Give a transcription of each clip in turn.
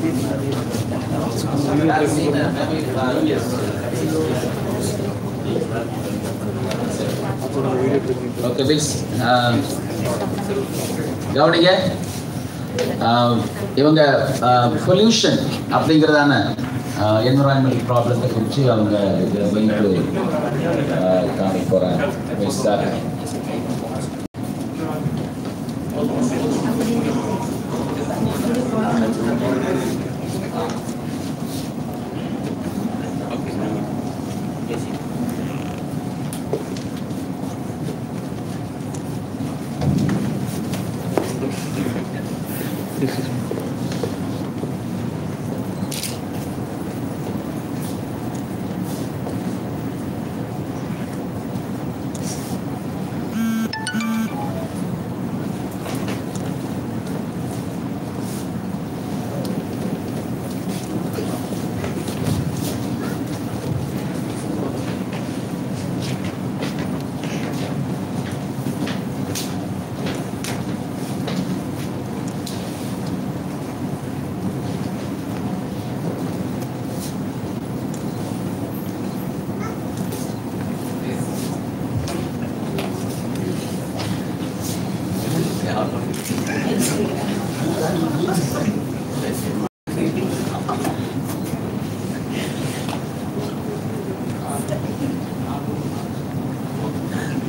Okay, please. கவனிங்க, இவங்க pollution அப்படிங்கிறதான environmental ப்ராப்ளத்தை குறித்து அவங்க காமிக்க போகிறாங்க.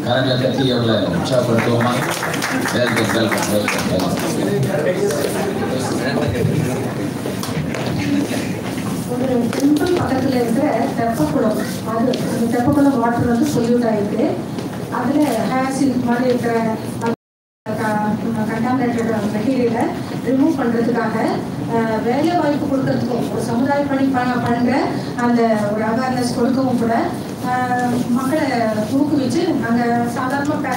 கரங்களை கட்டி அவளை உற்சாகப்படுத்துவோமா? Welcome welcome welcome welcome. ஒரு டெம்பிள் பக்கத்தில் இருக்கிற தெப்பக்குளம், அது அந்த தெப்பக்குளம் வாட்டர் வந்து பொல்யூட் ஆகிருக்கு. அதில் ஹேசிட் மாதிரி இருக்கிற கண்டாமினேட்டட் மெட்டீரியலை ரிமூவ் பண்ணுறதுக்காக வேலை வாய்ப்பு கொடுக்கறதுக்கும் ஒரு சமுதாய பணி பண்ணுற அந்த ஒரு அவேர்னஸ் கொடுக்கவும் கூட மக்களை ஊக்குவிச்சு நாங்கள் சாதாரண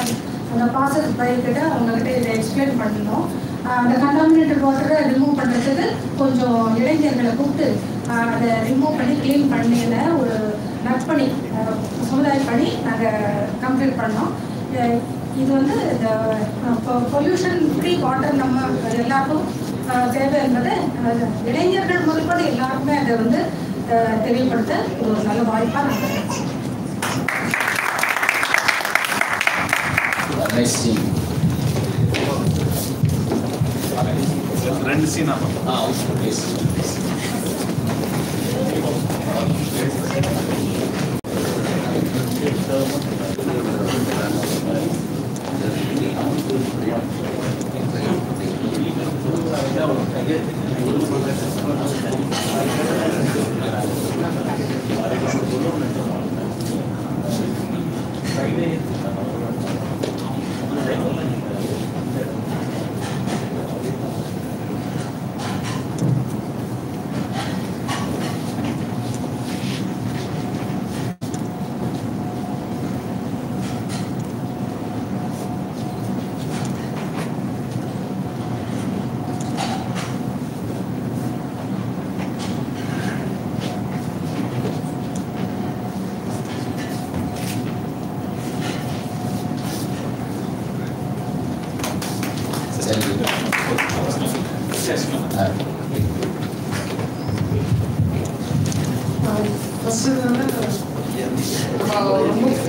அந்த பாசஸ் பைக்கிட்ட அவங்கக்கிட்ட இதை எக்ஸ்பிளைன் பண்ணணும். அந்த கண்டாமினேட்டட் வாட்டரை ரிமூவ் பண்ணுறதுக்கு கொஞ்சம் இளைஞர்களை கூப்பிட்டு அதை ரிமூவ் பண்ணி க்ளீன் பண்ணின ஒரு நற்பணி, சமுதாய பணி நாங்கள் கம்ப்ளீட் பண்ணோம். இது வந்து இந்த பொல்யூஷன் ஃப்ரீ வாட்டர் நம்ம எல்லாருக்கும் தேவை என்பதை இளைஞர்கள் முதற்கொண்டு எல்லாருக்குமே அதை வந்து தெரியப்படுத்த ஒரு நல்ல வாய்ப்பாக நாங்கள் ரெண்டு சீனா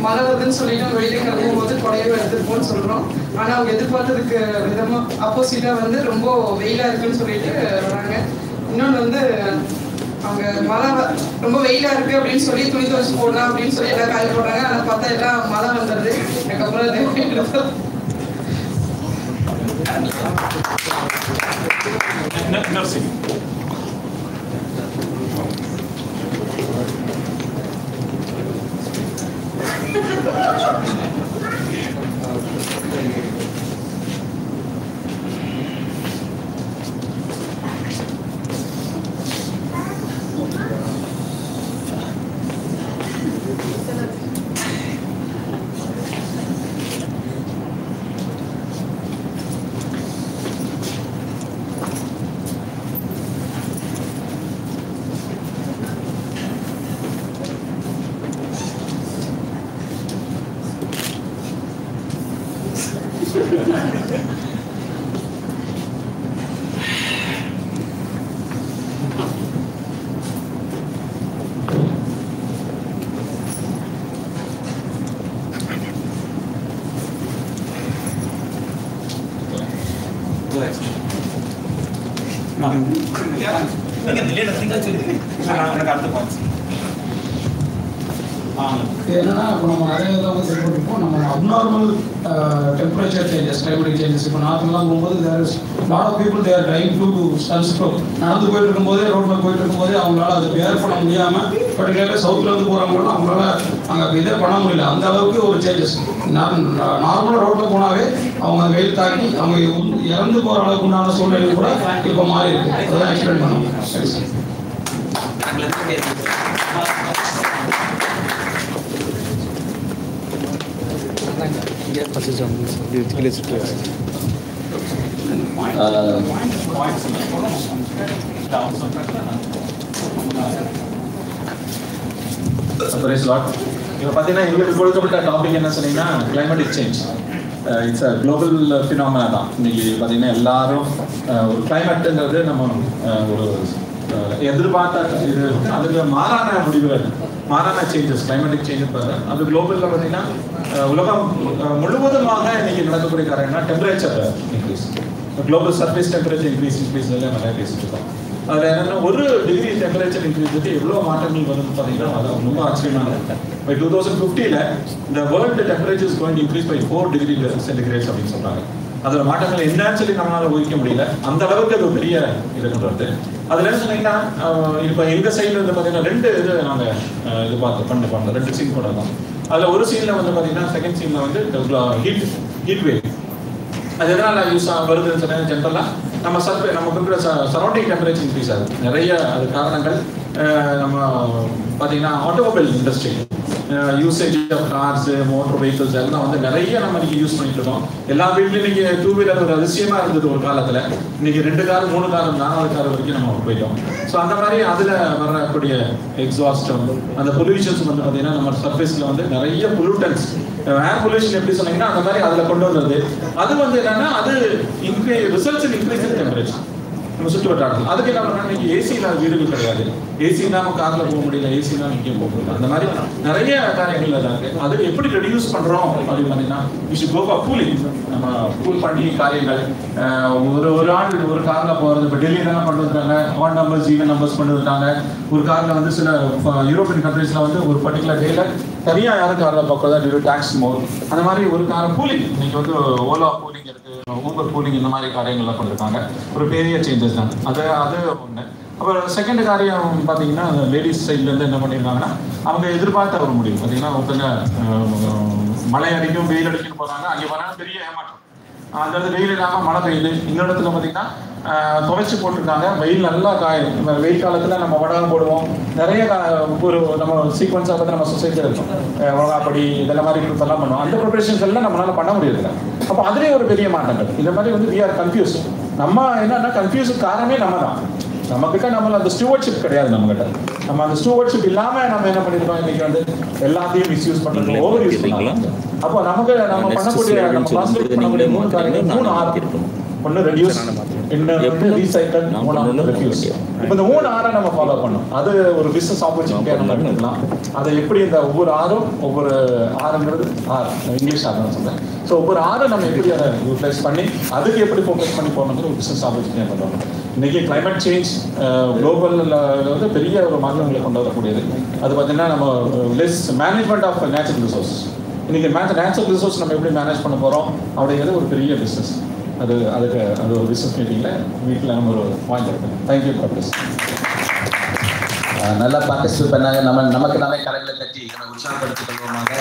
மழை வருதுன்னு சொல்லிட்டு வெளியே கிளம்பும் போது கொடையை எடுத்துருப்போம்னு சொல்கிறோம். ஆனால் அவங்க எதிர்பார்த்ததுக்கு விதமாக ஆப்போசிட்டாக வந்து ரொம்ப வெயிலாக இருக்குன்னு சொல்லிட்டு வராங்க. இன்னொன்று வந்து அவங்க மழை ரொம்ப வெயிலாக இருக்குது அப்படின்னு சொல்லி துணி துவச்சி போடலாம் அப்படின்னு சொல்லி எல்லாம் காய போடுறாங்க. ஆனால் பார்த்தா எல்லாம் மழை வந்துடுது. அதுக்கப்புறம் என்னன்னா இப்போ நம்ம நிறைய இதாக செயல்பட்டுருப்போம். நம்ம abnormal temperature changes, climatic changes. இப்போ நார்மலாக போகும்போது there is lot of people there trying to sunstroke. நடந்து போயிட்டு இருக்கும்போதே, ரோட்டில் போயிட்டு இருக்கும்போதே அவங்களால அதை வேர் பண்ண முடியாமல், பர்டிகுலராக சவுத்துலேருந்து போகிறவங்களாம் அவங்களால அங்கே இதே பண்ண முடியல. அந்த அளவுக்கு ஒரு சேஞ்சஸ். நார்மலாக ரோட்டில் போனாவே அவங்க வெயில் தாக்கி அவங்க இறந்து போகிற அளவுக்கு உண்டான சூழ்நிலை கூட இப்போ மாறி இருக்கு. அதான் எக்ஸ்பிளைன் பண்ணுவோம். சரி சார். இப்போ பார்த்தீங்கன்னா எங்களுக்கு கொடுக்கப்பட்ட டாபிக் என்ன சொன்னீங்கன்னா climatic change. It's a global phenomena தான். இன்னைக்கு பார்த்தீங்கன்னா எல்லாரும் ஒரு கிளைமேட்டுங்கிறது நம்ம ஒரு எதிர்பார்த்த இது அதுக்கு மாறான முடிவுகள், மாறான சேஞ்சஸ், கிளைமேட்டிக் சேஞ்சஸ். அது குளோபலில் பார்த்தீங்கன்னா உலகம் முழுவதுமாக இன்னைக்கு நடக்கக்கூடிய காரணம்னா temperature increase, global surface temperature increase நிறைய பேசிட்டு இருக்கோம். அதில் என்னென்னா 1 டிகிரி டெம்பரேச்சர் இன்க்ரீஸுக்கு எவ்வளோ மாற்றங்கள் வரும்னு பார்த்தீங்கன்னா அது ரொம்ப ஆச்சரியமான இருக்கு. பை 2050 இந்த world temperature is going to increase by 4 degree centigrades அப்படின்னு சொல்கிறாங்க. அதோட மாற்றங்கள் என்னன்னு சொல்லி நம்மளால ஊகிக்க முடியல. அந்த அளவுக்கு அது பெரிய இதுன்றது. அதில் என்ன சொன்னீங்கன்னா இப்போ எங்கள் சைடில் வந்து பார்த்தீங்கன்னா 2 இது நாங்கள் இது பண்ணோம். 2 சீன் கூட தான். அதில் ஒரு சீனில் வந்து பார்த்தீங்கன்னா செகண்ட் சீனில் வந்து ஹீட் வேவ். அது எதனால் யூஸ் வருதுன்னு சொன்னால் ஜென்ரலாக நமக்கு இருக்கிற சரௌண்டிங் டெம்பரேச்சர் இன்க்ரீஸ் ஆகுது. நிறைய அது காரணங்கள் நம்ம பார்த்தீங்கன்னா automobile industry usage of cars, motor vehicles எல்லாம் வந்து நிறைய நம்ம இன்னைக்கு யூஸ் பண்ணிட்டு இருக்கோம். எல்லா வீட்லையும் இன்னைக்கு 2 வீலர் ஒரு அதிசயமாக இருந்தது ஒரு காலத்தில். இன்னைக்கு 2 கார் 3 கார் 4 கார் வரைக்கும் நம்ம போயிட்டோம். ஸோ அந்த மாதிரி அதில் வரக்கூடிய எக்ஸாஸ்டும் அந்த பொல்யூஷன்ஸ் வந்து பார்த்தீங்கன்னா நம்ம சர்ஃபேஸில் வந்து நிறைய பொல்யூட்டன்ஸ், ஏர் பொல்யூஷன் எப்படி சொன்னீங்கன்னா அந்த மாதிரி அதில் கொண்டு வந்தது. அது வந்து என்னன்னா அது results in increase in temperature நம்ம சுற்று வட்டாரம். அதுக்கு என்ன பண்ணா இன்னைக்கு ஏசி இல்லாத வீடுகள் கிடையாது. ஏசி இல்லாம கார்ல போக முடியல, ஏசி இல்லாம இங்கேயும் போக முடியல. அந்த மாதிரி நிறைய காரியங்கள் இருக்கு. அது எப்படி ரெடியூஸ் பண்றோம் அப்படின்னு பார்த்தீங்கன்னா we should go for cooling. நம்ம கூல் பண்ணி காரியங்கள் ஒரு ஆள் ஒரு கார்ல போறது. இப்போ டெல்லி தான் கொண்டு வந்துட்டாங்க, ஆட் நம்பர்ஸ் ஈவன் நம்பர்ஸ் கொண்டு வந்துட்டாங்க. ஒரு கார்ல வந்து சில யூரோப்பியன் கண்ட்ரீஸ்ல வந்து ஒரு பர்டிகுலர் டேல தனியாக யாரும் காரில் பார்க்கறதா டியூ டாக்ஸ் மோர். அந்த மாதிரி ஒரு கார் கூலிங் இன்னைக்கு வந்து ஓலா கூலிங் இருக்கு, ஊபர் கூலிங், இந்த மாதிரி காரியங்கள்லாம் பண்ணிருக்காங்க. ஒரு பெரிய சேஞ்சஸ் தான் அது ஒன்று. அப்புறம் செகண்ட் காரியம் பார்த்தீங்கன்னா லேடிஸ் சைட்லேருந்து என்ன பண்ணியிருக்காங்கன்னா அவங்க எதிர்பார்த்த ஒரு முடிவு பார்த்தீங்கன்னா ஒருத்தங்க மழை அடிக்கும் வெயில் அடிக்கணும் போகிறாங்க. அங்கே போனால் பெரிய ஏமாற்றம். அந்த இடத்துல வெயில் இல்லாமல் மழை பெய்யுது. இந்த இடத்துல பார்த்தீங்கன்னா துவைச்சி போட்டிருக்காங்க. வெயில் நல்லா காயும். வெயில் காலத்தில் நம்ம வடகம் போடுவோம். நிறைய ஒரு நம்ம சீக்வன்ஸாக பார்த்து நம்ம சொசைட்டியில் இருக்கும். வடகாப்படி இதெல்லாம் மாதிரி எல்லாம் பண்ணுவோம். அந்த ப்ரிப்பரேஷன்ஸ் எல்லாம் நம்மளால பண்ண முடியல. அப்போ அதுலேயே ஒரு பெரிய மாற்றங்கள். இந்த மாதிரி வந்து வி ஆர் கன்ஃபியூஸ். நம்ம என்னன்னா கன்ஃபியூஸுக்கு காரணமே நம்ம தான். நம்மக்கிட்ட நம்மள அந்த ஸ்டூவர்ட்ஷிப் கிடையாது. நம்மகிட்ட நம்ம அந்த ஸ்டூவர்ட்ஷிப் இல்லாமல் நம்ம என்ன பண்ணிருக்கோம், இன்னைக்கு வந்து எல்லாத்தையும் மிஸ்யூஸ் பண்ணுறோம், ஓவர் யூஸ் பண்ணலாம். அப்போ நமக்கு நம்ம பண்ணக்கூடிய நம்ம கான்சென்ட்ரேட் பண்ணக்கூடிய 3 காரியங்கள் 3 ஆர் இருக்கும். ஒன்று ரெடியூஸ், இன்னொன்று ரீசைக்கிள், மூணாவது ரெஃப்யூஸ். இப்போ இந்த 3 ஆரை நம்ம ஃபாலோ பண்ணோம். அது ஒரு பிஸ்னஸ் ஆப்பர்ச்சுனிட்டியாக நம்ம எடுத்துக்கலாம். அதை எப்படி இந்த ஒவ்வொரு ஆரும் ஒவ்வொரு ஆறுங்கிறது ஆர் இங்கிலீஷ் ஆர் சொல்றேன். ஸோ ஒவ்வொரு ஆரை நம்ம எப்படி அதை யூட்டிலைஸ் பண்ணி அதுக்கு எப்படி ஃபோக்கஸ் பண்ணி போகணுங்கிற ஒரு பிஸ்னஸ் ஆப்பர்ச்சுனிட்டியாக பண்ணுறோம். இன்னைக்கு கிளைமேட் சேஞ்ச் குளோபலில் வந்து பெரிய ஒரு மாற்றங்களை கொண்டு வரக்கூடியது. அது பார்த்தீங்கன்னா நம்ம less management of natural resource. இன்னைக்கு நேச்சுரல் ரிசோர்ஸ் நம்ம எப்படி மேனேஜ் பண்ண போகிறோம் அப்படிங்கிறது ஒரு பெரிய பிஸ்னஸ். அதுக்கு ஒரு பிஸ்னஸ் மீட்டிங்கில் வீட்டில் நம்ம ஒரு பாயிண்ட் இருக்குது. Thank you doctor. நல்லா பார்ட்டிசிபேட் பண்ணாங்க. நமக்கு நாமே கரைகளை தட்டி நம்ம உற்சாகப்படுத்திக் கொள்வோமாக.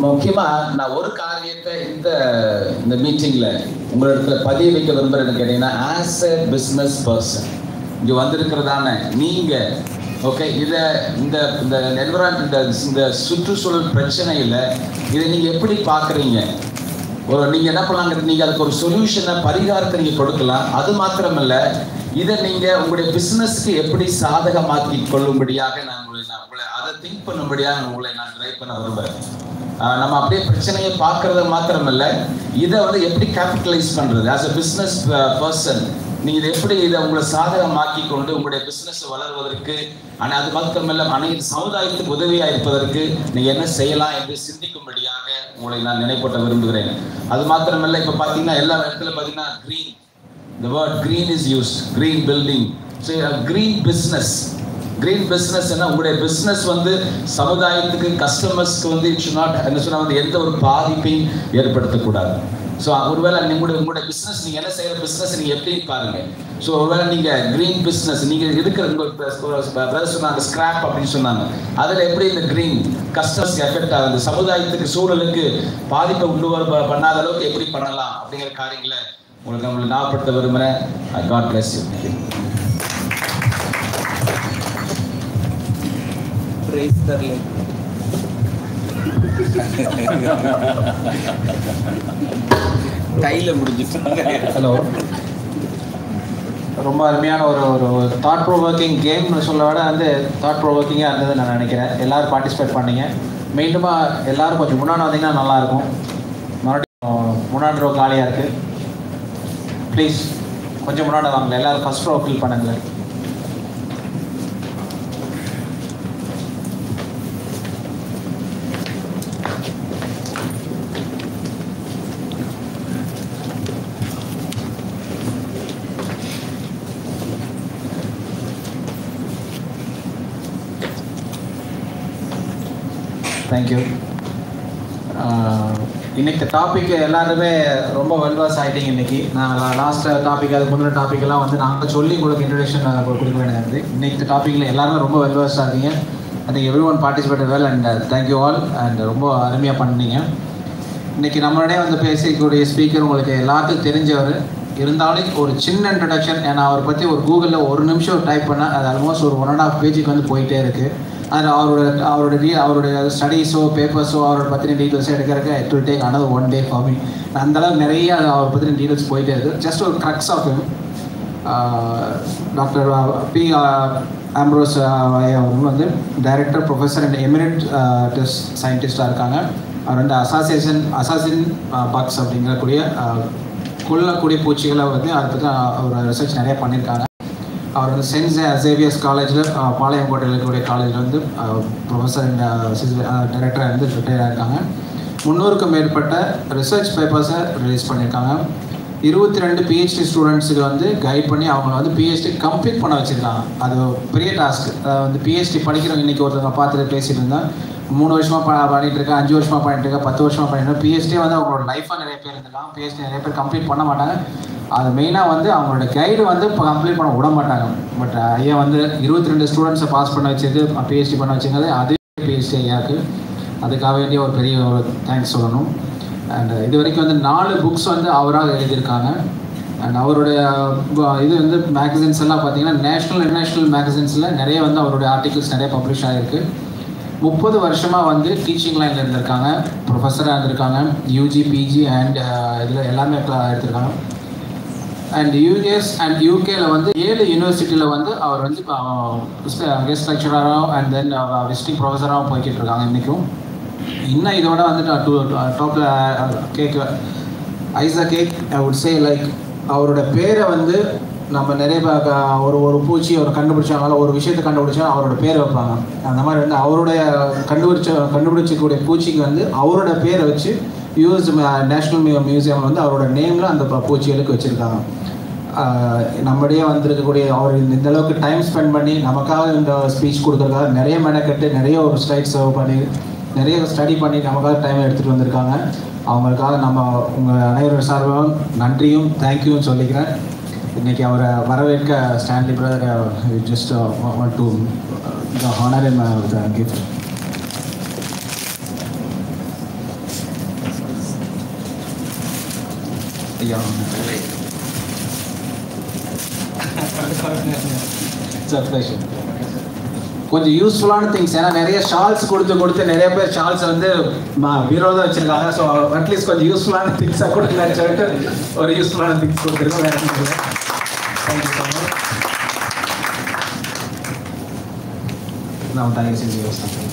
முக்கியமாக நான் ஒரு காரியத்தை இந்த மீட்டிங்கில் உங்களிடத்துல பதிய வைக்க விரும்புகிறேன்னு கேட்டீங்கன்னா, ஆஸ் எ பிஸ்னஸ் பர்சன் இங்கே வந்திருக்கிறதான நீங்கள் ஓகே, இதை இந்த என்விரான்மெண்ட் இந்த சுற்றுச்சூழல் பிரச்சனையில் இதை நீங்கள் எப்படி பார்க்குறீங்க? நீங்கள் என்ன பண்ணலாங்க, நீங்கள் அதுக்கு ஒரு சொல்யூஷனை, பரிகாரத்தை நீங்கள் கொடுக்கலாம். அது மாத்திரமல்ல, இதை நீங்கள் உங்களுடைய பிஸ்னஸ்க்கு எப்படி சாதகமாக்கி கொள்ளும்படியாக நான் உங்களை அதை திங்க் பண்ணும்படியாக உங்களை நான் ட்ரை பண்ண விரும்புகிறேன். நம்ம அப்படியே பிரச்சனையை பார்க்கறது மாத்திரமல்ல, இதை வந்து எப்படி கேபிட்டலைஸ் பண்ணுறது ஆஸ் அ பிஸ்னஸ் பர்சன் நீங்கள் இதை எப்படி இதை உங்களை சாதகமாக்கி கொண்டு உங்களுடைய பிஸ்னஸ் வளர்வதற்கு ஆனால் அது மட்டுமல்ல அனைத்து சமுதாயத்துக்கு உதவியாக இருப்பதற்கு நீங்கள் என்ன செய்யலாம் என்று சிந்திக்கும்படியாக உங்களை நான் நினைப்பூட்ட விரும்புகிறேன். அது மாத்திரமல்ல, இப்போ பார்த்தீங்கன்னா எல்லா இடத்துல பார்த்தீங்கன்னா green, the word green is used, green building. So green business, green business என்ன உங்களுடைய பிஸ்னஸ் வந்து சமுதாயத்துக்கு கஸ்டமர்ஸ்க்கு வந்து இட் ஷுட் நாட் என்ன சொன்னால் வந்து எந்த ஒரு பாதிப்பையும் ஏற்படுத்தக்கூடாது. ஸோ ஒருவேளை உங்களுடைய பிஸ்னஸ் நீங்கள் என்ன செய்கிற பிஸ்னஸ் நீங்கள் எப்படி பாருங்கள். ஸோ ஒருவேளை நீங்கள் க்ரீன் பிஸ்னஸ் நீங்கள் இருக்கிற பிரதர் சொன்னாங்க ஸ்கிராப் அப்படின்னு சொன்னாங்க, அதில் எப்படி இந்த க்ரீன் கஸ்டமர்ஸ்க்கு எஃபெக்ட் ஆகுது, சமுதாயத்துக்கு சூழலுக்கு பாதிப்பை உண்டு பண்ணாத அளவுக்கு எப்படி பண்ணலாம் அப்படிங்கிற காரியங்களை உங்களுக்கு ஞாபகப்படுத்த விரும்புகிறேன். God bless you. Praise the Lord. கையில் முடிஞ்சிட்டாங்க. ஹலோ, ரொம்ப அருமையான ஒரு தாட் ப்ரோவோக்கிங் கேம்னு சொல்ல விட வந்து தாட் ப்ரோவோக்கிங்காக இருந்தது நான் நினைக்கிறேன். எல்லோரும் பார்ட்டிசிபேட் பண்ணீங்க. மீண்டுமா எல்லோரும் கொஞ்சம் முன்னாடி வந்தீங்கன்னா நல்லாயிருக்கும். மறுபடியும் முன்னாடி ரோ காலியாக இருக்குது. ப்ளீஸ் கொஞ்சம் முன்னாடி வாங்கல. எல்லோரும் ஃபஸ்ட் ரோ ஃபில் பண்ணுங்களேன். தேங்க்யூ. இன்றைக்கி டாபிக் எல்லாருமே ரொம்ப வெல்வாஸ் ஆகிட்டீங்க. இன்றைக்கி நான் லாஸ்ட் டாபிக் அதுக்கு முந்தின டாப்பிக்கெல்லாம் வந்து நாங்கள் சொல்லி உங்களுக்கு இன்ட்ரடக்ஷன் கொடுக்க வேண்டியது. இன்றைக்கி டாப்பிக்கில் எல்லாருமே ரொம்ப வெல்வாஸ் ஆகிங்க. I think everyone participate well and thank you all and ரொம்ப அருமையாக பண்ணீங்க. இன்றைக்கி நம்மளோடய வந்து பேசக்கூடிய ஸ்பீக்கர் உங்களுக்கு எல்லாத்துக்கும் தெரிஞ்சவர் இருந்தாலும் ஒரு சின்ன இன்ட்ரடக்ஷன். ஏன்னா அவரை பற்றி ஒரு கூகுளில் ஒரு நிமிஷம் டைப் பண்ணால் அது ஆல்மோஸ்ட் ஒரு 1.5 பேஜுக்கு வந்து போயிட்டே இருக்குது. அது அவருடைய ஸ்டடீஸோ பேப்பர்ஸோ அவரோட பற்றின டீட்டெயில்ஸோ எடுக்கிறதுக்கு it will take another 1 day for me. அந்தளவுக்கு நிறைய அவரை பற்றின டீட்டெயில்ஸ் போயிட்டே இருக்குது. ஜஸ்ட் ஒரு crux of him. Doctor P Ambrose அவங்க வந்து director professor and emeritus சயின்டிஸ்டாக இருக்காங்க. அவர் வந்து அசாசின் பக்ஸ் அப்படிங்கக்கூடிய கொல்லக்கூடிய பூச்சிகளை வந்து அதை பற்றி அவர் ரிசர்ச் நிறையா பண்ணியிருக்காங்க. அவர் வந்து சென்ட் சேவியர்ஸ் காலேஜில் பாளையங்கோட்டையில் இருக்கக்கூடிய காலேஜில் வந்து ப்ரொஃபஸர் அண்ட் டைரக்டராக இருந்து ரிட்டையர் ஆகிருக்காங்க. 300க்கும் மேற்பட்ட ரிசர்ச் பேப்பர்ஸை ரிலீஸ் பண்ணியிருக்காங்க. 22 PhD ஸ்டூடெண்ட்ஸுக்கு வந்து கைட் பண்ணி அவங்கள வந்து PhD கம்ப்ளீட் பண்ண வச்சுருக்காங்க. அது பெரிய டாஸ்க். வந்து PhD படிக்கிறவங்க இன்றைக்கி ஒருத்தவங்க பார்த்துட்டு பேசிகிட்டு இருந்தேன். 3 வருஷமாக பண்ணிகிட்டு இருக்கேன், 5 வருஷமாக பண்ணிட்டு இருக்கேன், 10 வருஷமாக பண்ணிட்டு இருக்கேன். PhD வந்து அவங்களோட லைஃபாக நிறைய பேர் இருந்திருக்காங்க. PhD நிறைய பேர் கம்ப்ளீட் பண்ண மாட்டாங்க. அது மெயினாக வந்து அவங்களோட கைடு வந்து இப்போ கம்ப்ளீட் பண்ண விட மாட்டாங்க. பட் ஐயா வந்து 22 ஸ்டூடெண்ட்ஸை பாஸ் பண்ண வச்சது, PhD பண்ண வச்சுங்கிறது அதே PhD ஐயாவுக்கு. அதுக்காக வேண்டிய ஒரு பெரிய ஒரு தேங்க்ஸ் சொல்லணும். அண்ட் இது வரைக்கும் வந்து 4 புக்ஸ் வந்து அவராக எழுதியிருக்காங்க. அண்ட் அவருடைய இது வந்து மேகசின்ஸ் எல்லாம் பார்த்தீங்கன்னா நேஷ்னல் இன்டர்நேஷ்னல் மேகசின்ஸில் நிறைய வந்து அவருடைய ஆர்டிகிள்ஸ் நிறைய பப்ளிஷ் ஆகிருக்கு. 30 வருஷமாக வந்து டீச்சிங் லைனில் இருந்திருக்காங்க. ப்ரொஃபஸராக இருந்திருக்காங்க. UG PG அண்ட் இதில் எல்லாமே எடுத்திருக்காங்க. அண்ட் US அண்ட் UKல வந்து 7 யூனிவர்சிட்டியில் வந்து அவர் வந்து கெஸ்ட் லெக்சராகவும் அண்ட் தென் விசிட்டிங் ப்ரொஃபஸராகவும் போய்கிட்டு இருக்காங்க இன்றைக்கும். இன்னும் இதோட வந்து டாப்பில் கேக் ஐசா cake I would say like அவரோட பேரை வந்து நம்ம நிறைய ஒரு பூச்சி அவர் கண்டுபிடிச்சாங்களோ ஒரு விஷயத்தை கண்டுபிடிச்சாலும் அவரோட பேர் வைப்பாங்க. அந்த மாதிரி வந்து அவருடைய கண்டுபிடிச்சக்கூடிய பூச்சிக்கு வந்து அவரோட பேரை வச்சு US நேஷ்னல் மியூசியம் வந்து அவரோட நேமில் அந்த பூச்சிகளுக்கு வச்சுருக்காங்க. நம்மளே வந்திருக்கக்கூடிய அவர் இந்த அளவுக்கு டைம் ஸ்பெண்ட் பண்ணி நமக்காக இந்த ஸ்பீச் கொடுக்குறதுக்காக நிறைய மெனக்கட்டு நிறைய ஒரு ஸ்லைட் சர்வ் பண்ணி நிறைய ஸ்டடி பண்ணி நமக்காக டைம் எடுத்துகிட்டு வந்திருக்காங்க. அவங்களுக்காக நம்ம உங்கள் அனைவரோட சார்பாகவும் நன்றியும் தேங்க்யூன்னு சொல்லிக்கிறேன். இன்றைக்கி அவரை வரவேற்க Stanley brother just want to honour him வித் a gift. கொஞ்சம் யூஸ்ஃபுல்லான திங்ஸ். ஏன்னா நிறைய ஷால்ஸ் கொடுத்து நிறைய பேர் ஷால்ஸ் வந்து விரோதம் வச்சுருக்காங்க. ஸோ அட்லீஸ்ட் கொஞ்சம் யூஸ்ஃபுல்லான திங்ஸாக கொடுக்கலான்னு சொல்லிட்டு ஒரு யூஸ்ஃபுல்லான திங்ஸ் கொடுத்துருக்கோம். Thank you so much. நான் தயவு செஞ்சு யோசித்தேன்.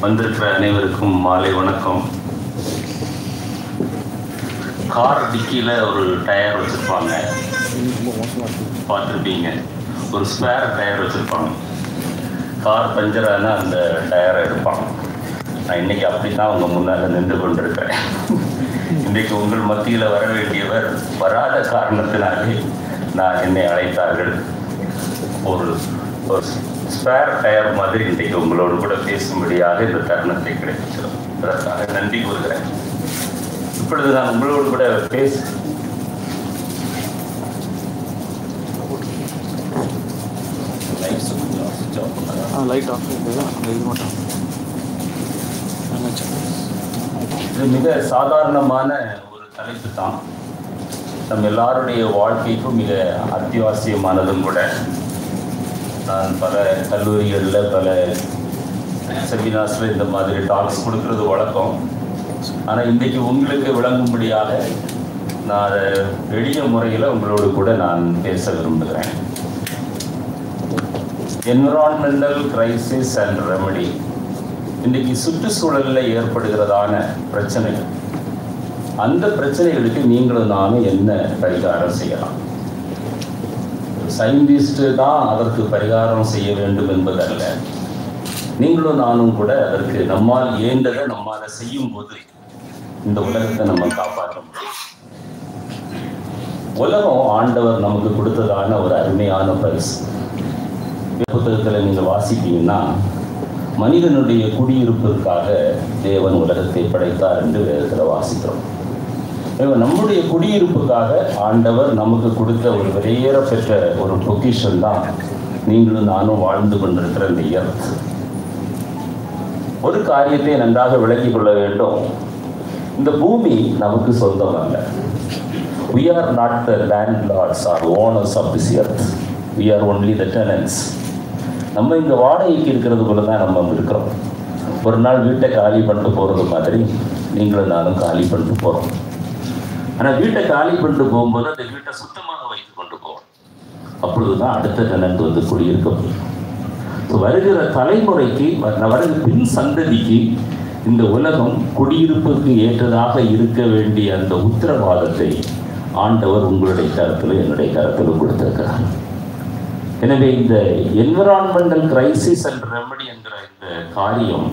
வந்திருக்கிற அனைவருக்கும் மாலை வணக்கம். கார் டிக்கியில் ஒரு டயர் வச்சுருப்பாங்க, பார்த்துருப்பீங்க. ஒரு ஸ்பேர் டயர் வச்சுருப்பாங்க. கார் பஞ்சர் ஆனால் அந்த டயரை எடுப்பாங்க. நான் இன்றைக்கி அப்படி தான் உங்கள் முன்னால் நின்று கொண்டிருக்கிறேன். இன்றைக்கு உங்கள் மத்தியில் வர வேண்டியவர் வராத காரணத்தினாலே நான் என்னை அழைத்தார்கள். ஒரு ஸ்பேர் டயர் மாதிரி இன்றைக்கு உங்களோடு கூட பேசும்படியாக இந்த தருணத்தை கிடைச்சிடும். அதற்காக நன்றி கூறுகிறேன். இப்பொழுது நான் உங்களோடு கூட இது மிக சாதாரணமான ஒரு தலைப்பு தான். நம்ம எல்லாருடைய வாழ்க்கைக்கும் மிக அத்தியாவசியமானதும் கூட. நான் பல கல்லூரிகளில் பல செமினார்ஸில் இந்த மாதிரி டாக்ஸ் கொடுக்கறது வழக்கம். ஆனால் இன்றைக்கி உங்களுக்கு விளங்கும்படியாக நான் அதை எளிய முறையில் உங்களோடு கூட நான் பேச விரும்புகிறேன். Environmental crisis and remedy. இன்றைக்கி சுற்றுச்சூழலில் ஏற்படுகிறதான பிரச்சனைகள், அந்த பிரச்சனைகளுக்கு நீங்களும் நானும் என்ன பரிகாரம் செய்யலாம்? சயின்டிஸ்ட்டு தான் அதற்கு பரிகாரம் செய்ய வேண்டும் என்பதல்ல. நீங்களும் நானும் கூட அதற்கு நம்மால் இயன்றதை நம்மால் செய்யும் போது இந்த உலகத்தை நம்ம காப்பாற்ற முடியும். உலகம் ஆண்டவர் நமக்கு கொடுத்ததான ஒரு அருமையான பரிசு. புத்தகத்தில் நீங்கள் வாசிப்பீங்கன்னா, மனிதனுடைய குடியிருப்பிற்காக தேவன் உலகத்தை படைத்தார் என்று வேதத்தில் வாசிக்கிறோம். நம்முடைய குடியிருப்புக்காக ஆண்டவர் நமக்கு கொடுத்த ஒரு வெளியேற பெற்ற ஒரு பொக்கிஷன் தான் நீங்களும் நானும் வாழ்ந்து கொண்டிருக்கிற இந்த எர்த். ஒரு காரியத்தை நன்றாக விளங்கிக் கொள்ள வேண்டும். இந்த பூமி நமக்கு சொந்தம் அல்ல. We are not the landlords or owners of this earth. We are only the tenants. நம்ம இங்கே வாடகைக்கு இருக்கிறது போல தான் நம்ம இருக்கிறோம். ஒரு நாள் வீட்டை காலி பண்ணிட்டு போகிறது மாதிரி நீங்களும் நானும் காலி பண்ணிட்டு போகிறோம். ஆனால் வீட்டை காலி பண்ணிட்டு போகும்போது அந்த வீட்டை சுத்தமாக வைத்து கொண்டு போவோம். அப்பொழுது தான் அடுத்த டெனண்ட் வந்து குடியிருக்கும். வருகிற தலைமுறைக்கு, வருகிற பின் சந்ததிக்கு இந்த உலகம் குடியிருப்புக்கு ஏற்றதாக இருக்க வேண்டிய அந்த உத்தரவாதத்தை ஆண்டவர் உங்களுடைய கருத்தில் என்னுடைய கருத்தில் கொடுத்திருக்கிறார். எனவே இந்த என்விரான்மெண்டல் கிரைசிஸ் அண்ட் ரெமெடி என்கிற இந்த காரியம்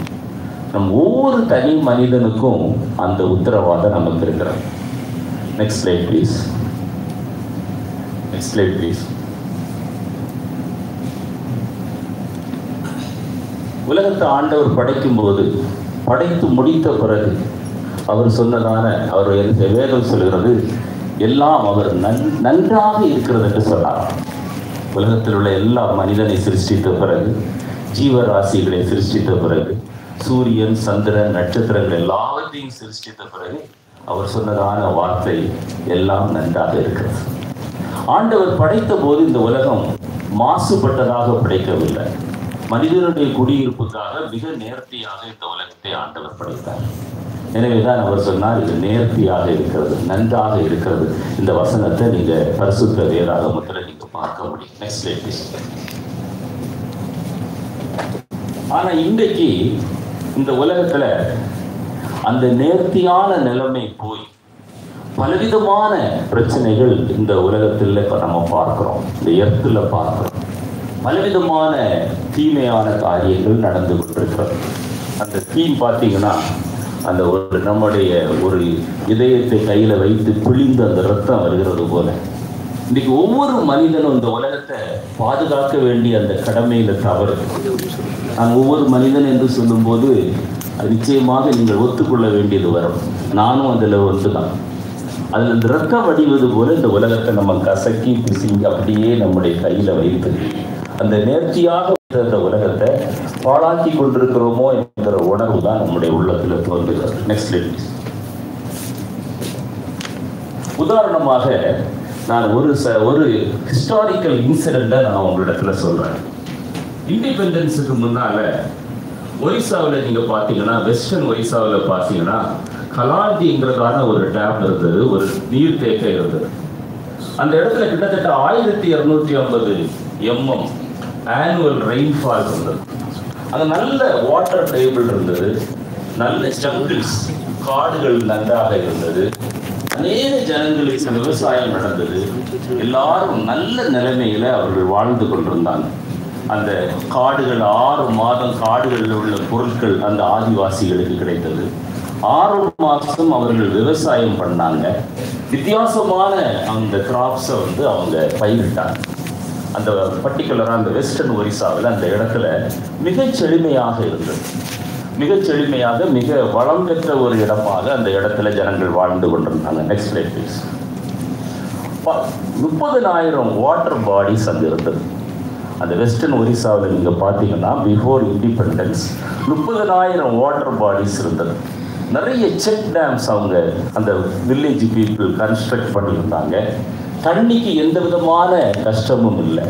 நம் ஒவ்வொரு தனி மனிதனுக்கும் அந்த உத்தரவாதம் நமக்கு இருக்கிறது. Next slide, please. Next slide, please. உலகத்தை ஆண்டவர் படைக்கும் போது, படைத்து முடித்த பிறகு அவர் சொன்னதான, அவர் வேதம் சொல்கிறது, எல்லாம் அவர் நன்றாக இருக்கிறது என்று சொன்னார். உலகத்தில் உள்ள எல்லா மனிதனை சிருஷ்டித்த பிறகு, ஜீவராசிகளை சிருஷ்டித்த பிறகு, சூரியன், சந்திரன், நட்சத்திரங்கள் எல்லாவற்றையும் சிருஷ்டித்த பிறகு அவர் சொன்னதான வார்த்தை, எல்லாம் நன்றாக இருக்கிறது. ஆண்டவர் படைத்த போது இந்த உலகம் மாசுபட்டதாக படைக்கவில்லை. மனிதனுடைய குடியிருப்புக்காக மிக நேர்த்தியாக இந்த உலகத்தை ஆண்டவர் படைத்தார். எனவேதான் அவர் சொன்னார், இது நேர்த்தியாக இருக்கிறது, நன்றாக இருக்கிறது. இந்த வசனத்தை நீங்க பரிசுத்த வேதாகமத்தில் நீங்க பார்க்க முடியும். Next slide please. ஆனா இன்றைக்கு இந்த உலகத்துல அந்த நேர்த்தியான நிலைமை போய் பலவிதமான பிரச்சனைகள் இந்த உலகத்தில் நம்ம பார்க்கிறோம், இந்த எர்த்தில் பார்க்கிறோம். பலவிதமான தீமையான காரியங்கள் நடந்து கொண்டிருக்கிறது. அந்த தீம் பார்த்தீங்கன்னா, அந்த ஒரு நம்முடைய ஒரு இதயத்தை கையில் வைத்து பிழிந்து அந்த ரத்தம் வருகிறது போல இன்னைக்கு ஒவ்வொரு மனிதனும் இந்த உலகத்தை பாதுகாக்க வேண்டிய அந்த கடமையில் தவறு. நான் ஒவ்வொரு மனிதன் என்று சொல்லும்போது நிச்சயமாக நீங்கள் ஒத்துக்கொள்ள வேண்டியது வரும். நானும் அதில் ஒன்று தான். அதில் இந்த ரத்தம் வடிவது போல இந்த உலகத்தை நம்ம கசக்கி பிசிங்கி அப்படியே நம்முடைய கையில் வைத்து அந்த நேர்த்தியாக அந்த உலகத்தை பாழாக்கி கொண்டிருக்கிறோமோ என்கிற உணர்வு தான் நம்முடைய உள்ளத்தில் தோன்றுகிறது. Next please. உதாரணமாக நான் ஒரு ஹிஸ்டாரிக்கல் இன்சிடெண்ட்டை நான் உங்களிடத்துல சொல்கிறேன். இண்டிபெண்டன்ஸுக்கு முன்னால் ஒரிசாவில் நீங்கள் பார்த்தீங்கன்னா, வெஸ்டர்ன் ஒரிசாவில் பார்த்தீங்கன்னா கலாண்டிங்கிறதான ஒரு டேம் இருந்தது, ஒரு நீர்த்தேக்கம் இருந்தது. அந்த இடத்துல கிட்டத்தட்ட 1250 mm ஆனுவல் ரெயின்ஃபால் இருந்தது. அங்கே நல்ல வாட்டர் டேபிள் இருந்தது, நல்ல ஜங்கிள்ஸ், காடுகள் நன்றாக இருந்தது, அநேக ஜனங்களுக்கு விவசாயம் நடந்தது. எல்லாரும் நல்ல நிலைமையில அவர்கள் வாழ்ந்து கொண்டிருந்தாங்க. அந்த காடுகள் 6 மாதம் காடுகளில் உள்ள பொருட்கள் அந்த ஆதிவாசிகளுக்கு கிடைத்தது. 6 மாதம் அவர்கள் விவசாயம் பண்ணாங்க. வித்தியாசமான அந்த கிராப்ஸை வந்து அவங்க பயிரிட்டாங்க. அந்த பர்டிகுலராக அந்த வெஸ்டர்ன் ஒரிசாவில் அந்த இடத்துல மிகச் செழுமையாக இருந்தது. மிகச் செழுமையாக, மிக வளம் பெற்ற ஒரு இடமாக அந்த இடத்துல ஜனங்கள் வாழ்ந்து கொண்டிருந்தாங்க. Next slide please. 30,000 water bodies அங்கே இருந்தது. அந்த வெஸ்டர்ன் ஒரிசாவில் நீங்கள் பார்த்தீங்கன்னா பிஃபோர் இண்டிபெண்டன்ஸ் 30,000 வாட்டர் பாடிஸ் இருந்தது. நிறைய செக் டேம்ஸ் அவங்க அந்த வில்லேஜ் பீப்புள் கன்ஸ்ட்ரக்ட் பண்ணியிருந்தாங்க. தண்ணிக்கு எந்த விதமான கஷ்டமும் இல்லை.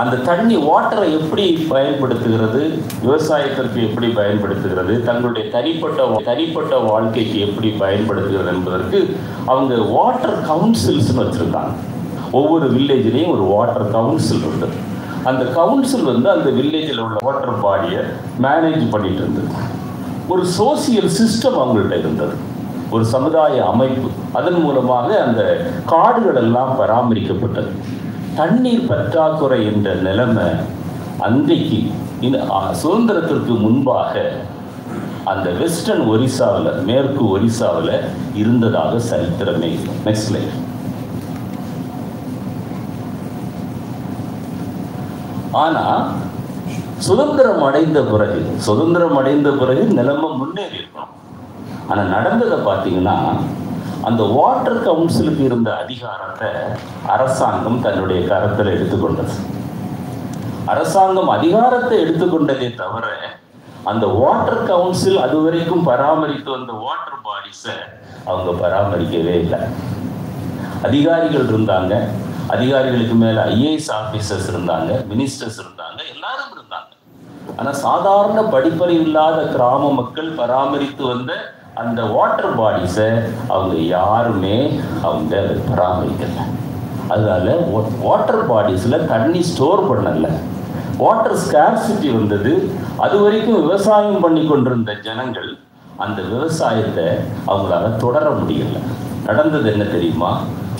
அந்த தண்ணி வாட்டரை எப்படி பயன்படுத்துகிறது, விவசாயத்திற்கு எப்படி பயன்படுத்துகிறது, தங்களுடைய தனிப்பட்ட வாழ்க்கைக்கு எப்படி பயன்படுத்துகிறது என்பதற்கு அவங்க வாட்டர் கவுன்சில்ஸ்னு வச்சுருக்காங்க. ஒவ்வொரு வில்லேஜ்லேயும் ஒரு வாட்டர் கவுன்சில் இருந்தது. அந்த கவுன்சில் வந்து அந்த வில்லேஜில் உள்ள வாட்டர் பாடியை மேனேஜ் பண்ணிட்டு இருந்தது. ஒரு சோசியல் சிஸ்டம் அவங்கள்ட்ட இருந்தது, ஒரு சமுதாய அமைப்பு. அதன் மூலமாக அந்த காடுகள் எல்லாம் பராமரிக்கப்பட்டது. தண்ணீர் பற்றாக்குறை என்ற நிலைமை அன்றைக்கு சுதந்திரத்திற்கு முன்பாக அந்த வெஸ்டர்ன் ஒரிசாவில், மேற்கு ஒரிசாவில் இருந்ததாக சரித்திரமே இல்லை. Next slide. ஆனால் சுதந்திரம் அடைந்த பிறகு நிலைமை முன்னேறி இருக்கணும். ஆனால் நடந்ததை பார்த்தீங்கன்னா அந்த வாட்டர் கவுன்சிலுக்கு இருந்த அதிகாரத்தை அரசாங்கம் தன்னுடைய கரத்தில் எடுத்துக்கொண்டது. அரசாங்கம் அதிகாரத்தை எடுத்துக்கொண்டதே தவிர அந்த வாட்டர் கவுன்சில் அது வரைக்கும் பராமரித்து வந்த வாட்டர் பாடிஸை அவங்க பராமரிக்கவே இல்லை. அதிகாரிகள் இருந்தாங்க, அதிகாரிகளுக்கு மேலே ஐஏஎஸ் ஆஃபீஸர்ஸ் இருந்தாங்க, மினிஸ்டர்ஸ் இருந்தாங்க, எல்லாரும் இருந்தாங்க. ஆனால் சாதாரண படிப்பறிவு இல்லாத கிராம மக்கள் பராமரித்து வந்த அந்த வாட்டர் பாடிஸை அவங்க யாருமே அவங்க பராமரிக்கலை. அதனால வாட்டர் பாடிஸில் தண்ணி ஸ்டோர் பண்ணலை. வாட்டர் ஸ்கார்சிட்டி வந்தது. அது வரைக்கும் விவசாயம் பண்ணி கொண்டிருந்த ஜனங்கள் அந்த விவசாயத்தை அவங்களால தொடர முடியலை. நடந்தது என்ன தெரியுமா?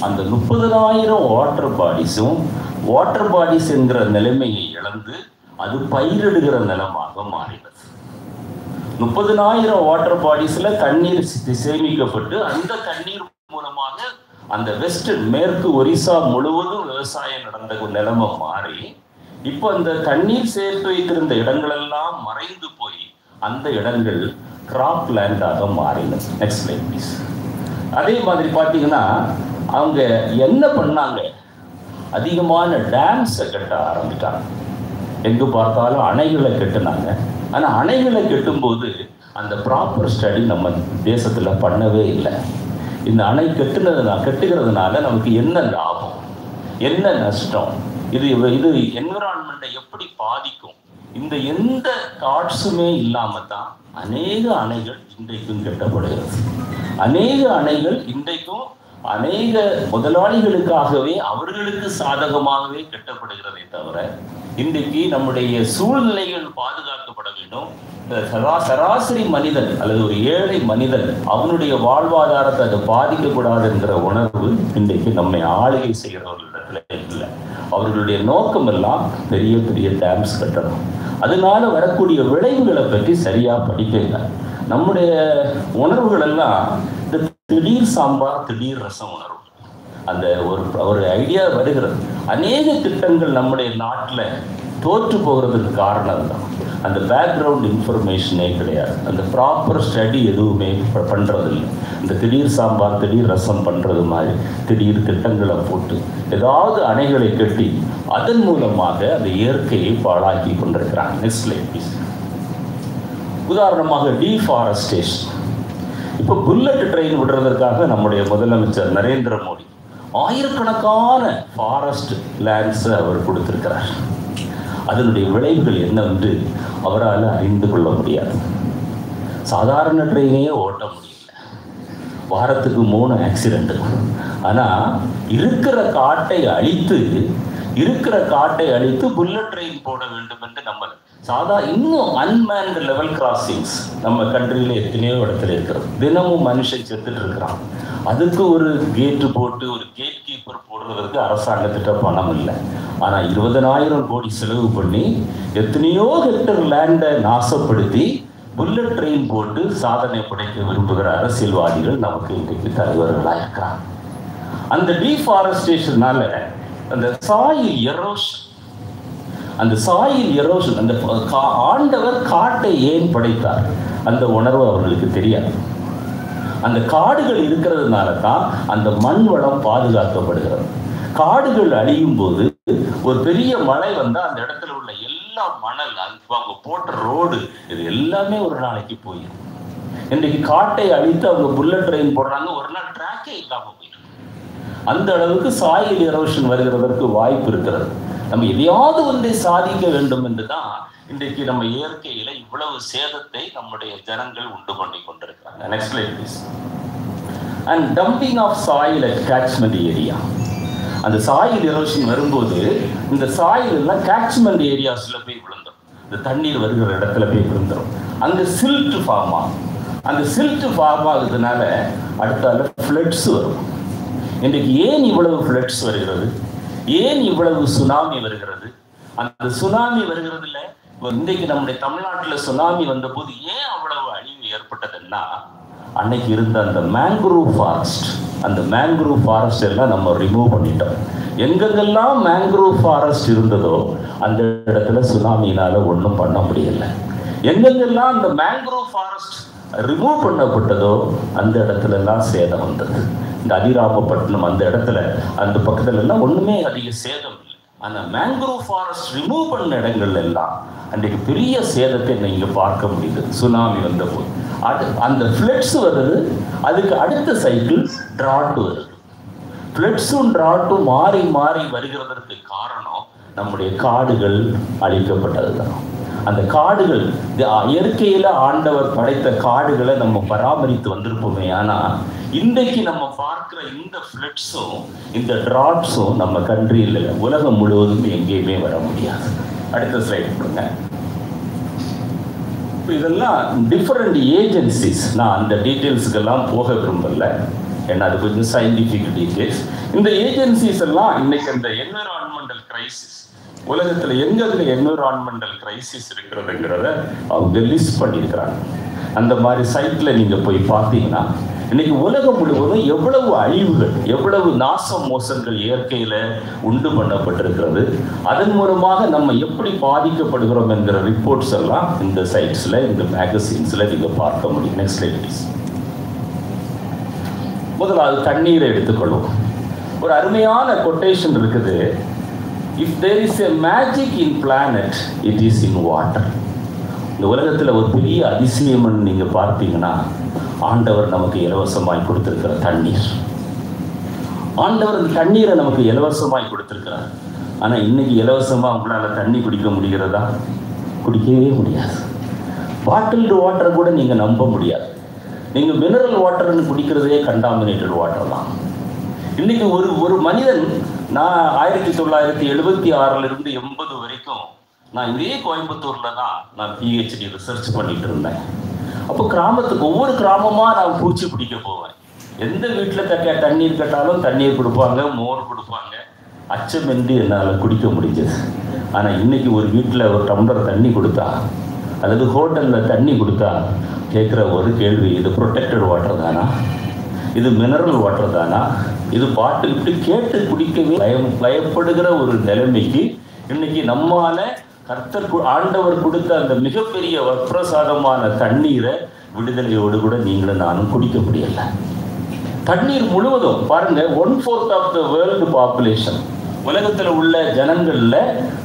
அந்த 30,000 வாட்டர் பாடிஸும் வாட்டர் பாடிஸ் என்கிற நிலைமையை இழந்து அது பயிரிடுகிற நிலமாக மாறினது. 30,000 வாட்டர் பாடிஸில் தண்ணீர் சேமிக்கப்பட்டு அந்த தண்ணீர் மூலமாக அந்த மேற்கு ஒரிசா முழுவதும் விவசாயம் நடந்த நிலைமை மாறி இப்போ அந்த தண்ணீர் சேர்த்து வைத்திருந்த இடங்களெல்லாம் மறைந்து போய் அந்த இடங்கள் கிராப் லேண்டாக மாறினது. Next slide please. அதே மாதிரி பார்த்தீங்கன்னா அவங்க என்ன பண்ணாங்க? அதிகமான டேம்ஸை கட்ட ஆரம்பித்தாங்க. எங்கே பார்த்தாலும் அணைகளை கட்டினாங்க. ஆனால் அணைகளை கட்டும்போது அந்த ப்ராப்பர் ஸ்டடி நம்ம தேசத்தில் பண்ணவே இல்லை. இந்த அணை கட்டுகிறதுனால நமக்கு என்ன லாபம், என்ன நஷ்டம், இது என்விரான்மெண்ட்டை எப்படி பாதிக்கும், இந்த எந்த தாட்ஸுமே இல்லாமல் தான் அநேக அணைகள் இன்றைக்கும் கட்டப்படுகிறது. அநேக அணைகள் இன்றைக்கும் அநேக முதலாளிகளுக்காகவே, அவர்களுக்கு சாதகமாகவே கட்டப்படுகிறதே தவிர இன்றைக்கு நம்முடைய சூழ்நிலைகள் பாதுகாக்கப்பட வேண்டும். சராசரி மனிதன் அல்லது ஒரு ஏழை மனிதன் அவனுடைய வாழ்வாதாரத்தை அதை பாதிக்கக்கூடாது என்கிற உணர்வு இன்றைக்கு நம்மை ஆளுகை செய்கிறவர்களிடத்துல இல்லை. அவர்களுடைய நோக்கம் எல்லாம் பெரிய பெரிய டேம்ஸ் கட்டணும். அதனால வரக்கூடிய விளைவுகளை பற்றி சரியா படிக்கல. நம்முடைய உணர்வுகள் எல்லாம் இந்த திடீர் சாம்பார் திடீர் ரசம் உணர்வு. அந்த ஒரு ஐடியா வருகிறது. அநேக திட்டங்கள் நம்முடைய நாட்டில் தோற்று போகிறதுக்கு காரணம் தான் அந்த பேக்ரவுண்ட் இன்ஃபர்மேஷனே கிடையாது. அந்த ப்ராப்பர் ஸ்டடி எதுவுமே பண்ணுறதில்லை. இந்த திடீர் சாம்பார் திடீர் ரசம் பண்ணுறது மாதிரி திடீர் திட்டங்களை போட்டு ஏதாவது அணைகளை கட்டி அதன் மூலமாக அந்த இயற்கையை பாழாக்கி கொண்டிருக்கிறாங்க. Next slide please. உதாரணமாக டீஃபாரஸ்டேஷன். இப்போ புல்லட் ட்ரெயின் விடுறதற்காக நம்முடைய முதலமைச்சர் நரேந்திர மோடி ஆயிரக்கணக்கான ஃபாரஸ்ட் லேண்ட்ஸை அவர் கொடுத்திருக்கிறார். அதனுடைய விளைவுகள் என்னவென்று அவரால் அறிந்து கொள்ள முடியாது. சாதாரண ட்ரெயினையே ஓட்ட முடியல. வாரத்துக்கு 3 ஆக்சிடென்ட். ஆனால் இருக்கிற காட்டை அழித்து புல்லட் ட்ரெயின் போட வேண்டும் என்று நம்ம இன்னும் அன்மேன்டு லெவல் கிராசிங்ஸ் நம்ம கண்ட்ரியில் எத்தனையோ இடத்துல இருக்கிறது. தினமும் மனுஷன் செத்துட்டு இருக்கிறான். அதுக்கு ஒரு கேட்டு போட்டு ஒரு கேட் கீப்பர் போடுறதுக்கு அரசாங்கத்திட்ட பணம் இல்லை. ஆனால் 20,000 கோடி செலவு பண்ணி எத்தனையோ ஹெக்டர் லேண்டை நாசப்படுத்தி புல்லட் ட்ரெயின் போட்டு சாதனை படைக்க விரும்புகிற அரசியல்வாதிகள் நமக்கு இன்றைக்கு தலைவர்களாக இருக்கிறாங்க. அந்த டீஃபாரஸ்டேஷனால அந்த சாயில் எரோஷன் அந்த ஆண்டவர் காட்டை ஏன் படைத்தார் அந்த உணர்வு அவர்களுக்கு தெரியாது. அந்த காடுகள் இருக்கிறதுனால தான் அந்த மண் வளம் பாதுகாக்கப்படுகிறது. காடுகள் அழியும் போது ஒரு பெரிய மழை வந்தால் அந்த இடத்துல உள்ள எல்லா மணல் அவங்க போட்ட ரோடு இது எல்லாமே ஒரு நாளைக்கு போயிடும். இன்றைக்கு காட்டை அழித்து அவங்க புல்லட் ட்ரெயின் போடுறாங்க, ஒரு நாள் ட்ராக்கே இல்லாமல் போயிடும். அந்த அளவுக்கு சாயில் எரோஷன் வருகிறதற்கு வாய்ப்பு இருக்கிறது. நம்ம எதையாவது ஒன்றை சாதிக்க வேண்டும் என்று தான் இன்றைக்கு நம்ம இயற்கையில இவ்வளவு சேதத்தை நம்முடைய ஜனங்கள் உண்டு பண்ணி கொண்டிருக்கிறாங்க. Next slide please. And dumping of soil at catchment area. அந்த சாயில் எரோஷன் வரும்போது இந்த சாயில் எல்லாம் கேட்ச்மெண்ட் ஏரியாஸ்ல போய் விழுந்துடும். இந்த தண்ணீர் வருகிற இடத்துல போய் விழுந்துடும். அங்கே சில்ட் ஃபார்ம் ஆகும். அந்த சில்ட் ஃபார்ம் ஆகுறதுனால அடுத்தால ஃப்ளட்ஸ் வரும். இன்றைக்கு ஏன் இவ்வளவு ஃப்ளட்ஸ் வருகிறது, ஏன் இவ்வளவு சுனாமி வருகிறது? அந்த சுனாமி வருகிறதுல இன்றைக்கு நம்முடைய தமிழ்நாட்டில் சுனாமி வந்த போது ஏன் அவ்வளவு அழிவு ஏற்பட்டதுன்னா, அன்னைக்கு இருந்த அந்த மேங்க்ரூவ் ஃபாரஸ்ட் எல்லாம் நம்ம ரிமூவ் பண்ணிட்டோம். எங்கெங்கெல்லாம் மேங்க்ரூவ் ஃபாரஸ்ட் இருந்ததோ அந்த இடத்துல சுனாமினால ஒன்றும் பண்ண முடியல. எங்கெங்கெல்லாம் அந்த மேங்க்ரூவ் ஃபாரஸ்ட் ரிமூவ் பண்ணப்பட்டதோ அந்த இடத்துல எல்லாம் சேதம் வந்தது. இந்த அதிராமப்பட்டினம் அந்த இடத்துல அந்த பக்கத்துல எல்லாம் ஒண்ணுமே அதிக சேதம் இல்லை. ஆனால் மேங்க்ரூவ் ஃபாரஸ்ட் ரிமூவ் பண்ண இடங்கள்ல எல்லாம் அன்றைக்கு பெரிய சேதத்தை நீங்க பார்க்க முடியுது. சுனாமி வந்த போது அந்த ஃப்ளட்ஸ் வருது. அதுக்கு அடுத்த சைக்கிள் டிராட் வருது. ஃப்ளட்ஸும் டிராட்டும் மாறி மாறி வருகிறதற்கு காரணம் நம்முடைய காடுகள் அழிக்கப்பட்டது தான். அந்த காடுகள் இயற்கையில ஆண்டவர் படைத்த காடுகளை நம்ம பராமரித்து வந்திருப்போமே. ஆனால் இன்றைக்கு நம்ம பார்க்கிற இந்த ஃப்ளட்ஸும் இந்த டிராட்ஸும் நம்ம கண்ட்ரியில் உலகம் முழுவதும் எங்கேயுமே வர முடியாது. அடுத்த ஸ்லைட் கொடுங்க. இதெல்லாம் டிஃப்ரெண்ட் ஏஜென்சிஸ். நான் அந்த டீட்டெயில்ஸுக்கெல்லாம் போக விரும்பல, ஏன்னா அது கொஞ்சம் சயின்டிஃபிக் டீட்டெயில்ஸ். இந்த ஏஜென்சிஸ் எல்லாம் இன்னைக்கு அந்த என்விரான்மெண்டல் கிரைசிஸ் உலகத்தில் எங்க என்விரான்மெண்டல் கிரைசிஸ் இருக்கிறதுங்கிறத அவங்க லிஸ்ட் பண்ணியிருக்கிறாங்க. அந்த மாதிரி சைட்ல நீங்க போய் பார்த்தீங்கன்னா இன்னைக்கு உலகம் முழுவதும் எவ்வளவு அழிவுகள், எவ்வளவு நாச மோசங்கள் இயற்கையில உண்டு பண்ணப்பட்டிருக்கிறது, அதன் மூலமாக நம்ம எப்படி பாதிக்கப்படுகிறோம் என்கிற ரிப்போர்ட்ஸ் எல்லாம் இந்த சைட்ஸ்ல இந்த மேகசின்ஸ்ல நீங்க பார்க்க முடியும். Next slide please. முதலாவது தண்ணீரை எடுத்துக்கொள்வோம். ஒரு அருமையான கொட்டேஷன் இருக்குது. If there is a magic in planet, it is in water. இந்த உலகத்தில் ஒரு பெரிய அதிசயம் நீங்கள் பார்த்தீங்கன்னா ஆண்டவர் நமக்கு இலவசமாய் கொடுத்திருக்கிற தண்ணீர். ஆண்டவர் அந்த தண்ணீரை நமக்கு இலவசமாய் கொடுத்திருக்கிறார். ஆனால் இன்னைக்கு இலவசமாக உங்களால் தண்ணி குடிக்க முடிகிறதா? குடிக்கவே முடியாது. பாட்டில்டு வாட்டர் கூட நீங்கள் நம்ப முடியாது. நீங்கள் மினரல் வாட்டர்னு குடிக்கிறதே கண்டாமினேட்டட் வாட்டர் தான். இன்னைக்கு ஒரு மனிதன், நான் 1976 80 வரைக்கும் நான் இதே கோயம்புத்தூரில் தான் நான் PhD ரிசர்ச் பண்ணிட்டு இருந்தேன். அப்போ கிராமத்துக்கு ஒவ்வொரு கிராமமாக நான் பூச்சி பிடிக்க போவேன். எந்த வீட்டில் தண்ணீர் கேட்டாலும் தண்ணீர் கொடுப்பாங்க, மோர் கொடுப்பாங்க. அச்சமின்றி என்னால் குடிக்க முடிஞ்சது. ஆனால் இன்னைக்கு ஒரு வீட்டில் ஒரு டம்ளர் தண்ணி கொடுத்தா அல்லது ஹோட்டலில் தண்ணி கொடுத்தா கேட்குற ஒரு கேள்வி, இது ப்ரொடெக்டட் வாட்டர் தானா, இது மினரல் வாட்டர் தானா, இது பாட்டில், இப்படி கேட்டு குடிக்கவே பயப்படுகிற ஒரு நிலைமைக்கு இன்னைக்கு நம்மால கர்த்தர் ஆண்டவர் கொடுத்த அந்த மிகப்பெரிய வரப்பிரசாதமான தண்ணீரை விடுதலையோடு கூட நீங்களும் நானும் குடிக்க முடியல. தண்ணீர் முழுவதும் பாருங்க, 1/4 ஆஃப் த வேர்ல்டு பாப்புலேஷன், உலகத்தில் உள்ள ஜனங்கள்ல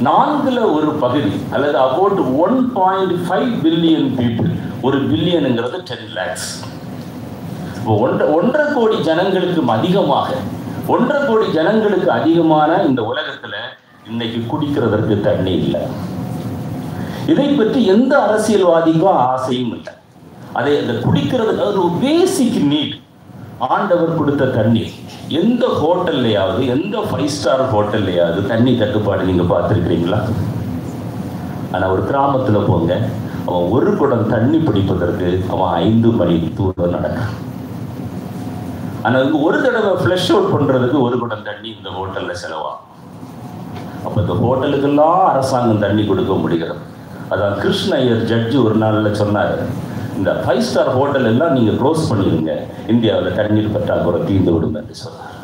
4 பகுதி அல்லது அபவுட் 1.5 பில்லியன் பீப்புள். ஒரு பில்லியனுங்கிறது 10 lakhs. 1.5 கோடி ஜனங்களுக்கு அதிகமாக 1.5 கோடி ஜனங்களுக்கு அதிகமான இந்த உலகத்துல இன்னைக்கு குடிக்கிறதற்கு தண்ணி இல்லை. இதை பற்றி எந்த அரசியல்வாதிக்கும் ஆசையும் இல்லை. அதை அந்த குடிக்கிறதுக்கு ஒரு பேசிக் நீட். ஆண்டவர் கொடுத்த தண்ணீர். எந்த ஹோட்டல்லையாவது, எந்த 5 ஸ்டார் ஹோட்டல்லையாவது தண்ணி தட்டுப்பாடு நீங்கள் பார்த்துருக்கிறீங்களா? ஆனால் ஒரு கிராமத்தில் போங்க, அவன் ஒரு குடம் தண்ணி பிடிப்பதற்கு அவன் 5 மணி தூரம் நடக்கான். ஆனால் ஒரு தடவை ஃப்ளஷ் அவுட் பண்ணுறதுக்கு ஒரு குடம் தண்ணி இந்த ஹோட்டலில் செலவாகும். அப்போ இந்த ஹோட்டலுக்கெல்லாம் அரசாங்கம் தண்ணி கொடுக்க முடிகிறது. அதான் கிருஷ்ண ஐயர் ஜட்ஜி ஒரு நாளில் சொன்னார், இந்த 5 ஸ்டார் ஹோட்டல் எல்லாம் நீங்கள் க்ளோஸ் பண்ணிடுங்க, இந்தியாவில் தண்ணீர் பற்றாக்குறை தீர்ந்து விடும் என்று சொன்னார்.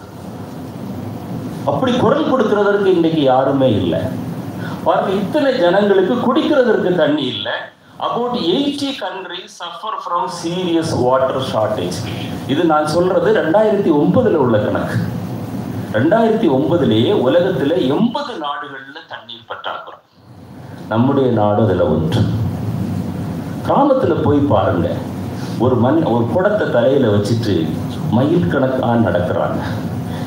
அப்படி குரல் கொடுக்கிறதற்கு இன்றைக்கு யாருமே இல்லை. பாருங்க, இத்தனை ஜனங்களுக்கு குடிக்கிறதற்கு தண்ணி இல்லை. About 80 countries suffer from serious water shortage. இது நான் சொல்றது 2009 உள்ள கணக்கு. 2009 உலகத்தில் 80 நாடுகளில் தண்ணீர் பற்றாக்குறை. நம்முடைய நாடு அதில் ஒன்று. கிராமத்தில் போய் பாருங்க, ஒரு குடத்தை தலையில் வச்சுட்டு மைல் கணக்காக நடக்கிறாங்க.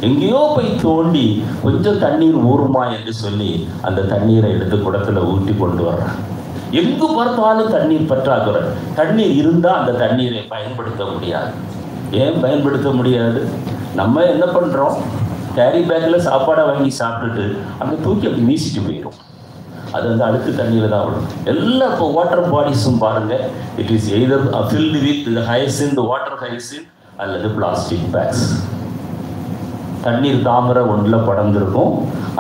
எங்கேயோ போய் தோண்டி கொஞ்சம் தண்ணீர் ஊறுமா என்று சொல்லி அந்த தண்ணீரை எடுத்து குடத்தில் ஊற்றி கொண்டு வர்றாங்க. எங்கு பார்த்தாலும் தண்ணீர் பற்றாக்குறை. தண்ணீர் இருந்தால் அந்த தண்ணீரை பயன்படுத்த முடியாது. ஏன் பயன்படுத்த முடியாது? நம்ம என்ன பண்ணுறோம், கேரி பேக்கில் சாப்பாடை வாங்கி சாப்பிட்டுட்டு அங்கே தூக்கி அப்படி வீசிட்டு போயிடும். அது வந்து அழுக்கு தண்ணியில் தான் விடும். எல்லா இப்போ வாட்டர் பாடிஸும் பாருங்கள், it is either filled with hyacinth, water hyacinth அல்லது பிளாஸ்டிக் பேக்ஸ். தண்ணீர் தாமரை ஒன்றில் படர்ந்திருக்கும்,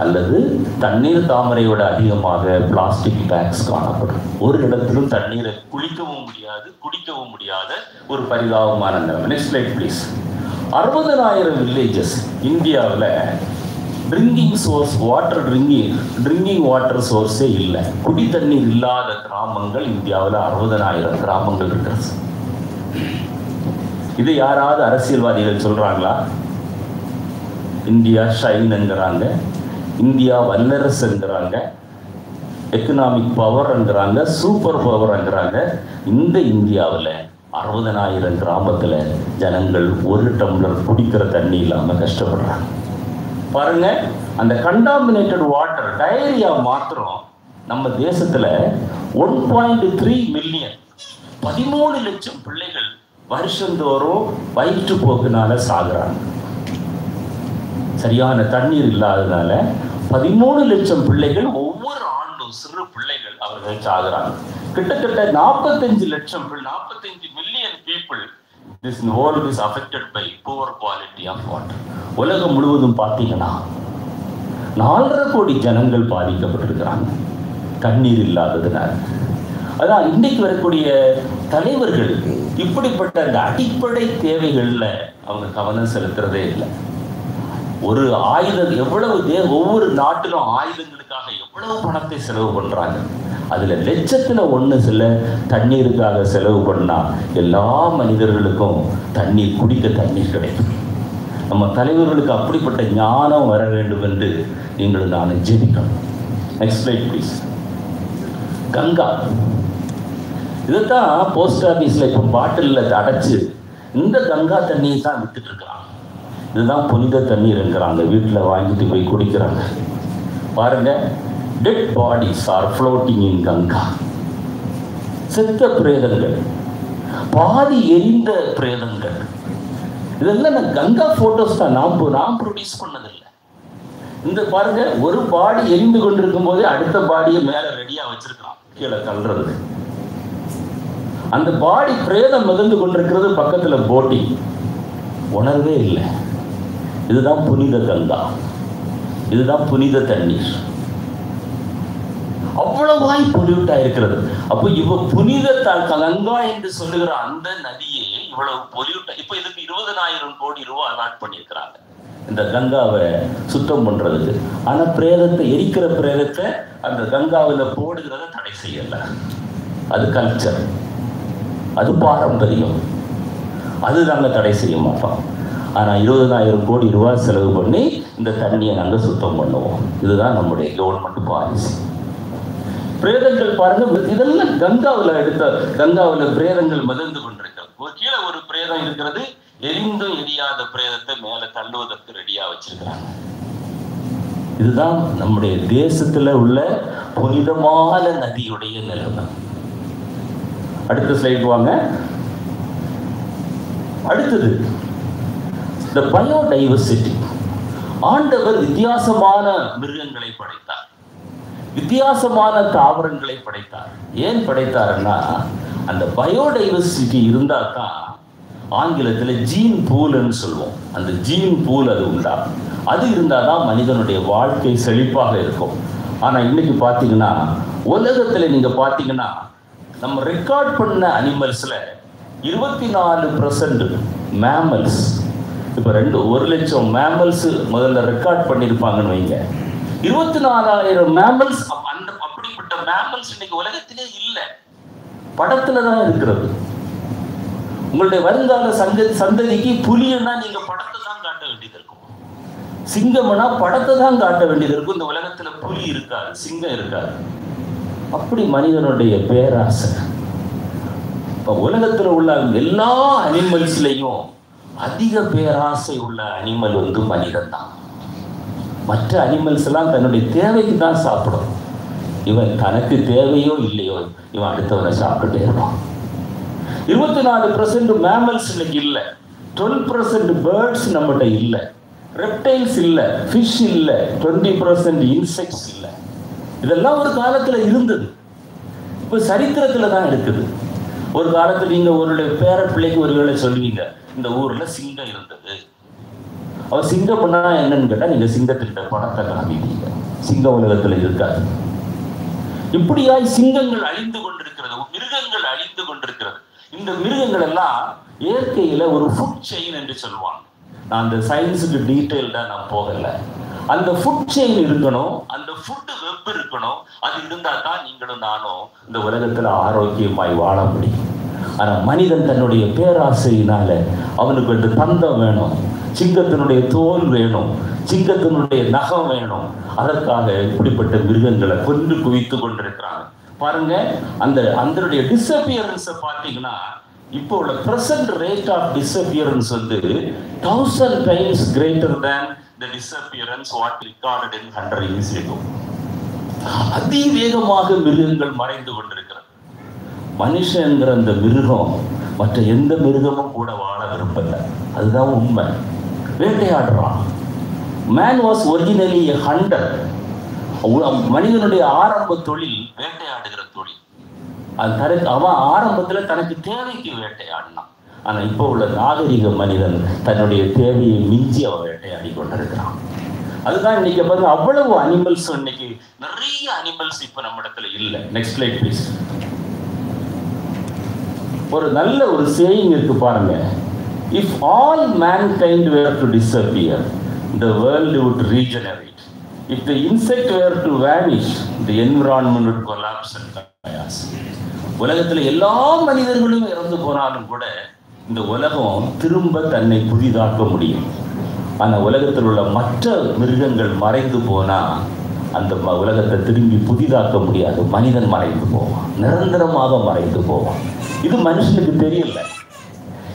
அல்லது தண்ணீர் தாமரையோட அதிகமாக பிளாஸ்டிக் பேக்ஸ் காணப்படும். ஒரு இடத்திலும் தண்ணீரை குளிக்கவும் முடியாது, குடிக்கவும் முடியாத ஒரு பரிதாபமான நிலைமை. Next slide please. 60,000 வில்லேஜஸ் இந்தியாவில் drinking source water drinking water சோர்ஸே இல்லை. குடி தண்ணீர் இல்லாத கிராமங்கள் இந்தியாவில் 60,000 கிராமங்கள் இருக்கிறது. இது யாராவது அரசியல்வாதிகள் சொல்கிறாங்களா? இந்தியா ஷைன்ங்கிறாங்க, இந்தியா வல்லரசுங்கிறாங்க, எக்கனாமிக் பவர்ங்கிறாங்க, சூப்பர் பவர்ங்கிறாங்க. இந்த இந்தியாவில் 60,000 கிராமத்தில் ஜனங்கள் ஒரு டம்ளர் குடிக்கிற தண்ணி இல்லாமல் கஷ்டப்படுறாங்க. பாருங்க, அந்த கண்டாமினேட்டட் வாட்டர், டயரியா மாத்திரம் நம்ம தேசத்தில் 1.3 மில்லியன், 13 லட்சம் பிள்ளைகள் வருஷந்தோறும் வயிற்றுப்போக்குனால சாகுறாங்க. சரியான தண்ணீர் இல்லாததுனால 13 லட்சம் பிள்ளைகள் ஒவ்வொரு ஆண்டும், சிறு பிள்ளைகள் அவர்கள் சாகுறாங்க. கிட்டத்தட்ட 45 million people this world is affected by poor quality of water. உலகம் முழுவதும் பார்த்தீங்கன்னா 4.5 கோடி ஜனங்கள் பாதிக்கப்பட்டிருக்கிறாங்க தண்ணீர் இல்லாததுனால. அதான் இன்னைக்கு வரக்கூடிய தலைவர்கள் இப்படிப்பட்ட அந்த அடிப்படை தேவைகள்ல அவங்க கவனம் செலுத்துறதே இல்லை. ஒரு ஆயுதம் ஒவ்வொரு நாட்டிலும் ஆயுதங்களுக்காக எவ்வளவு பணத்தை செலவு பண்றாங்க. அதுல லட்சத்துல 1 சில தண்ணீருக்காக செலவு பண்ணா எல்லா மனிதர்களுக்கும் தண்ணீர், குடிக்க தண்ணீர் கிடைக்கும். நம்ம தலைவர்களுக்கு அப்படிப்பட்ட ஞானம் வர வேண்டும் என்று நீங்கள் நான் ஜெபிக்கணும். Next slide please. கங்கா, இதைத்தான் போஸ்ட் ஆஃபீஸில் இப்போ பாட்டிலில் அடைச்சு இந்த கங்கா தண்ணியை தான் வித்துட்டு இருக்கிறாங்க. இதுதான் புனித தண்ணீர்ங்கிறாங்க, வீட்டில் வாங்கிட்டு போய் குடிக்கிறாங்க. பாருங்க, dead bodies are floating in Ganga. செத்த பிரேதங்கள், பாதி எரிந்த பிரேதங்கள். இதெல்லாம் நான் கங்கா போட்டோஸ் தான், நான் ப்ரொடியூஸ் பண்ணதில்லை. இந்த பாருங்க, ஒரு பாடி எரிந்து கொண்டிருக்கும் போதே அடுத்த பாடியை மேலே ரெடியாக வச்சிருக்கலாம் கீழே தள்ளுறதுக்கு. அந்த பாடி பிரேதம் மிதந்து கொண்டிருக்கிறது, பக்கத்தில் போட்டிங், உணர்வே இல்லை. இதுதான் புனித கங்கா, இதுதான் புனித தண்ணீர். அவ்வளவாய் பொல்யூட் ஆயிருக்கிறது. அப்போ இவ புனித கங்கா என்று சொல்லுகிற அந்த நதியே இவ்வளவு பொல்யூட். இப்போ இதுக்கு 20,000 கோடி ரூபாய் அலாட் பண்ணியிருக்கிறாங்க இந்த கங்காவை சுத்தம் பண்றதுக்கு. ஆனா பிரேதத்தை, எரிக்கிற பிரேதத்தை அந்த கங்காவில் போடுகிறத தடை செய்யல. அது கல்ச்சர், அது பாரம்பரியம், அது நாங்கள் தடை செய்ய மாட்டோம். ஆனால் 20,000 கோடி ரூபாய் செலவு பண்ணி இந்த தண்ணியை நாங்கள் சுத்தம் பண்ணுவோம். இதுதான் நம்முடைய கவர்மெண்ட் பாலிசி. பிரேதங்கள் பாருங்க, இதெல்லாம் கங்காவில் பிரேதங்கள் மிதந்து கொண்டிருக்கிறது. கீழே ஒரு பிரேதம் இருக்கிறது, எரிந்தும் எரியாத பிரேதத்தை மேலே தள்ளுவதற்கு ரெடியா வச்சிருக்கிறாங்க. இதுதான் நம்முடைய தேசத்துல உள்ள புனிதமான நதியுடைய நிலைமை. அடுத்த ஸ்லைட் வாங்க. அடுத்தது இந்த பயோடைவர்சிட்டி. ஆண்டவர் வித்தியாசமான மிருகங்களை படைத்தார், வித்தியாசமான தாவரங்களை படைத்தார். ஏன் படைத்தாருன்னா அந்த பயோடைவர்சிட்டி இருந்தால் தான் ஆங்கிலத்தில் ஜீன் பூல்னு சொல்லுவோம். அந்த ஜீன் பூல் அது உண்டா, அது இருந்தால் தான் மனிதனுடைய வாழ்க்கை செழிப்பாக இருக்கும். ஆனால் இன்னைக்கு பார்த்தீங்கன்னா உலகத்தில் நீங்கள் பார்த்தீங்கன்னா நம்ம ரெக்கார்ட் பண்ண அனிமல்ஸில் 24% மேமல்ஸ். இப்போ 1,00,000 மேமல்ஸ் முதல்ல ரெக்கார்ட் பண்ணியிருப்பாங்கன்னு வைங்க. 24,000 மேமல்ஸ், அந்த அப்படிப்பட்ட மேமல்ஸ் இன்னைக்கு உலகத்திலே இல்லை, படத்துல தான் இருக்கிறது. உங்களுடைய வருங்கால சந்ததிக்கு புலின்னா நீங்க படத்தை தான் காட்ட வேண்டியது இருக்கும், சிங்கம்னா படத்தை தான் காட்ட வேண்டியது இருக்கும். இந்த உலகத்துல புலி இருக்காது, சிங்கம் இருக்காது. அப்படி மனிதனுடைய பேராசை. இப்ப உலகத்துல உள்ள எல்லா அனிமல்ஸ்லையும் அதிக பேராசை உள்ள அனிமல் மனிதன் தான். மற்ற அனிமல்ஸ் எல்லாம் தன்னுடைய தேவைக்கு தான் சாப்பிடும். இவன் தனக்கு தேவையோ இல்லையோ இவன் அடுத்தவனை சாப்பிட்டுட்டே இருப்பான். 24% மேமல்ஸ் இன்னைக்கு இல்லை, 12% பேர்ட்ஸ் நம்மகிட்ட இல்லை, ரெப்டைல்ஸ் இல்லை, ஃபிஷ் இல்லை, 20% இன்செக்ட்ஸ் இல்லை. இதெல்லாம் ஒரு காலத்துல இருந்தது, இப்போ சரித்திரத்துல தான் இருக்குது. ஒரு காலத்துல நீங்க ஒரு பேர பிள்ளைக்கு ஒருவேளை சொல்லுவீங்க, இந்த ஊர்ல சிங்கம் இருந்தது. அவர் சிங்கம் பண்ணா என்னன்னு கேட்டா நீங்க சிங்கத்திட்ட பணத்தை காமிப்பீங்க. சிங்க உலகத்துல இருக்காது. இப்படியாய் சிங்கங்கள் அழிந்து கொண்டிருக்கிறது, மிருகங்கள் அழிந்து கொண்டிருக்கிறது. இந்த மிருகங்கள் எல்லாம் இயற்கையில ஒரு ஃபுட் செயின் என்று சொல்லுவாங்க. நான் அந்த சயின்ஸுக்கு டீட்டெயில்டா நான் போகல. அந்த ஃபுட் செயின் இருக்கணும், அந்த ஃபுட் வெப் இருக்கணும். அது இருந்தா தான் நீங்களும் நானும் இந்த உலகத்துல ஆரோக்கியமாய் வாழ முடியும். ஆனா மனிதன் தன்னுடைய பேராசையினால அவனுக்கு வந்து தந்தம் வேணும், சிங்கத்தினுடைய தோல் வேணும், சிங்கத்தினுடைய நகம் வேணும். அதற்காக இப்படிப்பட்ட மிருகங்களை கொண்டு குவித்து கொண்டிருக்கிறாங்க. பாருங்க, அதனுடைய டிஸப்பியரன்ஸை பார்த்தீங்கன்னா இப்போ உள்ள present rate of disappearance 1000 times greater than the disappearance what recorded in 100 years ago. அதிவேகமாக மிருகங்கள் மறைந்து கொண்டிருக்கிறது. மனுஷங்கிற அந்த மிருகம் மற்ற எந்த மிருகமும் கூட வாழ விரும்பல. அதுதான் உண்மை. வேட்டையாடுறான். Man was originally a hunter. மனிதனுடைய ஆரம்ப தொழில் வேட்டையாடுகிற தொழில். அது அவன் ஆரம்பத்தில் தனக்கு தேவைக்கு வேட்டையாடினான். ஆனால் இப்போ உள்ள நாகரிக மனிதன் தன்னுடைய தேவையை மிஞ்சி அவன் வேட்டையாடி கொண்டிருக்கிறான். அதுதான் இன்னைக்கு பாருங்க, அவ்வளவு அனிமல்ஸ், இன்னைக்கு நிறைய அனிமல்ஸ் இப்போ நம்ம இடத்துல இல்லை. Next slide please. ஒரு நல்ல ஒரு சேயிங் இருக்கு பாருங்க. If all mankind were to disappear, the world would regenerate. If the insect were to vanish, the environment would collapse and chaos. உலகத்தில் எல்லா மனிதர்களும் இறந்து போனாலும் கூட இந்த உலகம் திரும்ப தன்னை புதிதாக்க முடியும். ஆனால் உலகத்தில் உள்ள மற்ற மிருகங்கள் மறைந்து போனால் அந்த உலகத்தை திரும்பி புதிதாக்க முடியாது. மனிதன் மறைந்து போவான், நிரந்தரமாக மறைந்து போவான். இது மனுஷனுக்கு தெரியல.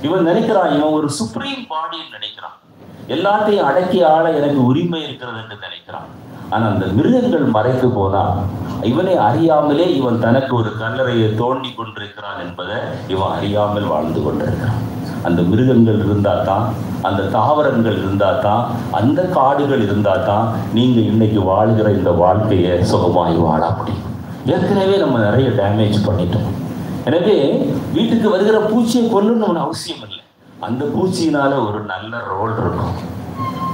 இவன் நினைக்கிறான், இவன் ஒரு சுப்ரீம் பாடின்னு நினைக்கிறான், எல்லாத்தையும் அடக்கி ஆள எனக்கு உரிமை இருக்கிறது என்று நினைக்கிறான். ஆனால் அந்த மிருகங்கள் மறைந்து போனால் இவனை அறியாமலே இவன் தனக்கு ஒரு கல்லறையை தோண்டி கொண்டிருக்கிறான் என்பதை இவன் அறியாமல் வாழ்ந்து கொண்டிருக்கிறான். அந்த மிருகங்கள் இருந்தால் தான், அந்த தாவரங்கள் இருந்தால் தான், அந்த காடுகள் இருந்தால் தான் நீங்கள் இன்னைக்கு வாழ்கிற இந்த வாழ்க்கையை சுகமாய் வாழ முடியும். ஏற்கனவே நம்ம நிறைய டேமேஜ் பண்ணிட்டோம். எனவே வீட்டுக்கு வருகிற பூச்சியை கொல்லணும்னு அவசியம் இல்லை. அந்த பூச்சியினால ஒரு நல்ல ரோல் இருக்கும்.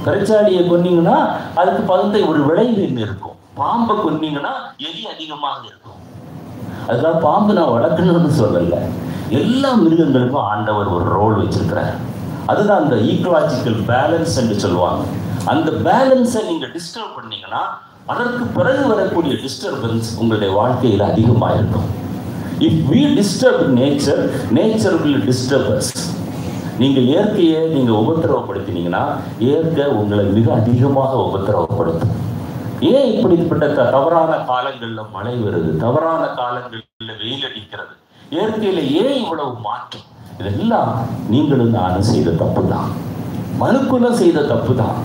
கரைச்சாடியை கொன்னீங்கன்னா அதுக்கு பகுந்த ஒரு விளைவு இருக்கும். பாம்பை கொன்னீங்கன்னா எலி அதிகமாக இருக்கும். அதுக்காக பாம்பு நான் வளர்க்கணும்னு சொல்லலை. எல்லா மிருகங்களுக்கும் ஆண்டவர் ஒரு ரோல் வச்சிருக்கிறார். அதுதான் அந்த ஈக்கலாஜிக்கல் பேலன்ஸ் என்று சொல்லுவாங்க. அந்த பேலன்ஸை நீங்க டிஸ்டர்ப் பண்ணீங்கன்னா அதற்கு பிறகு வரக்கூடிய டிஸ்டர்பன்ஸ் உங்களுடைய வாழ்க்கையில் அதிகமாக இருக்கும். If we disturb nature, nature will disturb us. நீங்கள் இயற்கையை நீங்கள் உபத்திரவப்படுத்தினீங்கன்னா இயற்கை உங்களை மிக அதிகமாக உபத்திரவப்படுத்தும். ஏன் இப்படிப்பட்ட தவறான காலங்களில் மழை வருது, தவறான காலங்களில் வெயில் அடிக்கிறது, இயற்கையில் ஏன் இவ்வளவு மாற்றம்? இதெல்லாம் நீங்களும் நானும் செய்த தப்பு தான், மனுக்குலம் செய்த தப்பு தான்.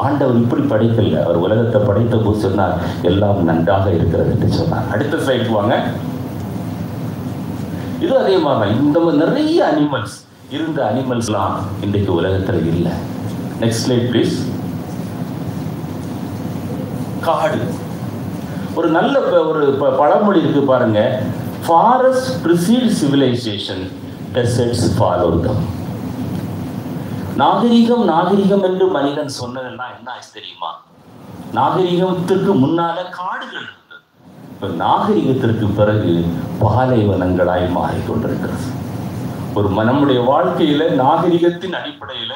ஆண்டவர் இப்படி படைக்கல. அவர் உலகத்தை படைத்த போது சொன்னார் எல்லாம் நன்றாக இருக்கிறது என்று சொன்னார். அடுத்த சைடு வாங்க. இது அதே மாதிரி இந்த நிறைய அனிமல்ஸ் இருந்த அனிமல்ஸ்லாம் இன்றைக்கு உலகத்தில் இல்லை. Next slide please. காடு. ஒரு நல்ல ஒரு பழமொழி இருக்கு பாருங்க, forest precede civilisation, deserts follow them. நாகரிகம் நாகரிகம் என்று மனிதன் சொன்னதெல்லாம் என்ன ஆச்சு தெரியுமா? நாகரிகத்திற்கு முன்னால காடுகள் இருந்தது. இப்ப நாகரிகத்திற்கு பிறகு பாலைவனங்களாய் மாறிக்கொண்டிருக்கிறது. ஒரு நம்முடைய வாழ்க்கையில நாகரிகத்தின் அடிப்படையில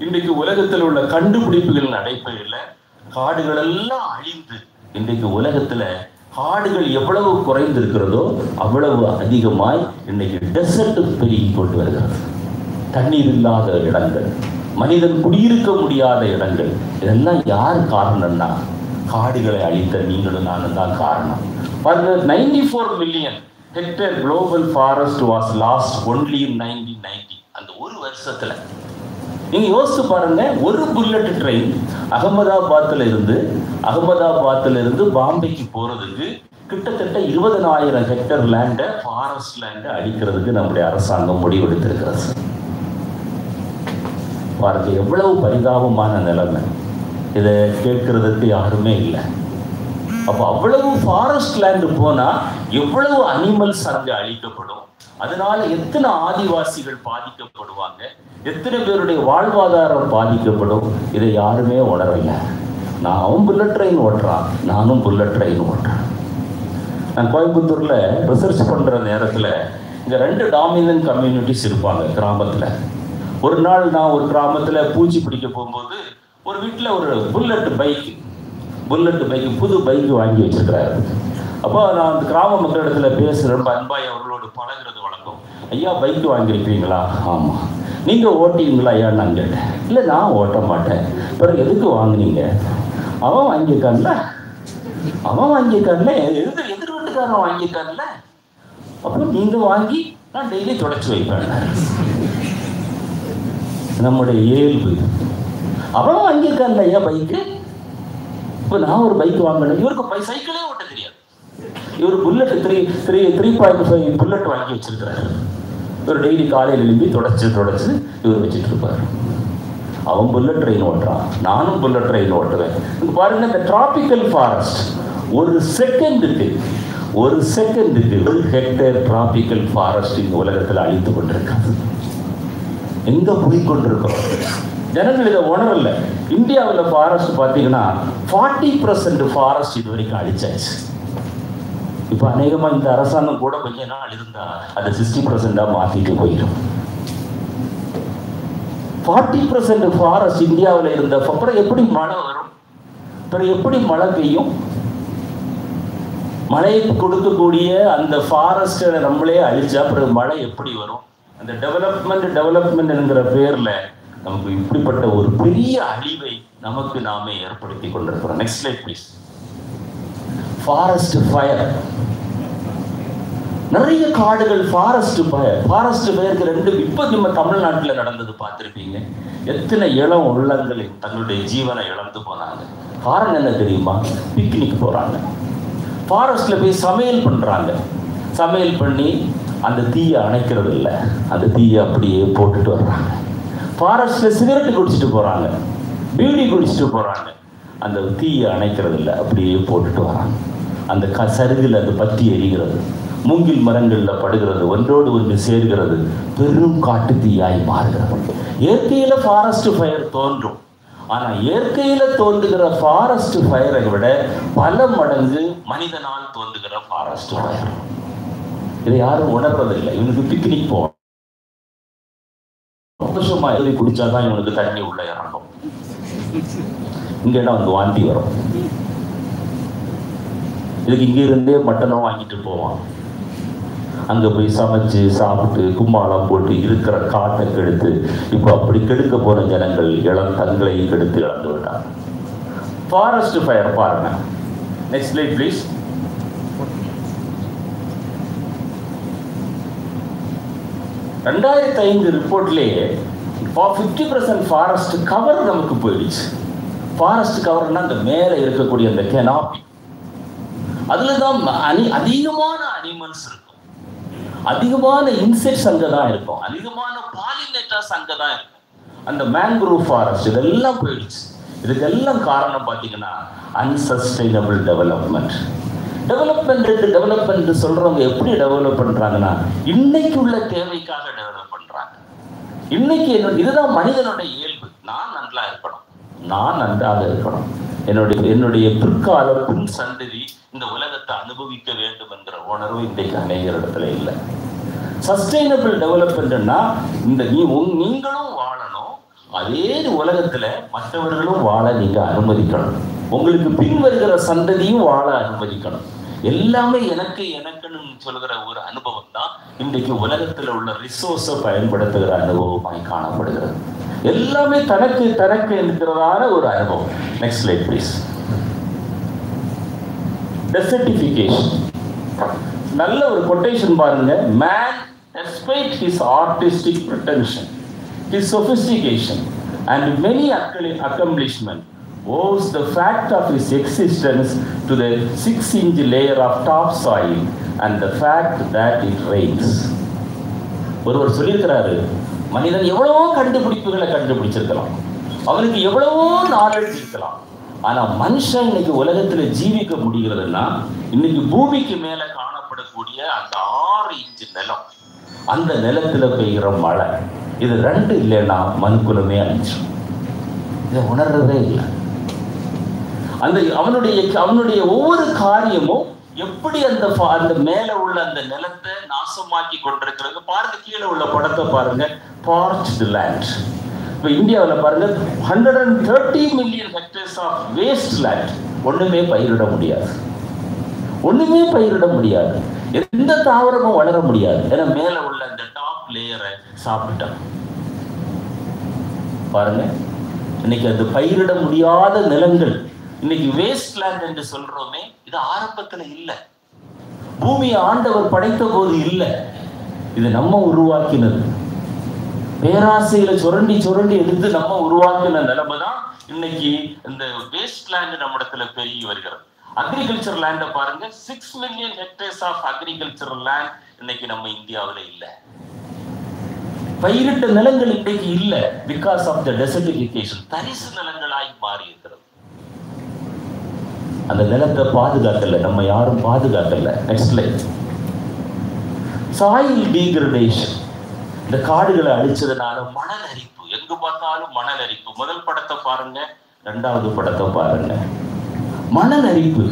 இன்றைக்கு உலகத்தில் உள்ள கண்டுபிடிப்புகளின் அடிப்படையில காடுகள் எல்லாம் அழிந்து இன்றைக்கு உலகத்துல காடுகள் எவ்வளவு குறைந்திருக்கிறதோ அவ்வளவு அதிகமாய் இன்னைக்கு டெசர்ட் பெருகி கொண்டு வருகிறது. தண்ணீர் இல்லாத இடங்கள், மனிதன் குடியிருக்க முடியாத இடங்கள், இதெல்லாம் யார் காரணம்னா காடுகளை அழித்த நீங்களும் நானும் தான் காரணம். பாருங்க, 94 million hectare global forest was lost only in 1990. அந்த ஒரு வருஷத்துல நீங்க யோசிச்சு பாருங்க, ஒரு புல்லட் ட்ரெயின் அகமதாபாத்ல இருந்து பாம்பேக்கு போறதுக்கு கிட்டத்தட்ட 20,000 ஹெக்டேர் லேண்டை, ஃபாரஸ்ட் லேண்டை அழிக்கிறதுக்கு நம்முடைய அரசாங்கம் முடிவெடுத்திருக்கிறது. பாருங்க எவ்வளவு பரிதாபமான நிலைமை. இதை கேட்கறதுக்கு யாருமே இல்லை. அப்போ அவ்வளவு ஃபாரஸ்ட் லேண்டு போனா எவ்வளவு அனிமல்ஸ் அங்கே அழிக்கப்படும், அதனால எத்தனை ஆதிவாசிகள் பாதிக்கப்படுவாங்க, எத்தனை பேருடைய வாழ்வாதாரம் பாதிக்கப்படும், இதை யாருமே உணரல. நான் புல்லட் ட்ரெயின் ஓட்டுறான், நானும் புல்லட் ட்ரெயின் ஓட்டுறேன். நான் கோயம்புத்தூர்ல ரிசர்ச் பண்ற நேரத்துல இங்க 2 டாமினன்ட் கம்யூனிட்டிஸ் இருப்பாங்க கிராமத்துல. ஒரு நாள் நான் ஒரு கிராமத்துல பூச்சி பிடிக்க போகும்போது ஒரு வீட்டில் ஒரு புல்லட் பைக் புது பைக்கு வாங்கி வச்சிருக்கிறாரு. அப்போ நான் அந்த கிராம மக்களிடத்துல பேசுகிறேன், ரொம்ப அன்பாய் அவர்களோடு பழகிறது வழக்கம். ஐயா பைக்கு வாங்கியிருப்பீங்களா? ஆமாம். நீங்கள் ஓட்டிங்களா ஐயா? நான் கேட்டேன். இல்லை நான் ஓட்ட மாட்டேன். பிறகு எதுக்கு வாங்கினீங்க? அவன் வாங்கியிருக்கான்ல, எதிர் வீட்டுக்காரன் வாங்கியிருக்கான்ல, அப்போ நீங்கள் வாங்கி நான் டெய்லி தொடச்சி வைப்பேன். நம்முடைய இயல்பு. அவன் வாங்கியிருக்கான்ல ஐயா பைக்கு, இப்போ நான் ஒரு பைக் வாங்கினேன். இவருக்கு சைக்கிளே ஓட்ட தெரியாது. இவர் புல்லட் 3.5 புல்லட் வாங்கி வச்சிருக்கிறாரு. இவர் டெய்லி காலையில் எழும்பி தொடச்சு இவர் வச்சுட்டு இருப்பார். அவன் புல்லட் ட்ரெயின் ஓட்டுறான், நானும் புல்லட் ட்ரெயின் ஓட்டுவேன். இங்க பாருங்க, இந்த டிராபிக்கல் ஃபாரஸ்ட் ஒரு செகண்டுக்கு 1 ஹெக்டேர் டிராபிக்கல் ஃபாரஸ்ட் இந்த உலகத்தில் அழித்து கொண்டிருக்கிறது. எங்க போய் கொண்டிருக்கிறோம்? ஜனங்கள் இதை உணரல. இந்தியாவில் ஃபாரஸ்ட் பார்த்தீங்கன்னா 40% ஃபாரஸ்ட் இது வரைக்கும் அழிச்சாச்சு. இப்போ அநேகமாக இந்த அரசாங்கம் கூட கொஞ்ச நாள் இருந்தா அதை 60% மாற்றிட்டு போயிடும். 40% ஃபாரஸ்ட் இந்தியாவில் இருந்த அப்புறம் எப்படி மழை வரும்? அப்புறம் எப்படி மழை பெய்யும்? மழை கொடுக்கக்கூடிய அந்த ஃபாரஸ்ட்டை நம்மளே அழிச்சா அப்புறம் மழை எப்படி வரும்? அந்த டெவலப்மெண்ட் என்கிற பேர்ல நமக்கு இப்படிப்பட்ட ஒரு பெரிய அழிவை நமக்கு நாமே ஏற்படுத்தி கொண்டிருக்கிறோம். Next slide please. Forest fire. நிறைய காடுகள் ஃபாரஸ்ட் ஃபயருக்கு 2 இப்போ நம்ம தமிழ்நாட்டில் நடந்தது பார்த்துருப்பீங்க. எத்தனை இளம் உள்ளங்கள் தங்களுடைய ஜீவனை இழந்து போனாங்க. காரணம் என்ன தெரியுமா? பிக்னிக் போறாங்க, ஃபாரஸ்ட்ல போய் சமையல் பண்றாங்க. சமையல் பண்ணி அந்த தீயை அணைக்கிறது இல்லை, அந்த தீயை அப்படியே போட்டுட்டு வர்றாங்க. ஃபாரஸ்ட்ல சிகரெட்டு குடிச்சிட்டு போறாங்க, பீடி குடிச்சிட்டு போறாங்க, அந்த தீயை அணைக்கிறது இல்லை, அப்படியே போட்டுட்டு வராங்க. அந்த சருகில் அது பற்றி எரிகிறது, மூங்கில் மரங்களில் படுகிறது, ஒன்றோடு ஒன்று சேர்கிறது, பெரும் காட்டு தீயாய் மாறுகிறது. இயற்கையில ஃபாரஸ்ட் ஃபயர் தோன்றும், ஆனா இயற்கையில தோன்றுகிற ஃபாரஸ்ட் ஃபயரை விட பல மடங்கு மனிதனால் தோன்றுகிற ஃபாரஸ்ட் ஃபயர். இதை யாரும் உணர்றதில்லை. இவனுக்கு பிக்னிக் போகணும், சந்தோஷமா எழுதி குடிச்சாதான் இவனுக்கு தண்ணி உள்ள இறங்கும். இங்க இடம் வந்து வாந்தி வரும். இதுக்கு இங்க இருந்தே மட்டனும் வாங்கிட்டு போவான். அங்க போய் சமைச்சு சாப்பிட்டு கும்மாளம் போட்டு இருக்கிற காட்டை கெடுத்து, இப்போ அப்படி கெடுக்க போன ஜனங்கள் தங்களையும் கெடுத்து இழந்து விட்டாங்க. ஃபாரஸ்ட் ஃபயர் பாருங்க. Next slide please. (2005) ரிப்போர்ட்லேயே 50% ஃபாரஸ்ட் கவர் நமக்கு போயிடுச்சு. ஃபாரஸ்ட் கவர்னா அந்த மேலே இருக்கக்கூடிய அந்த கெனாப்பி, அதுல தான் அதிகமான அனிமல்ஸ் இருக்கும், அதிகமான இன்செக்ட்ஸ் அங்கே தான் இருக்கும், அதிகமான பாலினேட்டர்ஸ் அங்கே தான் இருக்கும். அந்த மேங்க்ரோவ் ஃபாரஸ்ட் இதெல்லாம் போயிடுச்சு. இதுக்கெல்லாம் காரணம் பார்த்தீங்கன்னா அன்சஸ்டைனபிள் டெவலப்மெண்ட். டெவலப்மெண்ட் சொல்றவங்க எப்படி டெவலப் பண்றாங்கன்னா இன்னைக்கு உள்ள தேவைக்காக டெவலப் பண்றாங்க. இன்னைக்கு இதுதான் மனிதனுடைய இயல்பு. நான் நல்லா இருக்கணும், நான் நன்றாக இருக்கணும், என்னுடைய பிற்கால பின் சந்ததி இந்த உலகத்தை அனுபவிக்க வேண்டும் என்கிற உணர்வு இன்றைக்கு அநேகர் இடத்துல இல்லை. சஸ்டைனபிள் டெவலப்மெண்ட்னா இந்த நீங்களும் வாழணும், அதே உலகத்துல மற்றவர்களும் வாழ நீங்க அனுமதிக்கணும், உங்களுக்கு பின் வருகிற சந்ததியும் வாழ அனுமதிக்கணும். எல்லாமே எனக்குன்னு சொல்கிற ஒரு அனுபவம் தான் இன்றைக்கு உலகத்துல உள்ள ரிசோர்ஸை பயன்படுத்துகிற அனுபவமாய் காணப்படுகிறது. எல்லாமே தனக்கு இருக்கிறதான ஒரு அனுபவம். Next slide please. டெசர்டிஃபிகேஷன். நல்ல ஒரு கொட்டேஷன் பாருங்க. Man despite his artistic pretension, his sophistication and many accomplishments owes the fact of his existence to the 6-inch layer of topsoil and the fact that it rains. ஒருவர் சொல்லியிருக்கிறாரு, மனிதன் எவ்வளவோ கண்டுபிடிப்புகளை கண்டுபிடிச்சிருக்கலாம், அவனுக்கு எவ்வளவோ நாலேஜ் இருக்கலாம், ஆனா மனுஷன் இன்னைக்கு உலகத்துல ஜீவிக்க முடிகிறதுனா இன்னைக்கு பூமிக்கு மேல காணப்படக்கூடிய அந்த 6 இன்ச் நிலம், அந்த நிலத்துல பெய்கிற மழை, இது 2 இல்லைன்னா மனுக்குலமே அழிச்சிடும். இதை உணர்றதே இல்லை. அவனுடைய ஒவ்வொரு காரியமும் எப்படி அந்த மேல உள்ள அந்த நிலத்தை நாசமாக்கி கொண்டிருக்கிறது பாருங்க. கீழே உள்ள படத்தை பாருங்க. Parched land. இப்போ இந்தியாவில் பாருங்க 130 million hectares of waste land. ஒண்ணுமே பயிரிட முடியாது, எந்த தாவரமும் வளர முடியாது. ஏன்னா மேல உள்ள அந்த டாப் லேயரை சாப்பிட்டான். பாருங்க, இன்னைக்கு அது பயிரிட முடியாத நிலங்கள், இன்னைக்கு வேஸ்ட் லேண்ட் என்று சொல்றோமே, இது ஆரம்பத்துல இல்லை, பூமியை ஆண்டவர் படைத்த போது இல்லை, இது நம்ம உருவாக்கினது. பேராசையில சுரண்டி எடுத்து நம்ம உருவாக்கின நிலைமை தான் இன்னைக்கு இந்த வேஸ்ட் லேண்ட் நம்ம இடத்துல பெருகி வருகிறது. அக்ரிகல்ச்சர் லேண்ட பாருங்க. 6 million hectares of agriculture land இன்னைக்கு நம்ம இந்தியாவில் இல்லை. பயிரிட்ட நிலங்கள் இன்னைக்கு இல்லை. Because of the desertification. தரிசு நிலங்களாய் மாறி இருக்கிறது. அந்த நிலத்தை பாதுகாக்கல, நம்ம யாரும் பாதுகாக்கல. Next line. Soil degradation. இந்த காடுகளை அழிச்சதுனால மணல் அரிப்பு, எங்க பார்த்தாலும் மணல் அரிப்பு. முதல் படத்தை பாருங்க, 2வது படத்தை பாருங்க. மணல் அரிப்பு.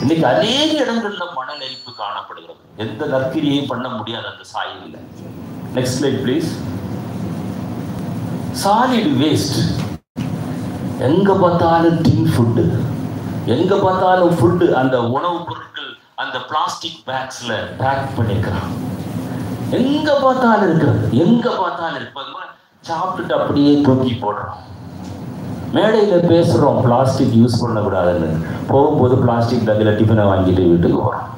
இன்னைக்கு அநேக இடங்கள்ல மணல் அரிப்பு காணப்படுகிறது. எந்த நற்கிரியையும் பண்ண முடியாது அந்த சாயில்ல. Next slide please. Solid waste. எங்க பார்த்தாலும் டின் ஃபுட்டு, எங்க பார்த்தாலும் ஃபுட்டு, அந்த உணவுப் பொருட்கள் அந்த பிளாஸ்டிக் பேக்ஸ்ல பேக் பண்ணிருக்கிறான். எங்க பார்த்தாலும் இருக்கிறது. சாப்பிட்டுட்டு அப்படியே தூக்கி போடுறோம். மேடையில பேசுறோம் பிளாஸ்டிக் யூஸ் பண்ணக்கூடாதுன்னு, போகும்போது பிளாஸ்டிக் பேக்கில் டிஃபனை வாங்கிட்டு வீட்டுக்கு போறோம்.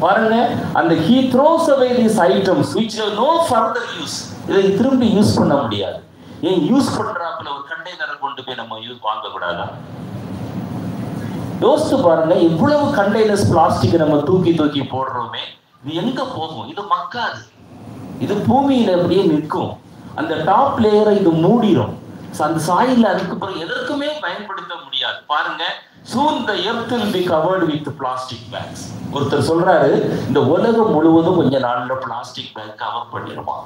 பாருங்க, அந்த he throws away these items which have no further use. இதை திரும்பி யூஸ் பண்ண முடியாது. ஏன் யூஸ் பண்றாப்புல ஒரு கண்டெய்னரை கொண்டு போய் நம்ம வாங்கக்கூடாதா? யோசித்து பாருங்க, இவ்வளவு கண்டெய்னர்ஸ் பிளாஸ்டிக் நம்ம தூக்கி போடுறோமே, இது எங்க போகும்? இது மக்காது, இது பூமியில அப்படியே நிற்கும். அந்த டாப் லேயரை இது மூடிடும். அந்த சாயில அதுக்கு பிறகு எதற்குமே பயன்படுத்த முடியாது. பாருங்க, soon the earth will be covered with plastic bags. ஒருத்தர் சொல்றாரு, இந்த உலகம் முழுவதும் கொஞ்ச நாள்ல பிளாஸ்டிக் பேக் கவர் பண்ணிடுமா.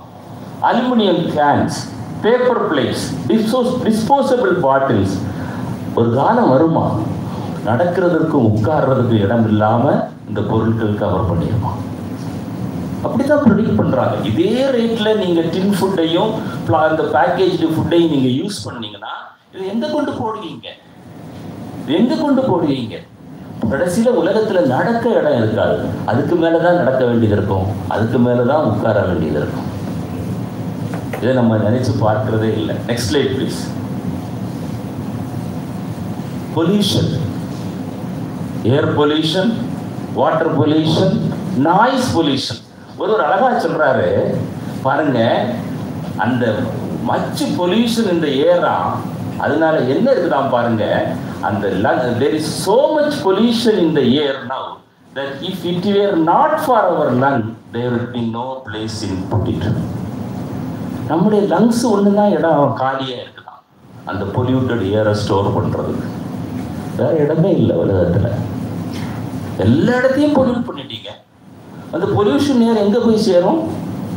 Aluminium cans, paper plates, disposable bottles. ஒரு காலம் வருமா, நடக்கிறதுக்கும் உட்கார்றதுக்கு இடம் இல்லாம இந்த பொருட்கள் கவர் பண்ணிடுமா. அப்படிதான் ப்ரெடிக்ட் பண்றாங்க. இதே ரேட்ல நீங்க டின் ஃபுட்டையும் இந்த பேக்கேஜ்டு ஃபுட்டையும் நீங்க யூஸ் பண்ணீங்கன்னா இது எங்க கொண்டு போடுவீங்க? கடைசியில உலகத்துல நடக்க இடம் இருக்காது. அதுக்கு மேலதான் நடக்க வேண்டியது இருக்கும், அதுக்கு மேலதான் உட்கார வேண்டியது இருக்கும். இதை நம்ம நினைச்சு பார்க்கிறதே இல்லை. Next slide please. Pollution, air pollution, water pollution, noise pollution. ஒரு அழகா சொல்றாரு பாருங்க, அந்த மச் பொல்யூஷன் இந்த ஏரா, அதனால என்ன இருக்குதான் பாருங்க, அந்த there is so much pollution in the air now that if it were not for our lung there would be no place in put it. நம்முடைய லங்ஸ் ஒன்று தான் இடம் காலியாக இருக்குதான் அந்த பொல்யூட்டட் ஏரை ஸ்டோர் பண்ணுறதுக்கு. வேற இடமே இல்லை உலகத்தில். எல்லா இடத்தையும் பொல்யூட் பண்ணிட்டீங்க. அந்த பொல்யூஷன் ஏர் எங்கே போய் சேரும்?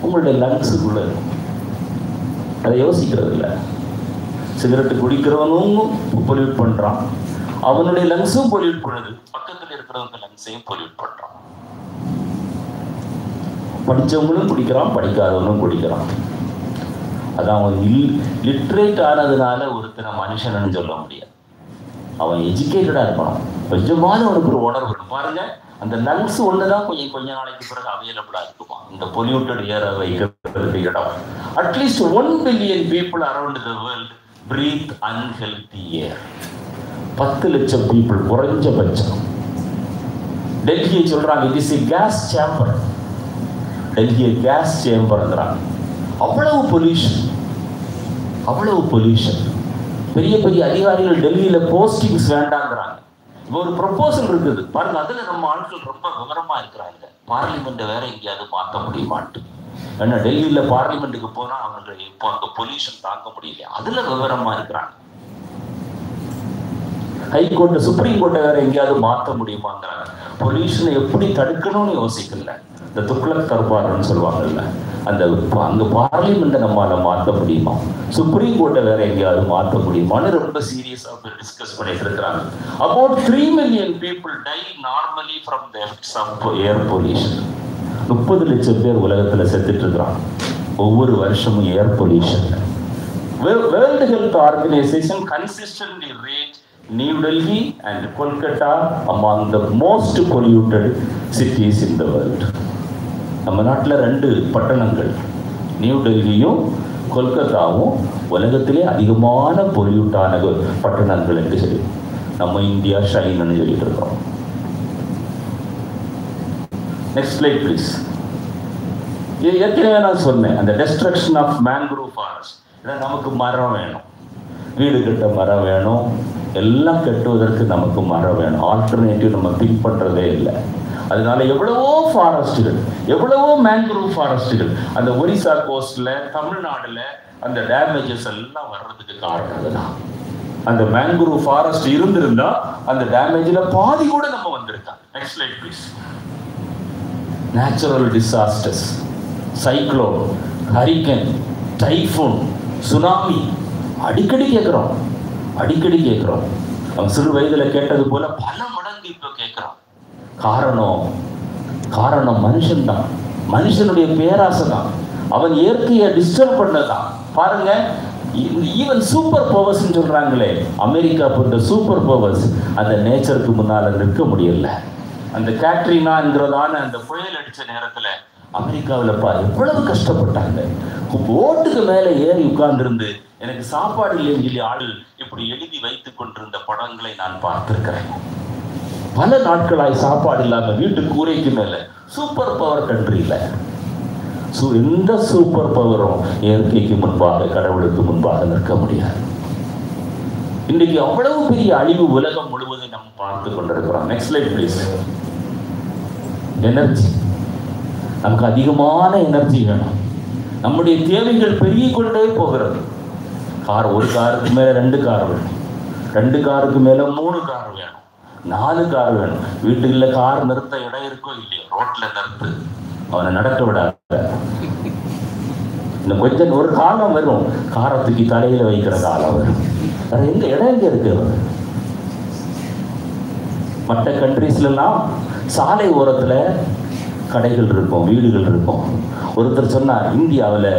உங்களுடைய லங்ஸுக்குள்ளே இருக்கும். அதை யோசிக்கிறது இல்லை. சிகரெட்டு குடிக்கிறவனும் பொல்யூட் பண்ணுறான், அவனுடைய லங்ஸும் பொல்யூட் பண்ணுது, பக்கத்தில் இருக்கிறவங்க லங்ஸையும் பொல்யூட் பண்ணுறான். படித்தவங்களும் குடிக்கிறான், படிக்காதவனும் குடிக்கிறான். அதான் அவன் லிட்ரேட் ஆனதுனால ஒருத்தனை மனுஷன்னு சொல்ல முடியாது. அவன் எஜுகேட்டடாக இருக்கணும், கொஞ்சமாவது அவனுக்கு ஒரு உணர்வு இருக்கும். பாருங்க, அந்த லங்ஸ் ஒன்று தான் கொஞ்ச நாளைக்கு பிறகு அவைலபிளாக இருக்குமா இந்த பொல்யூட்டட் ஏரை வைக்கிறதுக்கு இடம். At least 1 billion people around the world breathe unhealthy air. 10 லட்சம் பீப்புள் குறைஞ்சபட்சம். டெல்லியை சொல்றாங்க it is a gas chamber. டெல்லியை கேஸ் சேம்பர்ங்கிறாங்க. அவ்வளவு பொல்யூஷன், அவ்வளவு பொல்யூஷன். பெரிய பெரிய அதிகாரிகள் டெல்லியில் போஸ்டிங்ஸ் வேண்டாங்கிறாங்க. இப்போ ஒரு ப்ரொபோசல் இருக்குது பாருங்க, அதில் நம்ம ஆட்கள் ரொம்ப விவரமா இருக்கிறாங்க. பார்லிமெண்ட்டை வேற எங்கேயாவது மாற்ற முடியுமான்ட்டு. ஏன்னா டெல்லியில் பார்லிமெண்ட்டுக்கு போனால் அவங்க இப்போ அங்கே பொல்யூஷன் தாங்க முடியல, அதில் விவரமா இருக்கிறாங்க. ஹைகோர்ட்டை சுப்ரீம் கோர்ட்டை வேற எங்கேயாவது மாற்ற முடியுமாங்கிறாங்க. பொல்யூஷனை எப்படி தடுக்கணும்னு யோசிக்கல. இந்த துக்ளக் தர்பார்னு சொல்லுவாங்கல்ல, அந்த அங்கே பார்லிமெண்ட்டை நம்மளால் மாற்ற முடியுமா, சுப்ரீம் கோர்ட்டை வேற எங்கேயாவது மாற்ற முடியுமான்னு ரொம்ப சீரியஸாக டிஸ்கஸ் பண்ணிட்டு இருக்கிறாங்க. About 3 million people die normally from the effects of air pollution. 30 லட்சம் பேர் உலகத்தில் செத்துட்டு இருக்கிறாங்க ஒவ்வொரு வருஷமும் air pollution. World health organisation consistently rate New Delhi and Kolkata among the most polluted cities in the world. நம்ம நாட்டில் 2 பட்டணங்கள், நியூ டெல்லியும் கொல்கத்தாவும் உலகத்திலே அதிகமான பொல்யூட்டான பட்டணங்கள் என்று சொல்லி நம்ம இந்தியா ஷைன்னு சொல்லிட்டு இருக்கோம். Next slide please. ஏற்கனவே நான் சொன்னேன், அந்த டெஸ்ட்ரக்ஷன் ஆஃப் மேன்க்ரோவ் ஃபாரஸ்ட். நமக்கு மரம் வேணும், வீடு கட்ட மரம் வேணும், எல்லாம் கட்டுவதற்கு நமக்கு மரம் வேணும். ஆல்டர்னேட்டிவ் நம்ம திங்க் பண்ணுறதே இல்லை. அதனால எவ்வளவோ ஃபாரஸ்ட்டுகள், எவ்வளவோ மேன்க்ரோவ் ஃபாரஸ்ட்டுகள் அந்த ஒரிசா கோஸ்டில், தமிழ்நாட்டில் அந்த டேமேஜஸ் எல்லாம் வர்றதுக்கு காரணம் அதுதான். அந்த மேன்க்ரோவ் ஃபாரஸ்ட் இருந்திருந்தா அந்த டேமேஜில் பாதி கூட நம்ம வந்திருக்காங்க. Next slide please. Natural disasters, cyclone, hurricane, typhoon, tsunami அடிக்கடி கேட்குறோம். அவன் சிறு வயதில் கேட்டது போல பல மடங்கு இப்போ கேட்குறான். காரணம் மனுஷன்தான், மனுஷனுடைய பேராசை தான். அவன் இயற்கையை டிஸ்டர்ப் பண்ணதான். பாருங்க, ஈவன் சூப்பர் பவர்ஸ் சொல்றாங்களே, அமெரிக்கா போன்ற சூப்பர் பவர்ஸ் அந்த நேச்சருக்கு முன்னால நிற்க முடியல. அந்த கேட்ரினாங்கிறதான அந்த புயல் அடிச்ச நேரத்தில் அமெரிக்காவில் எவ்வளவு கஷ்டப்பட்டாங்க. ஓட்டுக்கு மேலே ஏறி உட்கார்ந்துருந்து எனக்கு சாப்பாடு இல்லைன்னு சொல்லி ஆள் இப்படி எழுதி வைத்துக் கொண்டிருந்த படங்களை நான் பார்த்திருக்கிறேன். பல நாட்களாய் சாப்பாடு இல்லாம வீட்டு கூரைக்கு மேல. சூப்பர் பவர் கண்ட்ரியில எந்த சூப்பர் பவரும் இயற்கைக்கு முன்பாக, கடவுளுக்கு முன்பாக நிற்க முடியாது. இன்றைக்கு அவ்வளவு பெரிய அழிவு உலகம் முழுவதும் நம்ம பார்த்து கொண்டிருக்கிறோம். Next slide please. எனர்ஜி, நமக்கு அதிகமான எனர்ஜி வேணும். நம்முடைய தேவைகள் பெருகி கொண்டே போகிறது. ஒரு காருக்கு மேல 2 கார் வேணும், 2 காருக்கு மேல 3 கார் வேணும், 4 கார் வேணும். வீட்டுக்குள்ள கார் நிறுத்த இடம் இருக்கோ இல்லையோ, ரோட்ல நிறுத்து, அவனை நடக்க விடாத. இன்னும் கொஞ்சம் ஒரு காலம் வரும், காரை தூக்கி தலையில வைக்கிற காலம் வரும். வேற எங்க இடம் எங்க இருக்கு? மற்ற கண்ட்ரீஸ்லாம் சாலை ஓரத்துல கடைகள் இருக்கும், வீடுகள் இருக்கும். ஒருத்தர் சொன்னார், இந்தியாவில்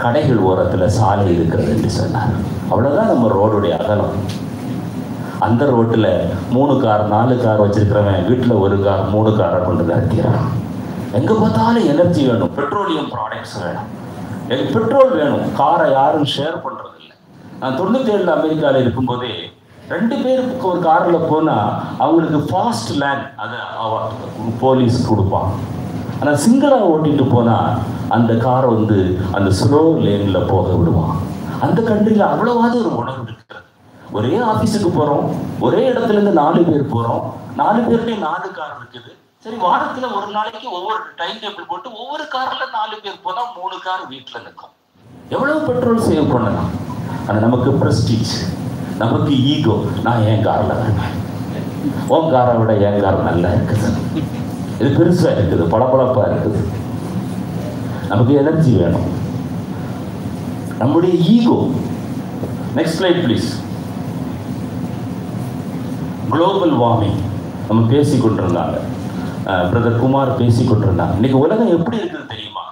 கடைகள் ஓரத்தில் சாலை இருக்கிறது என்று சொன்னார். அவ்வளோதான் நம்ம ரோடுடைய அகலம். அந்த ரோட்டில் 3 கார் 4 கார் வச்சிருக்கிறவன் வீட்டில் 1 கார் 3 காரை கொண்டு நிறுத்திடுறான். எங்கே பார்த்தாலும் எனர்ஜி வேணும், பெட்ரோலியம் ப்ராடக்ட்ஸ் வேணும், எனக்கு பெட்ரோல் வேணும். காரை யாரும் ஷேர் பண்ணுறது இல்லை. நான் 97 அமெரிக்காவில் இருக்கும்போதே 2 பேருக்கு ஒரு காரில் போனால் அவங்களுக்கு ஃபாஸ்ட் லேன் அதை போலீஸ் கொடுப்பான். ஆனால் சிங்கிளாக ஓட்டிட்டு போனால் அந்த காரை அந்த ஸ்லோ லேனில் போக விடுவான். அந்த கண்ட்ரியில் அவ்வளவாவது ஒரு உணர்வு இருக்கிறது. ஒரே ஆஃபீஸுக்கு போகிறோம், ஒரே இடத்துலேருந்து 4 பேர் போகிறோம், 4 பேர்லேயும் 4 கார் இருக்குது. சரி, வாரத்தில் ஒரு நாளைக்கு ஒவ்வொரு டைம் டேபிள் போட்டு ஒவ்வொரு காரில் 4 பேர் போனால் 3 கார் வீட்டில் நிற்கும். எவ்வளவு பெட்ரோல் சேவ் பண்ணலாம். ஆனால் நமக்கு ப்ரெஸ்டீஜ், நமக்கு ஈகோ. நான் என் காரில் வருவேன், உன் காரை விட என் கார் நல்லா இருக்குது, இது பெருசாக இருக்குது, பளபளப்பாக இருக்குது. நமக்கு எனர்ஜி வேணும், நம்முடைய ego. Next slide please. Global warming நம்ம பேசிக்கொண்டிருந்தாங்க, பிரதர் குமார் பேசிக்கொண்டிருந்தாங்க. இன்னைக்கு உலகம் எப்படி இருக்குது தெரியுமா?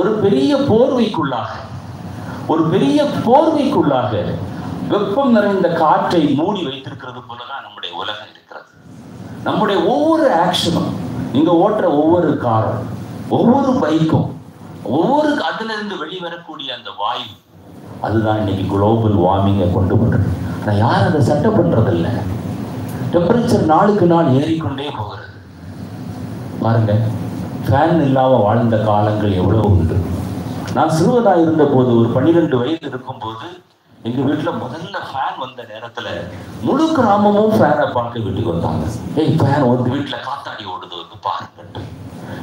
ஒரு பெரிய போர்வைக்குள்ளாக, ஒரு பெரிய போர்வைக்குள்ளாக வெப்பம் நிறைந்த காற்றை மூடி வைத்திருக்கிறது போலதான் நம்முடைய உலகம் இருக்கிறது. நம்முடைய ஒவ்வொரு ஆக்ஷனும், நீங்க ஓட்டுற ஒவ்வொரு காரும், ஒவ்வொரு பைக்கும், ஒவ்வொரு அதுல இருந்து வெளிவரக்கூடிய அந்த வாயு, அதுதான் இன்னைக்கு குளோபல் வார்மிங்கை கொண்டு வருது. ஆனால் யாரும் அதை சட்டம் பண்றதில்லை. டெம்பரேச்சர் நாளுக்கு நாள் ஏறிக்கொண்டே போகிறது. பாருங்க, ஃபேன் இல்லாமல் வாழ்ந்த காலங்கள் எவ்வளவு உண்டு. நான் சிறுவனாக இருந்த போது, ஒரு 12 வயது இருக்கும்போது, எங்கள் வீட்டில் முதல்ல ஃபேன் வந்த நேரத்தில் முழு கிராமமும் ஃபேனை பார்க்க வீட்டுக்கு வந்தாங்க. ஏய், ஃபேன் வந்து வீட்டில் காத்தாடி ஓடுது வந்து பாருங்கட்டு.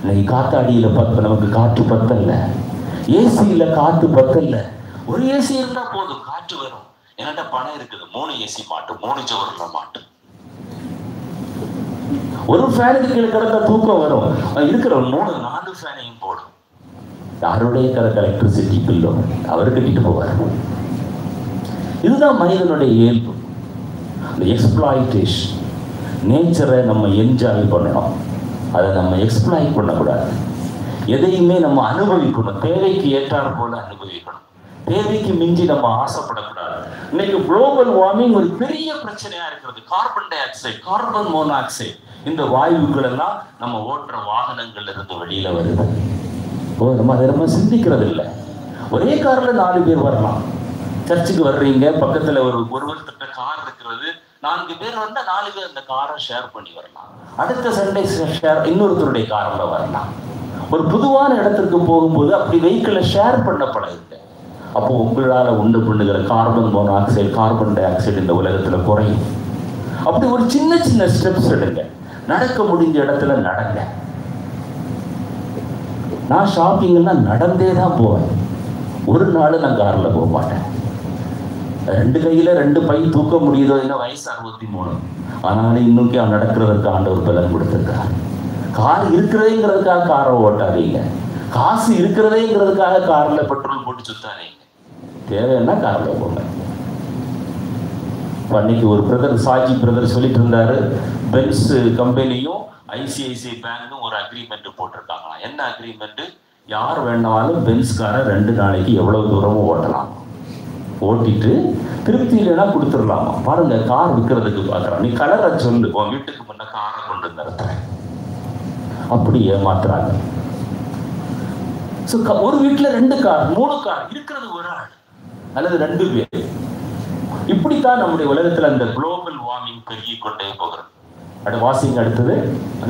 இன்னைக்கு காத்தாடியில் நமக்கு காற்று பத்தல, ஏசியில் காற்று பத்தல. ஒரு ஏசி இருந்தால் போதும், காற்று வரும். என்கிட்ட பணம் இருக்குது, 3 ஏசி மாட்டு, 3 ஜோர்ல மாட்டு. ஒரு ஃபேனுக்கு கீழே கிடக்க தூக்கம் வரும். இருக்கிற 3-4 ஃபேனையும் போடும். யாருடைய கிடக்க எலக்ட்ரிசிட்டி பில்லோ அவர் கட்டிட்டு போவார். இதுதான் மனிதனுடைய இயல்பு, அந்த எக்ஸ்ப்ளாய்டேஷன். நேச்சரை நம்ம என்ஜாய் பண்ணணும், அதை நம்ம எக்ஸ்ப்ளாய்ட் பண்ணக்கூடாது. எதையுமே நம்ம அனுபவிக்கணும், தேவைக்கு ஏற்றாறு போல அனுபவிக்கணும். தேவைக்கு மிஞ்சி நம்ம ஆசைப்படக்கூடாது. இன்னைக்கு குளோபல் வார்மிங் ஒரு பெரிய பிரச்சனையா இருக்கிறது. Carbon di oxide, carbon monoxide, இந்த வாயுக்கள் எல்லாம் நம்ம ஓட்டுற வாகனங்கள்ல இருந்து வெளியில வருது. நம்ம அதை நம்ம சிந்திக்கிறது இல்லை. ஒரே கார்ல 4 பேர் வரலாம். சர்ச்சுக்கு வர்றீங்க, பக்கத்துல ஒருவர்கிட்ட கார் இருக்கிறது, 4 பேர் வந்தா 4 பேர் அந்த காரை ஷேர் பண்ணி வரலாம். அடுத்த சண்டே இன்னொருத்தருடைய காரில் வரலாம். ஒரு பொதுவான இடத்திற்கு போகும்போது அப்படி வெஹிக்கிளை ஷேர் பண்ண பழகுங்க. அப்போ உங்களால் உண்டு பண்ணுகிற carbon monoxide, carbon di oxide இந்த உலகத்துல குறையும். அப்படி ஒரு சின்ன சின்ன ஸ்டெப்ஸ் எடுங்க. நடக்க முடிஞ்ச இடத்துல நடங்க. நான் ஷாப்பிங்னா நடந்தே தான் போவேன். ஒரு நாள் நான் காரில் போக மாட்டேன். 2 கையில் 2 பை தூக்க முடியுதோ, என்ன வயசு 63, ஆனாலும் இன்னும் நடக்கிறதுக்கு ஆண்டவர் பலன் கொடுத்துருக்கார். கார் இருக்கிறதேங்கிறதுக்காக காரை ஓட்டாதீங்க, காசு இருக்கிறதேங்கிறதுக்காக காரில் பெட்ரோல் போட்டு சுத்தாதீங்க. தேவைன்னா காரில் போங்க. அன்னைக்கு ஒரு பிரதர், சாஜி பிரதர் சொல்லிட்டு இருந்தாரு, பென்ஸ் கம்பெனியும் ஐசிஐசிஐ பேங்க்கும் ஒரு அக்ரிமெண்ட் போட்டிருக்காங்களா. என்ன அக்ரிமெண்ட்? யார் வேணாலும் பென்ஸ் காரை 2 நாளைக்கு எவ்வளவு தூரமும் ஓட்டலாம், ஓட்டிட்டு திருப்தி இல்லைன்னா கொடுத்துடலாமா. பாருங்க, கார் விற்கிறதுக்கு பார்க்குறான். நீ கலரை சொல்லு, உன் வீட்டுக்கு முன்ன காரை கொண்டு நிறுத்துறேன், அப்படி ஏமாத்துறாங்க. ஒரு வீட்டில் 2 கார் 3 கார் இருக்கிறது ஒரு ஆள் அல்லது 2 பேர். இப்படித்தான் நம்முடைய உலகத்தில் அந்த குளோபல் வார்மிங் பெருகி கொண்டே போகிறது. வாசிங்க அடுத்தது,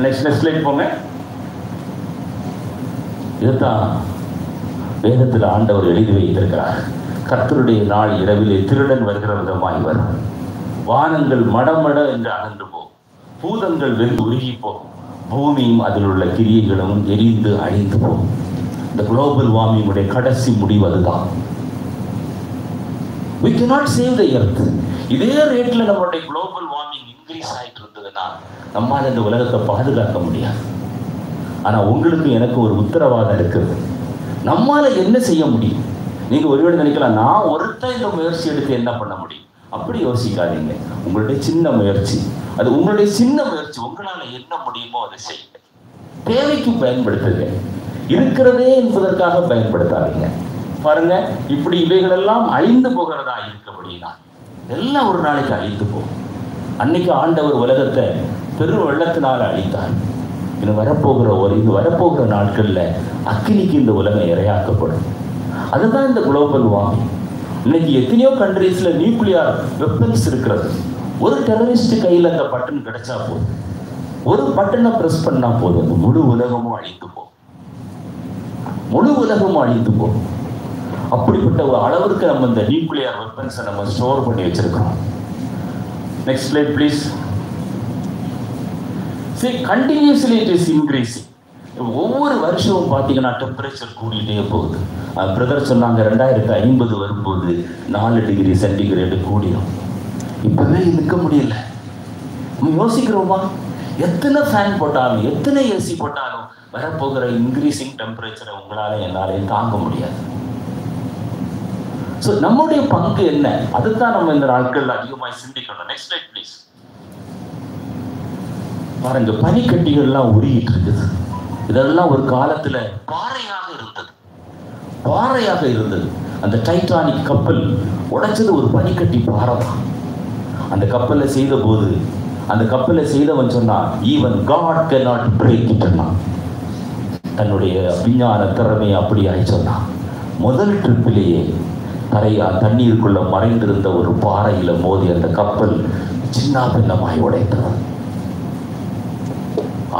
நெக்ஸ்ட் ஸ்லைட் போங்க. இதுதான் வேதத்தில் ஆண்டவர் எழுதி வைத்திருக்கிறார். கர்த்தருடைய நாள் இரவிலே திருடன் வருகிற விதமாய் வரும். வானங்கள் மடமட என்று அகன்று போகும், பூதங்கள் வெந்து உருகி போகும், பூமியும் அதில் உள்ள கிரியைகளும் எரிந்து அழிந்து போகும். இந்த குளோபல் வார்மிங்குடைய கடைசி முடிவு அதுதான். We cannot save the earth. இதே ரேட்ல நம்மளுடைய குளோபல் வார்மிங் இன்க்ரீஸ் ஆகிட்டு இருந்ததுன்னா நம்மால் இந்த உலகத்தை பாதுகாக்க முடியாது. ஆனா உங்களுக்கு எனக்கு ஒரு உத்தரவாதம் இருக்குது. நம்மால என்ன செய்ய முடியும்? நீங்க ஒருவேளை நினைக்கலாம், நான் ஒருத்தன் இந்த முயற்சி எடுத்து என்ன பண்ண முடியும்? அப்படி யோசிக்காதீங்க. உங்களுடைய சின்ன முயற்சி, அது உங்களுடைய சின்ன முயற்சி, உங்களால என்ன முடியுமோ அதை செய்யுங்க. தேவைக்கு பயன்படுத்துங்க, இருக்கிறதே என்பதற்காக பயன்படுத்தாதீங்க. பாருங்க, இப்படி இவைகளெல்லாம் அழிந்து போகிறதா இருக்கபடினா எல்லாம் ஒரு நாளைக்கு அழிந்து போகும். அன்னைக்கு ஆண்டவர் உலகத்தை பெரும் வெள்ளத்தினால் அழித்தார். இது வரப்போகிற நாட்கள்ல அக்கினிக்கு இந்த உலகம் இரையாக்கப்படும். அதுதான் இந்த குளோபல் வார்மிங். இன்னைக்கு எத்தனையோ கண்ட்ரீஸ்ல நியூக்ளியர் வெப்பன்ஸ் இருக்கிறது. ஒரு டெரரிஸ்ட் கையில் அந்த பட்டன் கிடைச்சா போதும், ஒரு பட்டனை பிரஸ் பண்ணா போதும், முழு உலகமும் அழிந்து போகும், முழு உலகமும் அழிந்து போகும். அப்படிப்பட்ட ஒரு அளவிற்கு நம்ம இந்த நியூக்ளியர் வெப்பன்ஸை நம்ம ஸ்டோர் பண்ணி வச்சிருக்கிறோம். Next slide please. See, continuously it is increasing. ஒவ்வொரு வருஷமும் பார்த்தீங்கன்னா டெம்பரேச்சர் கூடிட்டே போகுது. பிரதர் சொன்னாங்க 2050 வரும்போது 4 டிகிரி சென்டிகிரேடு கூடிடும். இப்பவே நிற்க முடியல. நம்ம யோசிக்கிறோமா? எத்தனை ஃபேன் போட்டாலும் எத்தனை ஏசி போட்டாலும் வரப்போகிற இன்க்ரீசிங் டெம்பரேச்சரை உங்களால என்னாலையும் தாங்க முடியாது. ஸோ நம்முடைய பங்கு என்ன? அதுதான் நம்ம இந்த நாட்கள் அதிகமாக சிந்திக்கணும். Next slide please. பாருங்க, பனிக்கட்டிகள்லாம் உருகிட்டு இருக்குது. இதெல்லாம் ஒரு காலத்துல பாறையாக இருந்தது. அந்த டைட்டானிக் கப்பல் உடைச்சது ஒரு பனிக்கட்டி பாறை தான். அந்த கப்பலை செய்தவன் சொன்னான், even God cannot break it. தன்னுடைய விஞ்ஞான திறமையை அப்படியாய் சொன்னான். முதல் ட்ரிப்பிலேயே தண்ணீருக்குள்ள மறைந்திருந்த ஒரு பாறையில மோதி அந்த கப்பல் சின்ன பின்னமாய் உடைத்தது.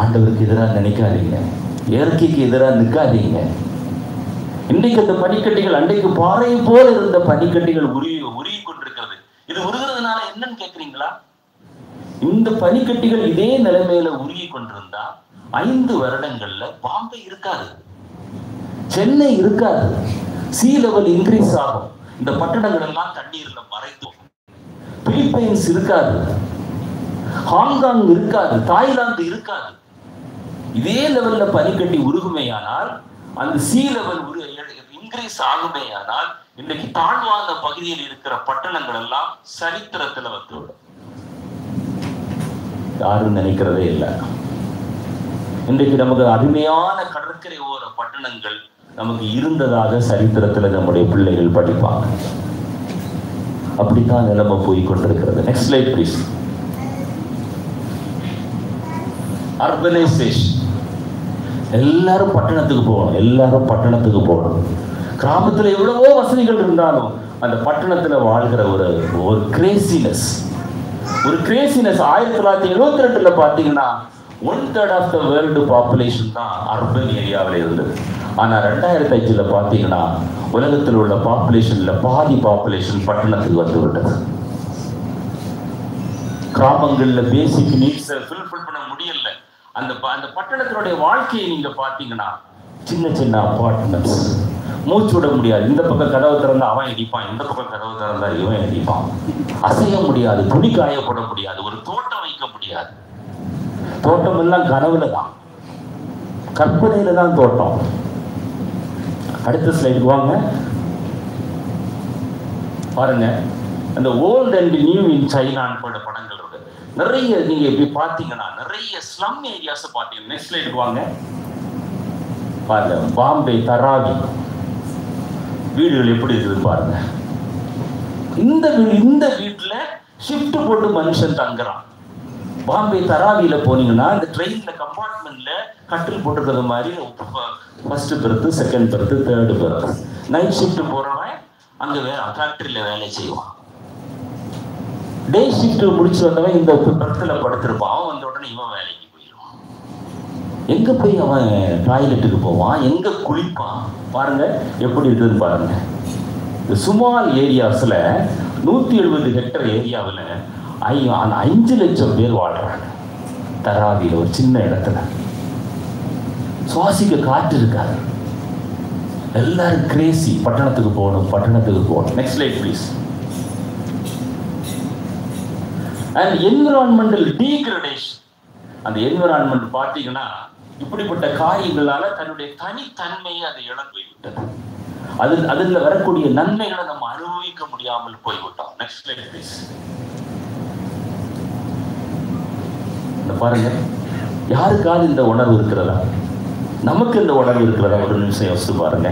ஆண்டவருக்கு எதிராக நினைக்காதீங்க, இயற்கைக்கு எதிராக நிற்காதீங்க. இன்றைக்கு அந்த பனிக்கட்டிகள், அன்றைக்கு பாறையை போல இருந்த பனிக்கட்டிகள் உருகி கொண்டிருக்கிறது. இது உருகிறதுனால என்னன்னு கேட்குறீங்களா? இந்த பனிக்கட்டிகள் இதே நிலைமையில உருகி கொண்டிருந்தா 5 வருடங்கள்ல பாம்பே இருக்காது, சென்னை இருக்காது, சீ லெவல் இன்க்ரீஸ் ஆகும். இந்த பட்டணங்கள் எல்லாம் தண்ணீர்ல மறைக்கும். பிலிப்பைன்ஸ் இருக்காது, ஹாங்காங் இருக்காது, தாய்லாந்து இருக்காது. இதே லெவல்ல பனிக்கட்டி உருகுமையானால், அந்த சீ லெவல் இன்க்ரீஸ் ஆகுமேயானால், இன்றைக்கு தாழ்வான பகுதியில் இருக்கிற பட்டணங்கள் எல்லாம் சரித்திரத்துல வந்துவிடும். யாரும் நினைக்கிறதே இல்லை. இன்றைக்கு நமக்கு அருமையான கடற்கரை ஓர பட்டணங்கள் நமக்கு இருந்ததாக சரித்திரத்துல நம்முடைய பிள்ளைகள் படிப்பாங்க. அப்படித்தான் நிலைமை போய் கொண்டிருக்கிறது. Next slide please. அர்பனைசேஷன். எல்லாரும் பட்டணத்துக்கு போகணும். கிராமத்துல எவ்வளவோ வசதிகள் இருந்தாலும் அந்த பட்டணத்துல வாழ்கிற ஒரு கிரேசினஸ். 1972 பாத்தீங்கன்னா 1/3 ஆஃப் த வேர்ல்டு பாப்புலேஷன் தான் அர்பன் ஏரியாவில் இருந்தது. ஆனா 2005 பாத்தீங்கன்னா உலகத்தில் உள்ள பாப்புலேஷன்ல பாதி பாப்புலேஷன் பட்டணத்துக்கு வந்து விட்டது. கிராமங்கள்ல பேசிக் நீட்ஸை ஃபில்ஃபில் பண்ண முடியல. அந்த பட்டணத்தினுடைய வாழ்க்கையை நீங்க பாத்தீங்கன்னா சின்ன சின்ன அப்பார்ட்மெண்ட்ஸ், மூச்சு விட முடியாது. இந்த பக்கம் கதவு திறந்தா அவன் இடிப்பான், இந்த பக்கம் கதவு திறந்தா இவன் இடிப்பான். அசைய முடியாது, துணி காய போட முடியாது, ஒரு தோட்டம் வைக்க முடியாது. தோட்டம் எல்லாம் கனவுல தான், கற்பனையில தான் தோட்டம். அடுத்த ஸ்லைடு வாங்க. பாருங்க, அந்த ஓல்ட் அண்ட் நியூ இன் சைனான்னு போட படங்கள் இருக்கு. நிறைய நீங்க இப்படி பாத்தீங்கன்னா நிறைய ஸ்லம் ஏரியாஸ் பாத்தீங்கன்னா. நெக்ஸ்ட் ஸ்லைடு வாங்க. பாருங்க, பாம்பே தராவி வீடுகள் எப்படி இருக்குது பாருங்க. இந்த வீட்டுல ஷிஃப்ட் போட்டு மனுஷன் தங்குறான். பாம்பே தராவியில போனீங்கன்னா இந்த ட்ரெயின்ல கம்பார்ட்மெண்ட்ல கட்டில் போட்டுருக்கிறது மாதிரி first birth, second birth, third birth. Night shift போறவன் அங்க ஃபேக்டரியில வேலை செய்வான். டே ஷிஃப்ட் முடிச்சு வந்தவன் இந்த பெர்த்துல படுத்திருப்பான். அவன் வந்த உடனே இவன் வேலைக்கு போயிடுவான். எங்க போய் அவன் டாய்லெட்டுக்கு போவான், எங்க குளிப்பான்? பாருங்க எப்படி இருக்குதுன்னு பாருங்க. இந்த சுமால் ஏரியாஸ்ல 170 ஹெக்டர் ஏரியாவில் 5 லட்சம் பேர் வாழ்றாங்க. தராவியில் ஒரு சின்ன இடத்துல சுவாசிக்க காற்று இருக்காது. எல்லாரும் கிரேசி, பட்டணத்துக்கு போகணும். Next slide please. And environmental degradation. அந்த என்விரான்மெண்ட் பார்த்தீங்கன்னா இப்படிப்பட்ட காரியங்களால தன்னுடைய தனித்தன்மையை அதை இழந்து போய்விட்டது. அதுல வரக்கூடிய நன்மைகளை நம்ம அனுபவிக்க முடியாமல் போய்விட்டோம். Next slide please. பாருங்க, யாருக்காவது இந்த உணர்வு இருக்கிறதா? நமக்கு இந்த உணர்வு இருக்கிறதா? ஒரு நிமிஷம் யோசிச்சு பாருங்க.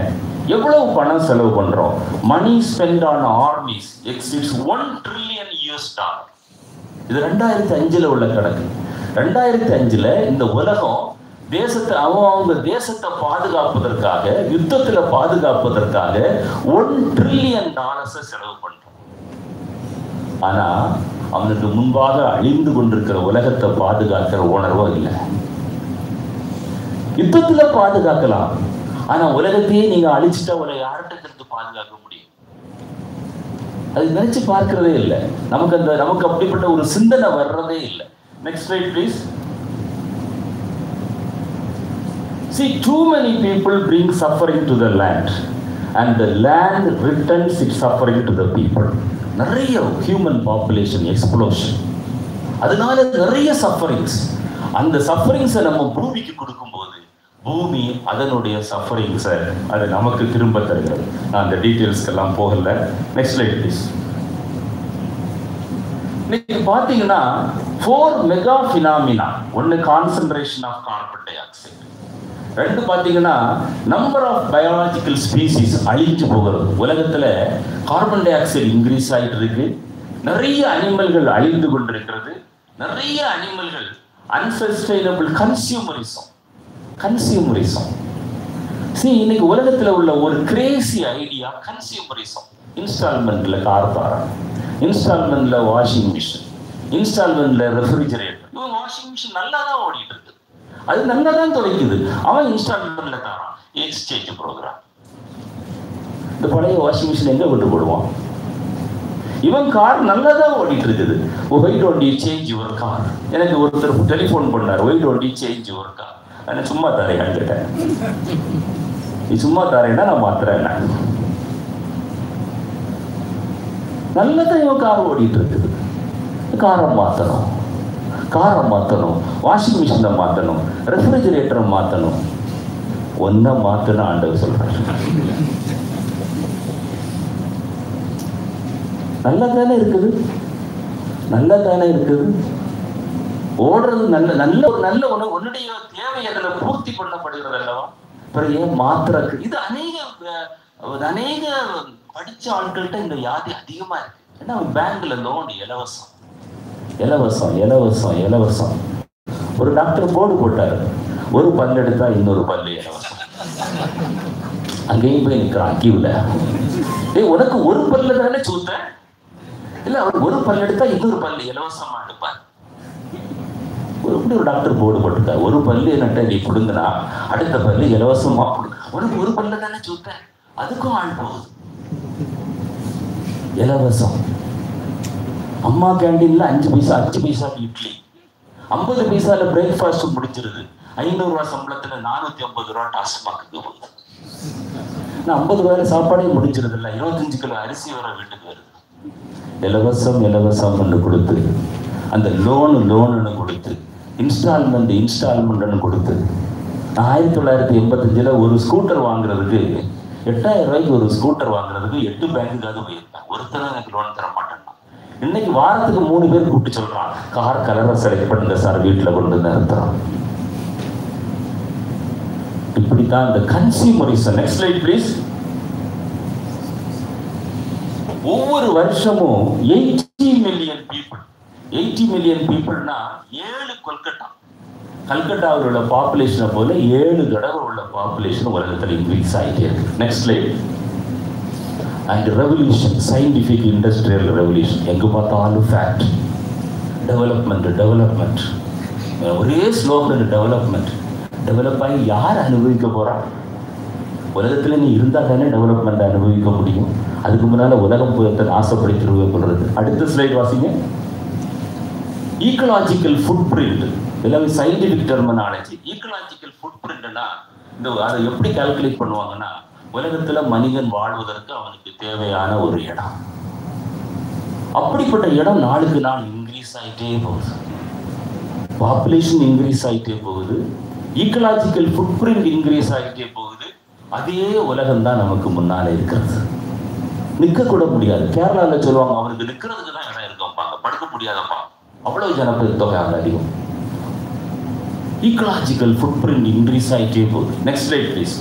எவ்வளவு பணம் செலவு பண்றோம்? Money spend on armies exceeds $1 trillion. இது 2005 உள்ள கணக்கு. 2005 இந்த உலகம் அவங்க தேசத்தை பாதுகாப்பதற்காக, யுத்தத்துல பாதுகாப்பதற்காக $1 trillion செலவு பண்றோம். ஆனா அவனுக்கு முன்பாக அழிந்து கொண்டிருக்கிற உலகத்தை பாதுகாக்கிற உணர்வும் இல்லை. யுத்தத்துல பாதுகாக்கலாம், ஆனா உலகத்தையே நீங்க அழிச்சிட்டா யார்கிட்ட இருந்து பாதுகாக்க முடியும்? அது நினைச்சு பார்க்கிறதே இல்லை. நமக்கு அப்படிப்பட்ட ஒரு சிந்தனை வர்றதே இல்லை. Next slide please. See, too many people bring suffering to the land and the land returns its suffering to the people. நிறைய human population explosion, அதனால நிறைய sufferings. அந்த சஃபரிங்ஸை நம்ம பூமிக்கு கொடுக்கும்போது பூமி அதனுடைய சஃபரிங்ஸை அதை நமக்கு திரும்ப தருகிறது. நான் அந்த டீட்டெயில்ஸ்க்கெல்லாம் போகல. Next slide please. இன்னைக்கு பார்த்தீங்கன்னா 4 மெகா ஃபினாமினா. ஒன்று concentration of carbon dioxide, ரெண்டு பார்த்தீங்கன்னா நம்பர் ஆஃப் பயாலஜிக்கல் ஸ்பீசிஸ் அழிஞ்சு போகிறது. உலகத்தில் கார்பன் டை ஆக்சைடு இன்க்ரீஸ் ஆகிட்டு இருக்கு, நிறைய அனிமல்கள் அழிந்து கொண்டிருக்கிறது, நிறைய அனிமல்கள் அன்சஸ்டைனபிள் கன்சியூமரிசம். இன்னைக்கு உலகத்தில் உள்ள ஒரு கிரேசி ஐடியா கன்சியூமரிசம். இன்ஸ்டால்மெண்ட்ல கார் தரான், இன்ஸ்டால்மெண்ட்ல வாஷிங் மிஷின், இன்ஸ்டால்மெண்ட்ல ரெஃப்ரிஜரேட்டர். இவன் வாஷிங் மிஷின் நல்லா தான் ஓடிட்டு இருக்கு, அது நல்லா தான் துவைக்குது, அவன் இன்ஸ்டால்மெண்ட்ல தரான். Exchange program. இந்த பழைய வாஷிங் மிஷின் எங்க கொண்டு போடுவான்? இவன் கார் நல்லா தான் ஓடிட்டு இருக்குது. Why don't you change your car? எனக்கு ஒருத்தர் டெலிஃபோன் பண்ணார், why don't you change your car? நான் சும்மா தரேன் கேட்டேன். நீ சும்மா தரேன்னா நான் மாத்துறேன். நல்லதான் இவன் கார் ஓடிட்டு இருக்குது. காரை மாற்றணும், வாஷிங் மிஷினை மாற்றணும், ரெஃப்ரிஜரேட்டரை மாற்றணும். ஒன்றை மாற்றணும் ஆண்டவர் சொல்றாரு. நல்லா தானே இருக்குது, ஓடுறது நல்ல உன்னுடைய தேவை அதில் பூர்த்தி பண்ணப்படுகிறது அல்லவா? அப்புறம் ஏன் மாத்திரக்கு? இது அநேக படிச்ச ஆட்கள்கிட்ட இந்த வியாதி அதிகமா இருக்கு. ஏன்னா பேங்க்ல லோன் இலவசம். ஒரு டாக்டர் போர்டு போட்டாரு, ஒரு பல் எடுத்தா இன்னொரு பல்லு இலவசம். அங்கேயும் போய் நிற்கிறான் கியூல. உனக்கு ஒரு பல்லு தானே சூத்த இல்ல, அவர் ஒரு பல் எடுத்தா இன்னொரு பல்லு இலவசமா எடுப்பார். ஒரு டாக்டர் போர்டு போட்டுருக்காரு, ஒரு பல்லு நட்ட நீ பிடுங்கினா அடுத்த பல்லு இலவசமா பிடுங்க. உனக்கு ஒரு பல்லு தானே சூத்த, அதுக்கும் ஆள் போகுது. இலவசம். அம்மா கேண்டீன்ல 5 பைசா இட்லி, 50 பைசால பிரேக்ஃபாஸ்ட் முடிச்சிருது. 500 ரூபா சம்பளத்துல 450 ரூபா டாஸ்மாக்கு போகுது. நான் 50 ரூபாயில சாப்பாடே முடிச்சிருது இல்லை, 25 கிலோ அரிசி வர வீட்டுக்கு வருது. இலவசம் கொடுத்து, அந்த லோனு கொடுத்து, இன்ஸ்டால்மெண்ட் கொடுத்து. நான் 1985 ஒரு ஸ்கூட்டர் வாங்குறதுக்கு 8000 ரூபாய்க்கு ஒரு ஸ்கூட்டர் வாங்குறதுக்கு 8 பேங்குக்காவது போயிருப்பேன். ஒருத்தர் எனக்கு லோன் தர மாட்டேன். இன்னைக்கு வாரத்துக்கு 3 பேர் கூப்பிட்டு சொல்றான், கார் கலரை செலக்ட் பண்ணுங்க சார், வீட்டில் கொண்டு நிறுத்துறோம். இப்படித்தான் இந்த கன்சியூமரிசம். Next slide please. ஒவ்வொரு வருஷமும் 80 மில்லியன் பீப்புள்னா 7 கல்கட்டாவில் உள்ள பாப்புலேஷனை போல 7 தடவை உள்ள பாப்புலேஷன் உலகத்தில் இன்க்ரீஸ் ஆகிட்டே இருக்கு. Next slide. And revolution, scientific industrial revolution. எங்கே பார்த்தாலும் ஃபேக்ட், டெவலப்மெண்ட், ஒரே ஸ்லோகன் டெவலப் ஆகி யார் அனுபவிக்க போகிறா? உலகத்தில் நீ இருந்தால் தானே டெவலப்மெண்ட் அனுபவிக்க முடியும். அதுக்கு முன்னால் உலகம் புயத்தை நாசப்படுத்தி கொள்வது. அடுத்த ஸ்லைட் வாசிங்க. ஈக்கலாஜிக்கல் ஃபுட் பிரிண்ட், எல்லாமே சயின்டிஃபிக் டெர்மினாலஜி. ஈக்கலாஜிக்கல் ஃபுட் பிரிண்ட்னா அதை எப்படி கால்குலேட் பண்ணுவாங்கன்னா, உலகத்தில் மனிதன் வாழ்வதற்கு அவனுக்கு தேவையான ஒரு இடம். அப்படிப்பட்ட இடம் நாளுக்கு நாள் இன்க்ரீஸ் ஆகிட்டே போகுது, பாப்புலேஷன் இன்க்ரீஸ் ஆகிட்டே போகுது, ஈக்கலாஜிக்கல் ஃபுட் பிரிண்ட் இன்க்ரீஸ் ஆகிட்டே போகுது. அதே உலகம் தான் நமக்கு முன்னாலே இருக்கிறது. நிற்க கூட முடியாது. கேரளாவில் சொல்லுவாங்க, அவனுக்கு நிற்கிறதுக்கு தான் இடம் இருக்கப்பாங்க, படுக்க முடியாதப்பா, அவ்வளவு ஜனப்பெரு தொகை அங்கே அதிகம். ஈக்கலாஜிக்கல் ஃபுட் பிரிண்ட் இன்க்ரீஸ் ஆகிட்டே போகுது. Next slide please.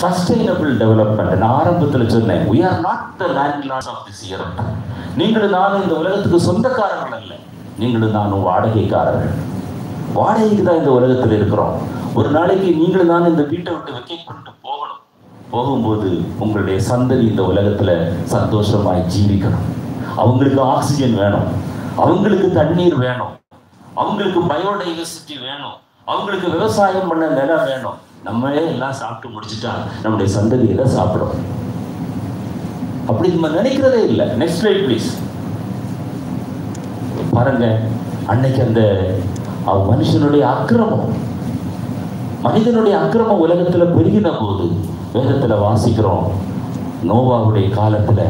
Sustainable development. நான் ஆரம்பத்தில் சொன்னேன், we are not the landlords of this earth. நீங்களும் நானும் இந்த உலகத்துக்கு சொந்தக்காரர்கள் அல்ல, நீங்களும் நானும் வாடகைக்காரர்கள். வாடகைக்கு தான் இந்த உலகத்தில் இருக்கிறோம். ஒரு நாளைக்கு நீங்களும் நானும் இந்த வீட்டை விட்டு வெக்கேட் பண்ணிட்டு போகணும். போகும்போது உங்களுடைய சந்ததி இந்த உலகத்தில் சந்தோஷமாய் ஜீவிக்கணும். அவங்களுக்கு ஆக்சிஜன் வேணும், அவங்களுக்கு தண்ணீர் வேணும், அவங்களுக்கு பயோடைவர்சிட்டி வேணும், அவங்களுக்கு விவசாயம் பண்ண நிலம் வேணும். நம்மளே எல்லாம் சாப்பிட்டு முடிச்சுட்டா நம்முடைய சந்ததி எல்லாம் சாப்பிடும். அப்படி நம்ம நினைக்கிறதே இல்லை. Next slide please. பாருங்க, அன்னைக்கு அந்த மனுஷனுடைய அக்கிரமம், மனிதனுடைய அக்கிரமம் உலகத்துல பெருகின போது வேதத்துல வாசிக்கிறோம், நோவாவுடைய காலத்துல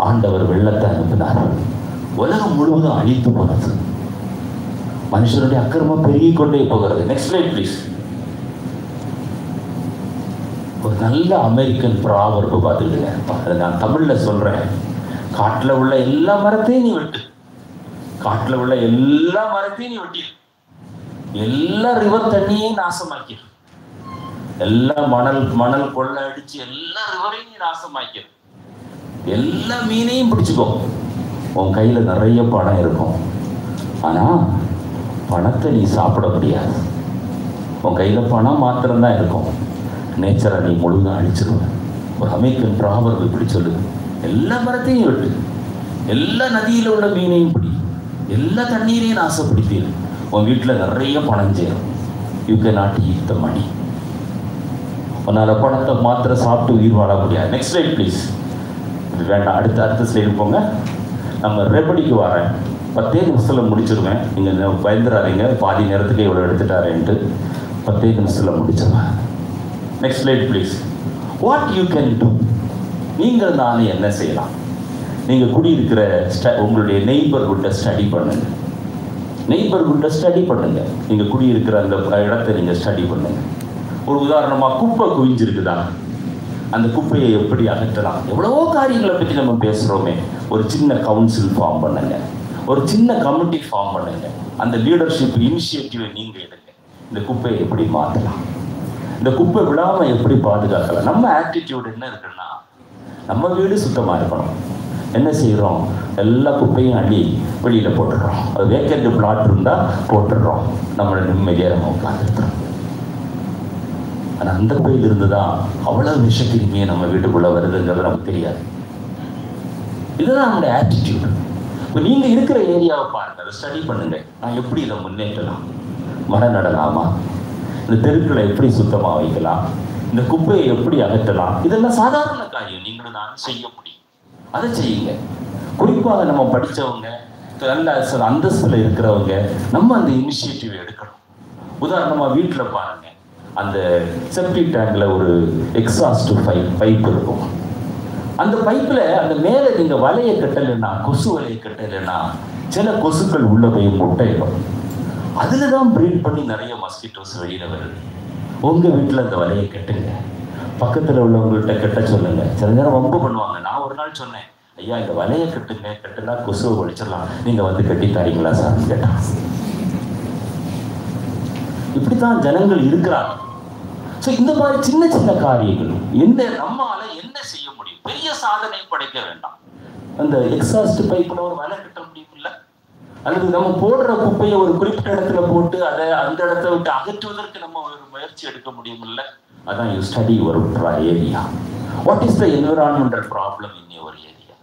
ஆண்டவர் வெள்ளத்தை அனுப்பினார். உலகம் முழுவதும் அழித்து போனது. மனுஷனுடைய அக்கிரமம் பெருகிக் கொண்டே போகிறது. Next slide please. ஒரு நல்ல அமெரிக்கன் ப்ராவர்பு பார்த்துக்கிடுங்க. அதை நான் தமிழ்ல சொல்றேன். காட்டுல உள்ள எல்லா மரத்தையும் நீ வெட்டு, காட்டுல உள்ள எல்லா மரத்தையும் நீ வெட்டி, எல்லா ரிவர் தண்ணியையும் நாசமாக்கி, எல்லா மணல் கொள்ள அடிச்சு எல்லா ரிவரையும் நீ நாசமாக்கி, எல்லா மீனையும் பிடிச்சுக்கோ. உன் கையில நிறைய பணம் இருக்கும், ஆனா பணத்தை நீ சாப்பிட முடியாது. உன் கையில பணம் மாத்திரம்தான் இருக்கும், நேச்சரை நீ முழுதாக அழிச்சிருவேன். ஒரு அமெரிக்கன் ப்ராவர்பு இப்படி சொல்லுது, எல்லா மரத்தையும் வெட்டு, எல்லா நதியில் உள்ள மீனையும் பிடி, எல்லா தண்ணீரையும் நாசப்படுத்தீர், உன் வீட்டில் நிறைய பணம் சேரும். You can not eat the money. உன்னால் பணத்தை மாத்திர சாப்பிட்டு உயிர் வாழ முடியாது. Next slide please. இது வேண்டாம், அடுத்த ஸ்லைடு போங்க. நம்ம ரெபடிக்கு வரேன், 10 நிமிஷத்தில் முடிச்சிருவேன். நீங்கள் பயந்துடாதீங்க, பாதி நேரத்துக்கு இவ்வளோ எடுத்துட்டாரேன்ட்டு. 10 நிமிஷத்தில் முடிச்சிருவேன். Next slide please. What you can do. நீங்கள் நானே என்ன செய்யலாம்? நீங்கள் குடியிருக்கிற உங்களுடைய நெய்பர்ஹுட்டை ஸ்டடி பண்ணுங்க. நெய்பர்ஹுட்டை ஸ்டடி பண்ணுங்க. நீங்கள் குடியிருக்கிற அந்த இடத்தை நீங்கள் ஸ்டடி பண்ணுங்க. ஒரு உதாரணமாக குப்பை குவிஞ்சிருக்குதா, அந்த குப்பையை எப்படி அகற்றலாம்? எவ்வளவோ காரியங்களை பற்றி நம்ம பேசுகிறோமே. ஒரு சின்ன கவுன்சில் ஃபார்ம் பண்ணுங்க, ஒரு சின்ன கமிட்டி ஃபார்ம் பண்ணுங்க. அந்த லீடர்ஷிப் இனிஷியேட்டிவை நீங்கள் எடுங்க. இந்த குப்பையை எப்படி மாற்றலாம், இந்த குப்பை விடாமல் எப்படி பாதுகாக்கலாம்? நம்ம ஆட்டிடியூட் என்ன இருக்குன்னா, நம்ம வீடு சுத்தமாக இருக்கணும். என்ன செய்கிறோம்? எல்லா குப்பையும் அள்ளி வெளியில் போட்டுடுறோம். அது வேக்கண்ட் பிளாட் இருந்தால் போட்டுடுறோம். நம்மளை நிம்மதியாக நம்ம உட்காந்துருக்கிறோம். ஆனால் அந்த பையில் இருந்து தான் அவ்வளோ விஷக்கிருமியே நம்ம வீட்டுக்குள்ளே வருதுங்கிறது நமக்கு தெரியாது. இதுதான் நம்மளுடைய ஆட்டிடியூட். இப்போ நீங்கள் இருக்கிற ஏரியாவை பாருங்கள், அதை ஸ்டடி பண்ணுங்க. நான் எப்படி இதை முன்னேற்றலாம்? மரம் நடலாமா? இந்த தெருக்களை எப்படி சுத்தமாக வைக்கலாம்? இந்த குப்பையை எப்படி அகற்றலாம்? இதெல்லாம் சாதாரண காரியம், நீங்களும் நான் செய்ய முடியும். அதை செய்யுங்க. குறிப்பாக நம்ம படித்தவங்க, நல்ல அந்தஸ்தில் இருக்கிறவங்க, நம்ம அந்த இனிஷியேட்டிவ் எடுக்கணும். உதாரணமாக வீட்டில் பாருங்க, அந்த செப்டிக் டேங்கில் ஒரு எக்ஸாஸ்ட் பைப் இருக்கும். அந்த பைப்பில் அந்த மேலே நீங்கள் வலையை கட்டலைன்னா, கொசு வலையை கட்டலைன்னா, சில கொசுக்கள் உள்ள போய் முட்டையிடும். அதில் தான் ப்ரீட் பண்ணி நிறைய மஸ்கிட்டோஸ் வெளியில் வருது. உங்கள் வீட்டில் அந்த வலையை கட்டுங்க. பக்கத்தில் உள்ளவங்கள்ட்ட கட்ட சொல்லுங்க. சில நேரம் வம்பு பண்ணுவாங்க. நான் ஒரு நாள் சொன்னேன், ஐயா இந்த வலையை கட்டுங்க, கட்டுனா கொசுவை ஒழிச்சிடலாம், நீங்கள் வந்து கட்டி தரீங்களா சார்னு கேட்டான். இப்படித்தான் ஜனங்கள் இருக்கிறாங்க. ஸோ இந்த மாதிரி சின்ன சின்ன காரியங்கள் நம்மால என்ன செய்ய முடியும்? பெரிய சாதனை படைக்க வேண்டாம். அந்த எக்ஸாஸ்ட் பைப்பில் ஒரு வலை கட்ட முடியும் இல்லை, அல்லது நம்ம போடுற குப்பையை ஒரு குறிப்பிட்ட இடத்துல போட்டு அதை அந்த இடத்த விட்டு அகற்றுவதற்கு நம்ம ஒரு முயற்சி எடுக்க முடியும் இல்லை. அதான் you study your area. What is the environmental problem in your area?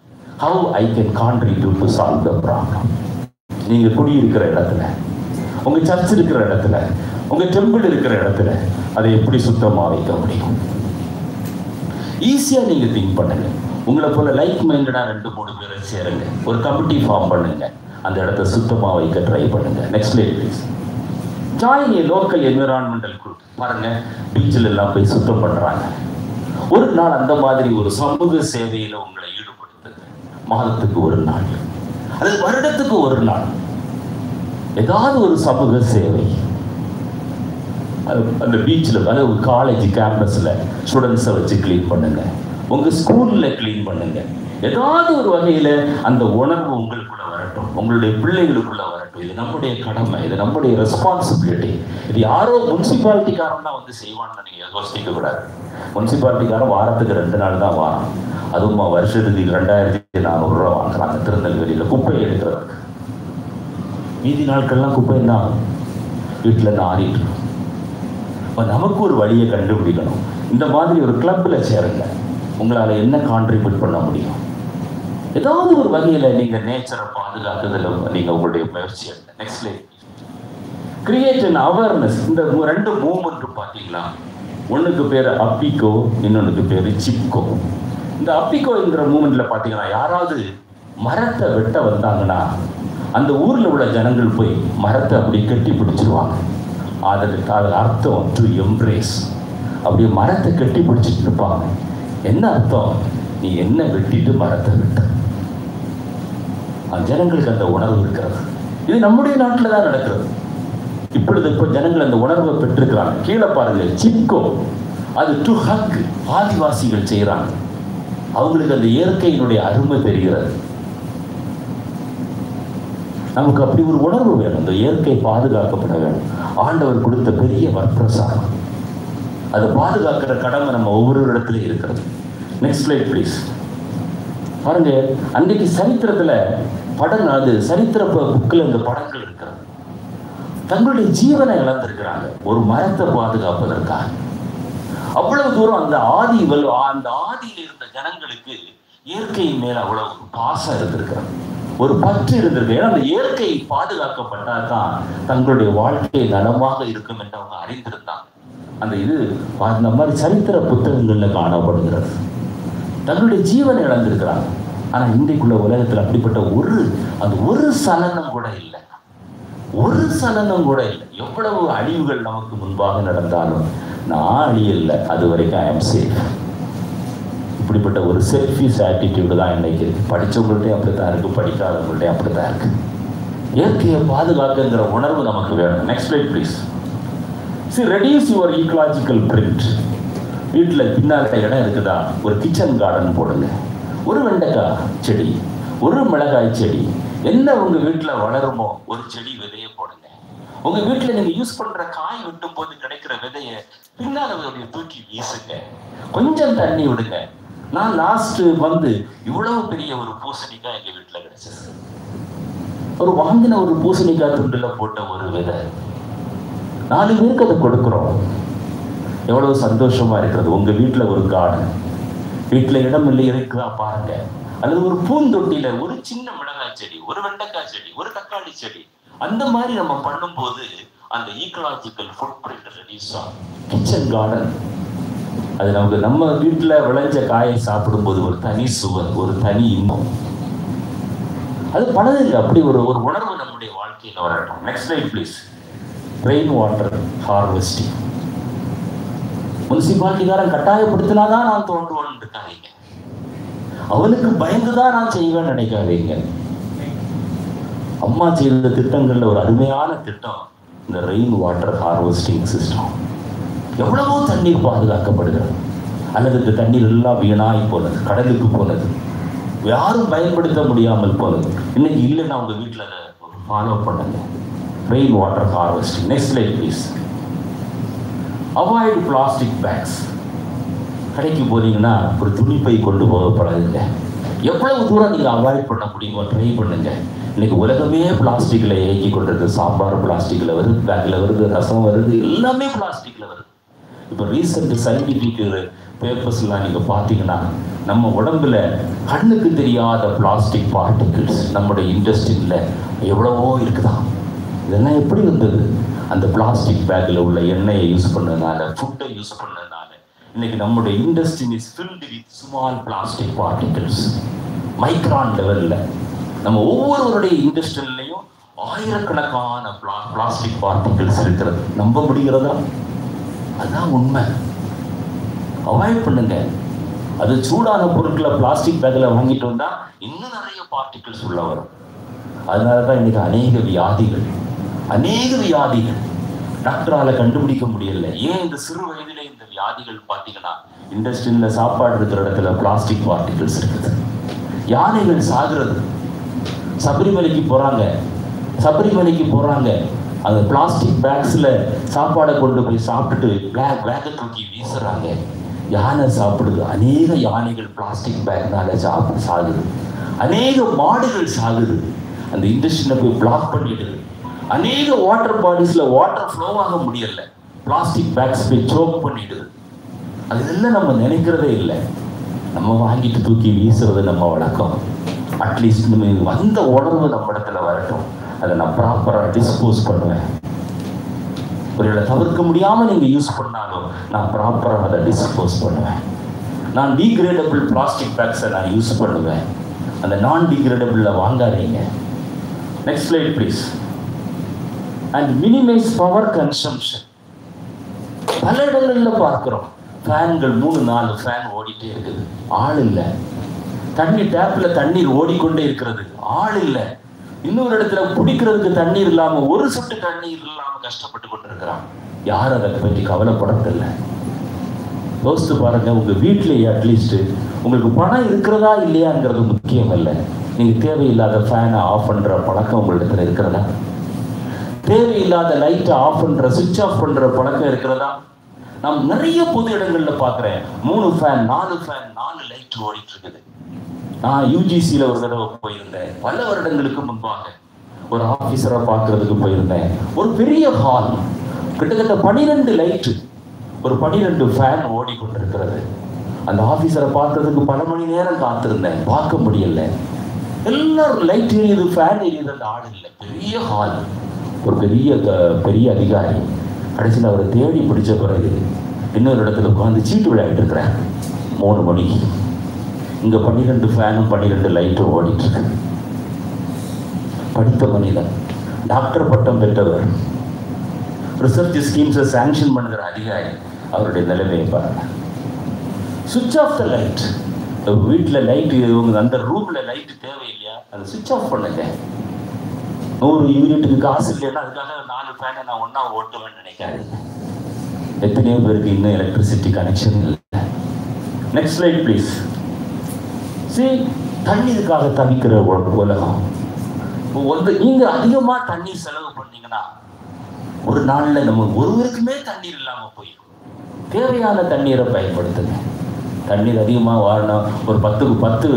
How I can contribute to solve the problem. நீங்கள் குடியிருக்கிற இடத்துல, உங்கள் சர்ச் இருக்கிற இடத்துல, உங்கள் டெம்பிள் இருக்கிற இடத்துல அதை எப்படி சுத்தமாக வைக்க முடியும்? ஈஸியாக நீங்கள் திங்க் பண்ணுங்க. உங்களை போல லைக் மைண்டடாக 2-3 பேரை சேருங்க, ஒரு கமிட்டி ஃபார்ம் பண்ணுங்க, அந்த இடத்த சுத்தமாக வைக்க ட்ரை பண்ணுங்க. Next slide please. Join a local environmental group. பாருங்க, பீச்சில் எல்லாம் போய் சுத்தம் பண்ணுறாங்க. ஒரு நாள் அந்த மாதிரி ஒரு சமூக சேவையில் உங்களை ஈடுபடுத்துங்க. மாதத்துக்கு ஒரு நாள் அல்லது வருடத்துக்கு ஒரு நாள் ஏதாவது ஒரு சமூக சேவை. அந்த பீச்சில் அல்லது ஒரு காலேஜ் கேம்பஸில் ஸ்டூடெண்ட்ஸை வச்சு க்ளீன் பண்ணுங்க, உங்கள் ஸ்கூலில் க்ளீன் பண்ணுங்க. ஏதாவது ஒரு வகையில் அந்த உணர்வு உங்களுக்குள்ள வரட்டும், உங்களுடைய பிள்ளைகளுக்குள்ள வரட்டும். இது நம்முடைய கடமை, இது நம்முடைய ரெஸ்பான்சிபிலிட்டி. இது யாரோ முனிசிபாலிட்டிக்காரன் தான் வந்து செய்வான்னு நீங்கள் யோசிக்க கூடாது. முனிசிபாலிட்டிக்காரன் வாரத்துக்கு 2 நாள் தான் வாரம், அதுவும் வருஷத்துக்கு 2400 ரூபா வாங்குறாங்க திருநெல்வேலியில் குப்பையை எடுக்கிறதுக்கு. மீதி நாட்கள்லாம் குப்பை என்ன ஆகும்? வீட்டில் இருந்து ஆறிட்டு இருக்கும். இப்போ நமக்கு ஒரு வழியை கண்டுபிடிக்கணும். இந்த மாதிரி ஒரு கிளப்பில் சேருங்க. உங்களால் என்ன கான்ட்ரிபியூட் பண்ண முடியும்? ஏதாவது ஒரு வகையில் நீங்கள் நேச்சரை பாதுகாக்கிறதுல நீங்கள் உங்களுடைய முயற்சி எடுங்க. Next light. Create an awareness. இந்த 2 மூவ்மெண்ட் பார்த்தீங்களா? ஒன்றுக்கு பேர் அப்பிகோ, இன்னொன்றுக்கு பேர் சிப்கோ. இந்த அப்பிகோங்கிற மூவ்மெண்ட்டில் பார்த்தீங்கன்னா, யாராவது மரத்தை வெட்ட வந்தாங்கன்னா அந்த ஊரில் உள்ள ஜனங்கள் போய் மரத்தை அப்படி கட்டி பிடிச்சிருவாங்க. அதற்கு அது அர்த்தம் டு எம்ப்ரேஸ். அப்படியே மரத்தை கட்டி பிடிச்சிட்டு இருப்பாங்க. என்ன அர்த்தம்? நீ என்ன வெட்டிட்டு மரத்தை விட்ட. ஜனங்களுக்கு அந்த உணர்வு இருக்கிறது. இது நம்முடைய நாட்டில் தான் நடக்கிறது. இப்போ ஜனங்கள் அந்த உணர்வை பெற்றிருக்கிறாங்க. கீழே பாருங்க, சிப்கோ, அது டு ஹக் ஆதிவாசிகள் செய்கிறாங்க. அவங்களுக்கு அந்த இயற்கையினுடைய அருமை தெரிகிறது. நமக்கு அப்படி ஒரு உணர்வு வேணும். அந்த இயற்கை பாதுகாக்கப்பட வேணும். ஆண்டவர் கொடுத்த பெரிய வரப்பிரசாதம். அதை பாதுகாக்கிற கடமை நம்ம ஒவ்வொரு இடத்துலையும் இருக்கிறது. Next slide please. பாருங்க, அன்றைக்கு சரித்திரத்தில் படம், அது சரித்திர புக்கில் இந்த படங்கள் இருக்கிறது. தங்களுடைய ஜீவனை இழந்திருக்கிறாங்க ஒரு மரத்தை பாதுகாப்பதற்காக. அவ்வளவு தூரம் அந்த ஆதியில் இருந்த ஜனங்களுக்கு இயற்கையின் மேல அவ்வளவு பாசம் இருந்திருக்கிறது, ஒரு பற்று இருந்திருக்கு. ஏன்னா அந்த இயற்கை பாதுகாக்கப்பட்டால் தான் தங்களுடைய வாழ்க்கை நலமாக இருக்கும் என்று அவங்க அறிந்திருந்தாங்க. அந்த இது அந்த மாதிரி சரித்திர புத்தகங்கள்ல காணப்படுகிறது. தங்களுடைய ஜீவனை இழந்திருக்கிறாங்க. ஆனா இன்றைக்குள்ள உலகத்தில் அப்படிப்பட்ட ஒரு சலனம் கூட இல்லை. ஒரு சலனம் கூட இல்லை. எவ்வளவு அழிவுகள் நமக்கு முன்பாக நடந்தாலும் நான் அழியலை, அது வரைக்கும் ஐ ஆம் சேஃப். இப்படிப்பட்ட ஒரு செல்ஃபிஷ் ஆட்டிடியூடு தான் இன்னைக்கு படித்தவங்கள்ட்டையும் அப்படித்தான் இருக்குது, படிக்காதவங்கள்ட்டையும் அப்படித்தான் இருக்குது. இயற்கையை பாதுகாக்குங்கிற உணர்வு நமக்கு வேணும். Next slide please. Reduce your ecological print. வீட்டில் பின்னால் இடம் இருக்குதா, ஒரு கிச்சன் கார்டன் போடுங்க. ஒரு வெண்டைக்காய் செடி, ஒரு மிளகாய் செடி, என்ன உங்கள் வீட்டில் வளருமோ ஒரு செடி விதையை போடுங்க. உங்கள் வீட்டில் நீங்கள் யூஸ் பண்ணுற காய் வெட்டும் போது கிடைக்கிற விதையை பின்னால் தூக்கி வீசுங்க. கொஞ்சம் தண்ணி விடுங்க. நான் லாஸ்ட் இவ்வளவு பெரிய ஒரு பூசணிக்காய் எங்கள் வீட்டில் கிடைச்சது. வாங்கின ஒரு பூசணிக்காய் துண்டில் போட்ட ஒரு விதை 4 பேருக்கு அதை கொடுக்குறோம். எவ்வளவு சந்தோஷமா இருக்கிறது. உங்க வீட்டில் ஒரு கார்டன், வீட்டில் இடம் இல்லை இருக்குதா பாருங்க. அல்லது ஒரு பூந்தொட்டியில ஒரு சின்ன மிளகாய் செடி, ஒரு வெண்டைக்காய் செடி, ஒரு தக்காளி செடி, அந்த மாதிரி நம்ம பண்ணும்போது அந்த ஈக்கலாஜிக்கல் ஃபுட் பிரிண்ட் ரெடியூஸ் ஆகும். கிச்சன் கார்டன் அது நமக்கு நம்ம வீட்டில் விளைஞ்ச காயை சாப்பிடும்போது ஒரு தனி சுவர், ஒரு தனி இன்பம். அது பலது அப்படி ஒரு உணர்வு நம்முடைய வாழ்க்கையில் வரட்டும். Next slide please. Rain water harvesting. முனிசிபாலிட்டிக்காரன் கட்டாயப்படுத்தினாதான் நான் தோன்றுவேன்னு இருக்காதீங்க. அவனுக்கு பயந்துதான் நான் செய்வேன்னு நினைக்காதீங்க. அம்மா செய்த திட்டங்கள்ல ஒரு அருமையான திட்டம் இந்த ரெயின் வாட்டர் ஹார்வெஸ்டிங் சிஸ்டம். எவ்வளவோ தண்ணீர் பாதுகாக்கப்படுகிறது. அல்லது இந்த தண்ணீர் எல்லாம் வீணாகி போனது, கடலுக்கு போனது, யாரும் பயன்படுத்த முடியாமல் போனது. இன்னைக்கு இல்லைன்னா உங்க வீட்டில் அதை ஃபாலோ பண்ணுங்க. Rain water harvesting. Next slide please. Avoid plastic bags. கடைக்கு போனீங்கன்னா ஒரு துணிப்பை கொண்டு போகப்படாதுங்க. எவ்வளவு தூரம் நீங்கள் அவாய்ட் பண்ண முடியுமோ ட்ரை பண்ணுங்க. இன்னைக்கு உலகமே பிளாஸ்டிக்கில் இயக்கி கொண்டிருக்கு. சாம்பார் பிளாஸ்டிக்கில் வருது, பேக்கில் வருது, ரசம் வருது, எல்லாமே பிளாஸ்டிக்கில் வருது. இப்போ ரீசெண்ட் சயின்டிஃபிக் பேப்பர்ஸ்லாம் நீங்கள் பார்த்தீங்கன்னா நம்ம உடம்புல கண்ணுக்கு தெரியாத பிளாஸ்டிக் பார்ட்டிகிள்ஸ் நம்முடைய இண்டஸ்ட்ரியில் எவ்வளவோ இருக்குதான். இதெல்லாம் எப்படி வந்தது? அந்த பிளாஸ்டிக் பேக்கில் உள்ள எண்ணெயை யூஸ் பண்ணதுனால, ஃபுட்டை யூஸ் பண்ணதுனால இன்னைக்கு நம்முடைய industry is filled with small plastic particles. Micron லெவலில் நம்ம ஒவ்வொருவருடைய இண்டஸ்ட்ரியிலையும் ஆயிரக்கணக்கான பிளாஸ்டிக் பார்ட்டிகிள்ஸ் இருக்கிறது. நம்ப முடிகிறதா? அதுதான் உண்மை. அவாய்ட் பண்ணுங்க. அது சூடான பொருட்களை பிளாஸ்டிக் பேக்கில் வாங்கிட்டு வந்தால் இன்னும் நிறைய பார்ட்டிகிள்ஸ் உள்ள வரும். அதனால தான் இன்னைக்கு அநேக வியாதிகள் டாக்டரால் கண்டுபிடிக்க முடியல. ஏன் இந்த சிறு வயதிலே இந்த வியாதிகள் பார்த்தீங்கன்னா இண்டஸ்ட்ரியில் சாப்பாடு இருக்கிற இடத்துல பிளாஸ்டிக் பார்ட்டிகிள்ஸ் இருக்குது. யானைகள் சாகுறது. சபரிமலைக்கு போகிறாங்க, அந்த பிளாஸ்டிக் பேக்ஸில் சாப்பாடை கொண்டு போய் சாப்பிட்டுட்டு பேக்கை தூக்கி வீசுறாங்க. யானை சாப்பிடுது. அநேக யானைகள் பிளாஸ்டிக் பேக்னால சாகுது. அநேக மாடுகள் சாகுது. அந்த இண்டஸ்ட்ரியில் போய் பிளாக் பண்ணிடுது. அநேக வாட்டர் பாடிஸில் வாட்டர் ஃப்ளோ ஆக முடியல. பிளாஸ்டிக் பேக்ஸ் போய் சோக் பண்ணிடுது. அதெல்லாம் நம்ம நினைக்கிறதே இல்லை. நம்ம வாங்கிட்டு தூக்கி வீசுறது நம்ம வழக்கம். அட்லீஸ்ட் நம்ம அந்த உணர்வு நம்ம இடத்துல வரட்டும். அதை நான் ப்ராப்பராக டிஸ்போஸ் பண்ணுவேன். ஒருவேளை தவிர்க்க முடியாமல் நீங்கள் யூஸ் பண்ணாலும் நான் ப்ராப்பராக அதை டிஸ்போஸ் பண்ணுவேன். நான் டீக்ரேடபிள் பிளாஸ்டிக் பேக்ஸை நான் யூஸ் பண்ணுவேன். அந்த நான் டீக்ரேடபிளில் வாங்காதீங்க. Next slide please. and minimize power consumption. பல இடங்களில் பார்க்கிறோம் ஃபேன்கள் 3-4 ஃபேன் ஓடிட்டே இருக்குது, ஆள் இல்லை. தண்ணி டேப்ல தண்ணீர் ஓடிக்கொண்டே இருக்கிறது, ஆள் இல்லை. இன்னொரு இடத்துல குடிக்கிறதுக்கு தண்ணீர் இல்லாம, ஒரு சொட்டு தண்ணீர் இல்லாம கஷ்டப்பட்டு கொண்டிருக்கிறான். யாரும் அதை பற்றி கவலைப்படுறதில்லை. யோசித்து பாருங்க, உங்க வீட்டிலேயே அட்லீஸ்ட் உங்களுக்கு பணம் இருக்கிறதா இல்லையாங்கிறது முக்கியம் இல்லை. நீங்க தேவையில்லாத ஃபேனை ஆஃப் பண்ற பழக்கம் உங்களிடத்துல இருக்கிறதா? தேவையில்லாத லைட்டை ஆஃப் பண்ற, சுவிட்ச் ஆஃப் பண்ற பழக்கம் இருக்கிறதா? நான் நிறைய பொது இடங்கள்ல பாக்குறேன் 3 ஃபேன் 4 ஃபேன் 4 லைட் ஓடிட்டு இருக்குது. நான் யூஜிசியில ஒரு தடவை போயிருந்தேன், பல வருடங்களுக்கு முன்பாக ஒரு ஆபீசரை பார்க்கறதுக்கு போயிருந்தேன். ஒரு பெரிய ஹால், கிட்டத்தட்ட 12 லைட்டு, ஒரு 12 ஃபேன் ஓடிக்கொண்டிருக்கிறது. அந்த ஆபீசரை பார்க்கறதுக்கு பல மணி நேரம் காத்திருந்தேன், பார்க்க முடியல. எல்லாரும் லைட் எரியுது, ஃபேன் எரியுது, அந்த ஆள் இல்லை. பெரிய ஹால், ஒரு பெரிய அதிகாரி. கடைசியில் அவரை தேடி பிடிச்ச பிறகு இன்னொரு இடத்துல உட்காந்து சீட்டு விளையாட்டு இருக்கிறேன் 3 மணிக்கு. இங்க 12 ஃபேனும் 12 லைட்டும் ஓடிட்டு இருக்கு. படித்த மனிதன், டாக்டர் பட்டம் பெற்றவர், ரிசர்ச் ஸ்கீம்ஸை சாங்ஷன் பண்ணுகிற அதிகாரி, அவருடைய நிலைமையை பாருங்க. சுவிட்ச் ஆஃப் த லைட். வீட்டில் லைட்டு, அந்த ரூம்ல லைட்டு தேவையில்லையா, அதை சுவிட்ச் ஆஃப் பண்ணுங்க. 100 யூனிட்டுக்கு காசு இல்லைன்னா அதுக்காக 4 ஃபேனை நான் ஒன்றா ஓட்டுவேன்னு நினைக்காதீங்க. எத்தனையோ பேருக்கு இன்னும் எலக்ட்ரிசிட்டி கனெக்ஷன் இல்லை. Next slide please. தண்ணீருக்காக தவிக்கிற உலகம். நீங்க அதிகமா தண்ணீர் செலவு பண்ணீங்கன்னா ஒரு நாள்ல நம்ம ஒருவருக்குமே தண்ணீர் இல்லாம போயிடும். தேவையான தண்ணீரை பயன்படுத்துங்க. தண்ணீர் அதிகமாக வாழணும். ஒரு 10க்கு 10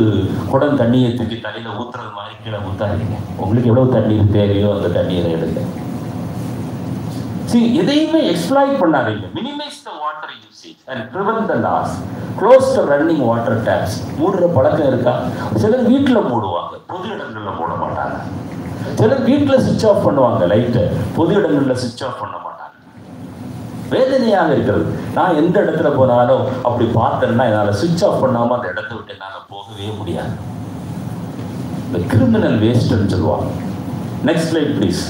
குடம் தண்ணியை தூக்கி தலையில் ஊற்றுறது மாதிரி கீழே ஊற்றாதீங்க. உங்களுக்கு எவ்வளோ தண்ணீர் தேவையோ அந்த தண்ணீரை எடுங்க. எதையுமே எக்ஸ்ப்ளாய்ட் பண்ணாதீங்க. Minimise the water usage and prevent the loss. Close the running water taps. மூடுற பழக்கம் இருக்கா? சிலர் வீட்டில் மூடுவாங்க, பொது இடங்களில் மூட மாட்டாங்க. சிலர் வீட்டில் சுவிட்ச் ஆஃப் பண்ணுவாங்க லைட்டை, பொது இடங்களில் சுவிட்ச் ஆஃப் பண்ண மாட்டாங்க. வேதனையாக இருக்கிறது. நான் எந்த இடத்துல போனாலும் அப்படி பார்த்தேன்னா என்னால் சுவிட்ச் ஆஃப் பண்ணாமல் அந்த இடத்த விட்டு என்னால் போகவே முடியாது. இந்த கிரிமினல் வேஸ்ட்ன்னு சொல்லுவாங்க. Next slide please.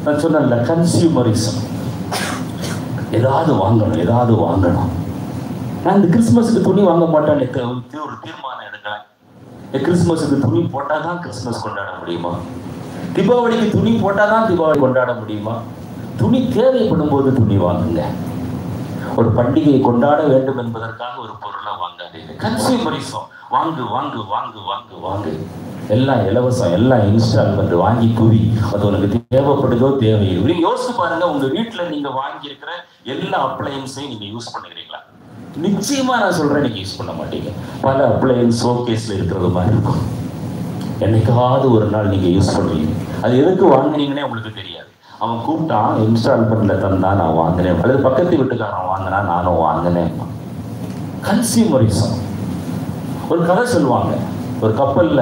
நான் சொன்னேன்ல, கன்சியூமரிசம். ஏதாவது வாங்கணும். நான் இந்த கிறிஸ்மஸுக்கு துணி வாங்க மாட்டேன்னு ஒரு தீர்மானம் எடுக்கிறேன். கிறிஸ்மஸுக்கு துணி போட்டால் தான் கிறிஸ்மஸ் கொண்டாட முடியுமா? தீபாவளிக்கு துணி போட்டால் தான் தீபாவளி கொண்டாட முடியுமா? துணி தேவைப்படும் போது துணி வாங்குங்க. ஒரு பண்டிகையை கொண்டாட வேண்டும் என்பதற்காக ஒரு பொருளை வாங்காதீங்க. கன்சியூமரிசம். வாங்கு. எல்லாம் இலவசம், எல்லாம் இன்ஸ்டால்மெண்ட், வாங்கி குவி. அது உனக்கு தேவைப்படுதோ தேவையில்லை. நீங்க யோசிச்சு பாருங்க, உங்க வீட்டுல நீங்க வாங்கி இருக்கிற எல்லா அப்ளையன்ஸையும் நீங்க யூஸ் பண்ணுகிறீங்களா? நிச்சயமா நான் சொல்றேன், நீங்க யூஸ் பண்ண மாட்டீங்க. பல அப்ளையன்ஸ் ஷோகேஸ்ல இருக்கிறது மாதிரி இருக்கும். என்னைக்காவது ஒரு நாள் நீங்க யூஸ் பண்ணுவீங்க. அது எதுக்கு வாங்கினீங்கன்னே உங்களுக்கு தெரியாது. அவன் கூப்பிட்டான், இன்ஸ்டால்மெண்ட்ல தந்தா நான் வாங்கினேன், அல்லது பக்கத்து வீட்டுக்காரன் வாங்கினா நானும் வாங்கினேன். கன்சியூமரிசம். ஒரு கதை சொல்லுவாங்க. ஒரு கப்பல்ல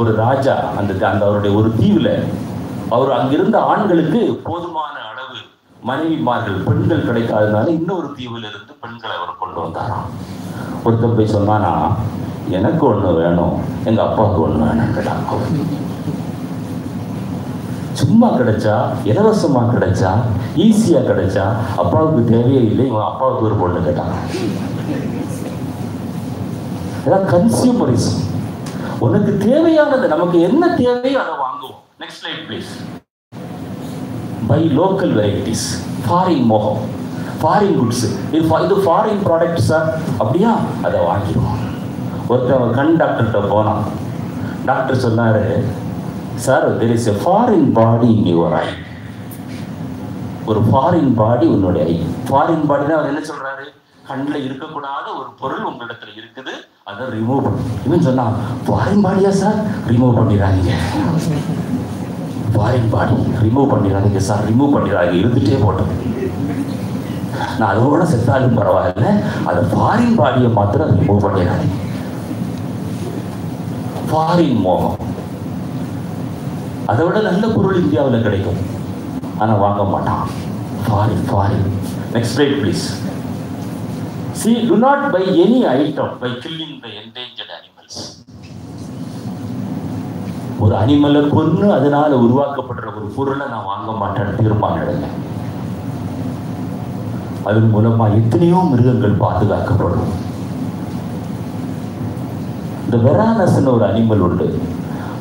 ஒரு ராஜா, அந்த அவருடைய ஒரு தீவுல, அவர் அங்கிருந்த ஆண்களுக்கு போதுமான அளவு மனைவிமார்கள், பெண்கள் கிடைக்காதனால இன்னொரு தீவுல இருந்து பெண்களை அவர் கொண்டு வந்தாராம். ஒருத்தர் போய் சொன்னானா, எனக்கு ஒண்ணு வேணும், எங்க அப்பாவுக்கு ஒண்ணு வேணும் கேட்டாங்க. சும்மா கிடைச்சா, இலவசமா கிடைச்சா, ஈஸியா கிடைச்சா, அப்பாவுக்கு தேவையே இல்லை, இவன் அப்பாவுக்கு ஒரு பொண்ணு கேட்டாங்க. கன்சியூமரிசம். உனக்கு தேவையானது, நமக்கு என்ன தேவையோ அதை வாங்குவோம். Next slide please. Buy local varieties. Foreign மோகம், ஃபாரின் குட்ஸ். இது ஃபாரின் ப்ராடக்ட் சார், அப்படியா, அதை வாங்கிடுவோம். ஒருத்தன் கண் டாக்டர்கிட்ட போனான். டாக்டர் சொன்னாரு, sir, there is a foreign body in your eye. ஒரு ஃபாரின் பாடி உன்னுடைய ஐ. ஃபாரின் பாடினா அவர் என்ன சொல்றாரு? கண்ணில் இருக்கக்கூடாத ஒரு பொருள் உங்களிடத்துல இருக்குது, அதை ரிமூவ் பண்ணு. இவன் சொன்னா, ஃபாரின் பாடியா சார்? ரிமூவ் பண்ணிடாதீங்க. ஃபாரின் பாடி ரிமூவ் பண்ணிடாதீங்க சார், ரிமூவ் பண்ணிடாதீங்க, இருந்துட்டே போட்டோம். நான் அதோட செத்தாலும் பரவாயில்ல, அதை ஃபாரின் பாடியை மாத்திரம் ரிமூவ் பண்ணிடாதீங்க. ஃபாரின் மோகம். அதை விட நல்ல பொருள் இந்தியாவில் கிடைக்கும், ஆனால் வாங்க மாட்டான். Foreign. Next slide please. See, do not buy any item by killing the endangered animals. ஒரு அனிமலை கொன்று அதனால உருவாக்கப்படுற ஒரு பொருளை நான் வாங்க மாட்டேன்னு தீர்மானம் எடுங்க. அதன் மூலமா எத்தனையோ மிருகங்கள் பாதுகாக்கப்படும். இந்த வெரானஸ்ன்னு ஒரு அனிமல் உண்டு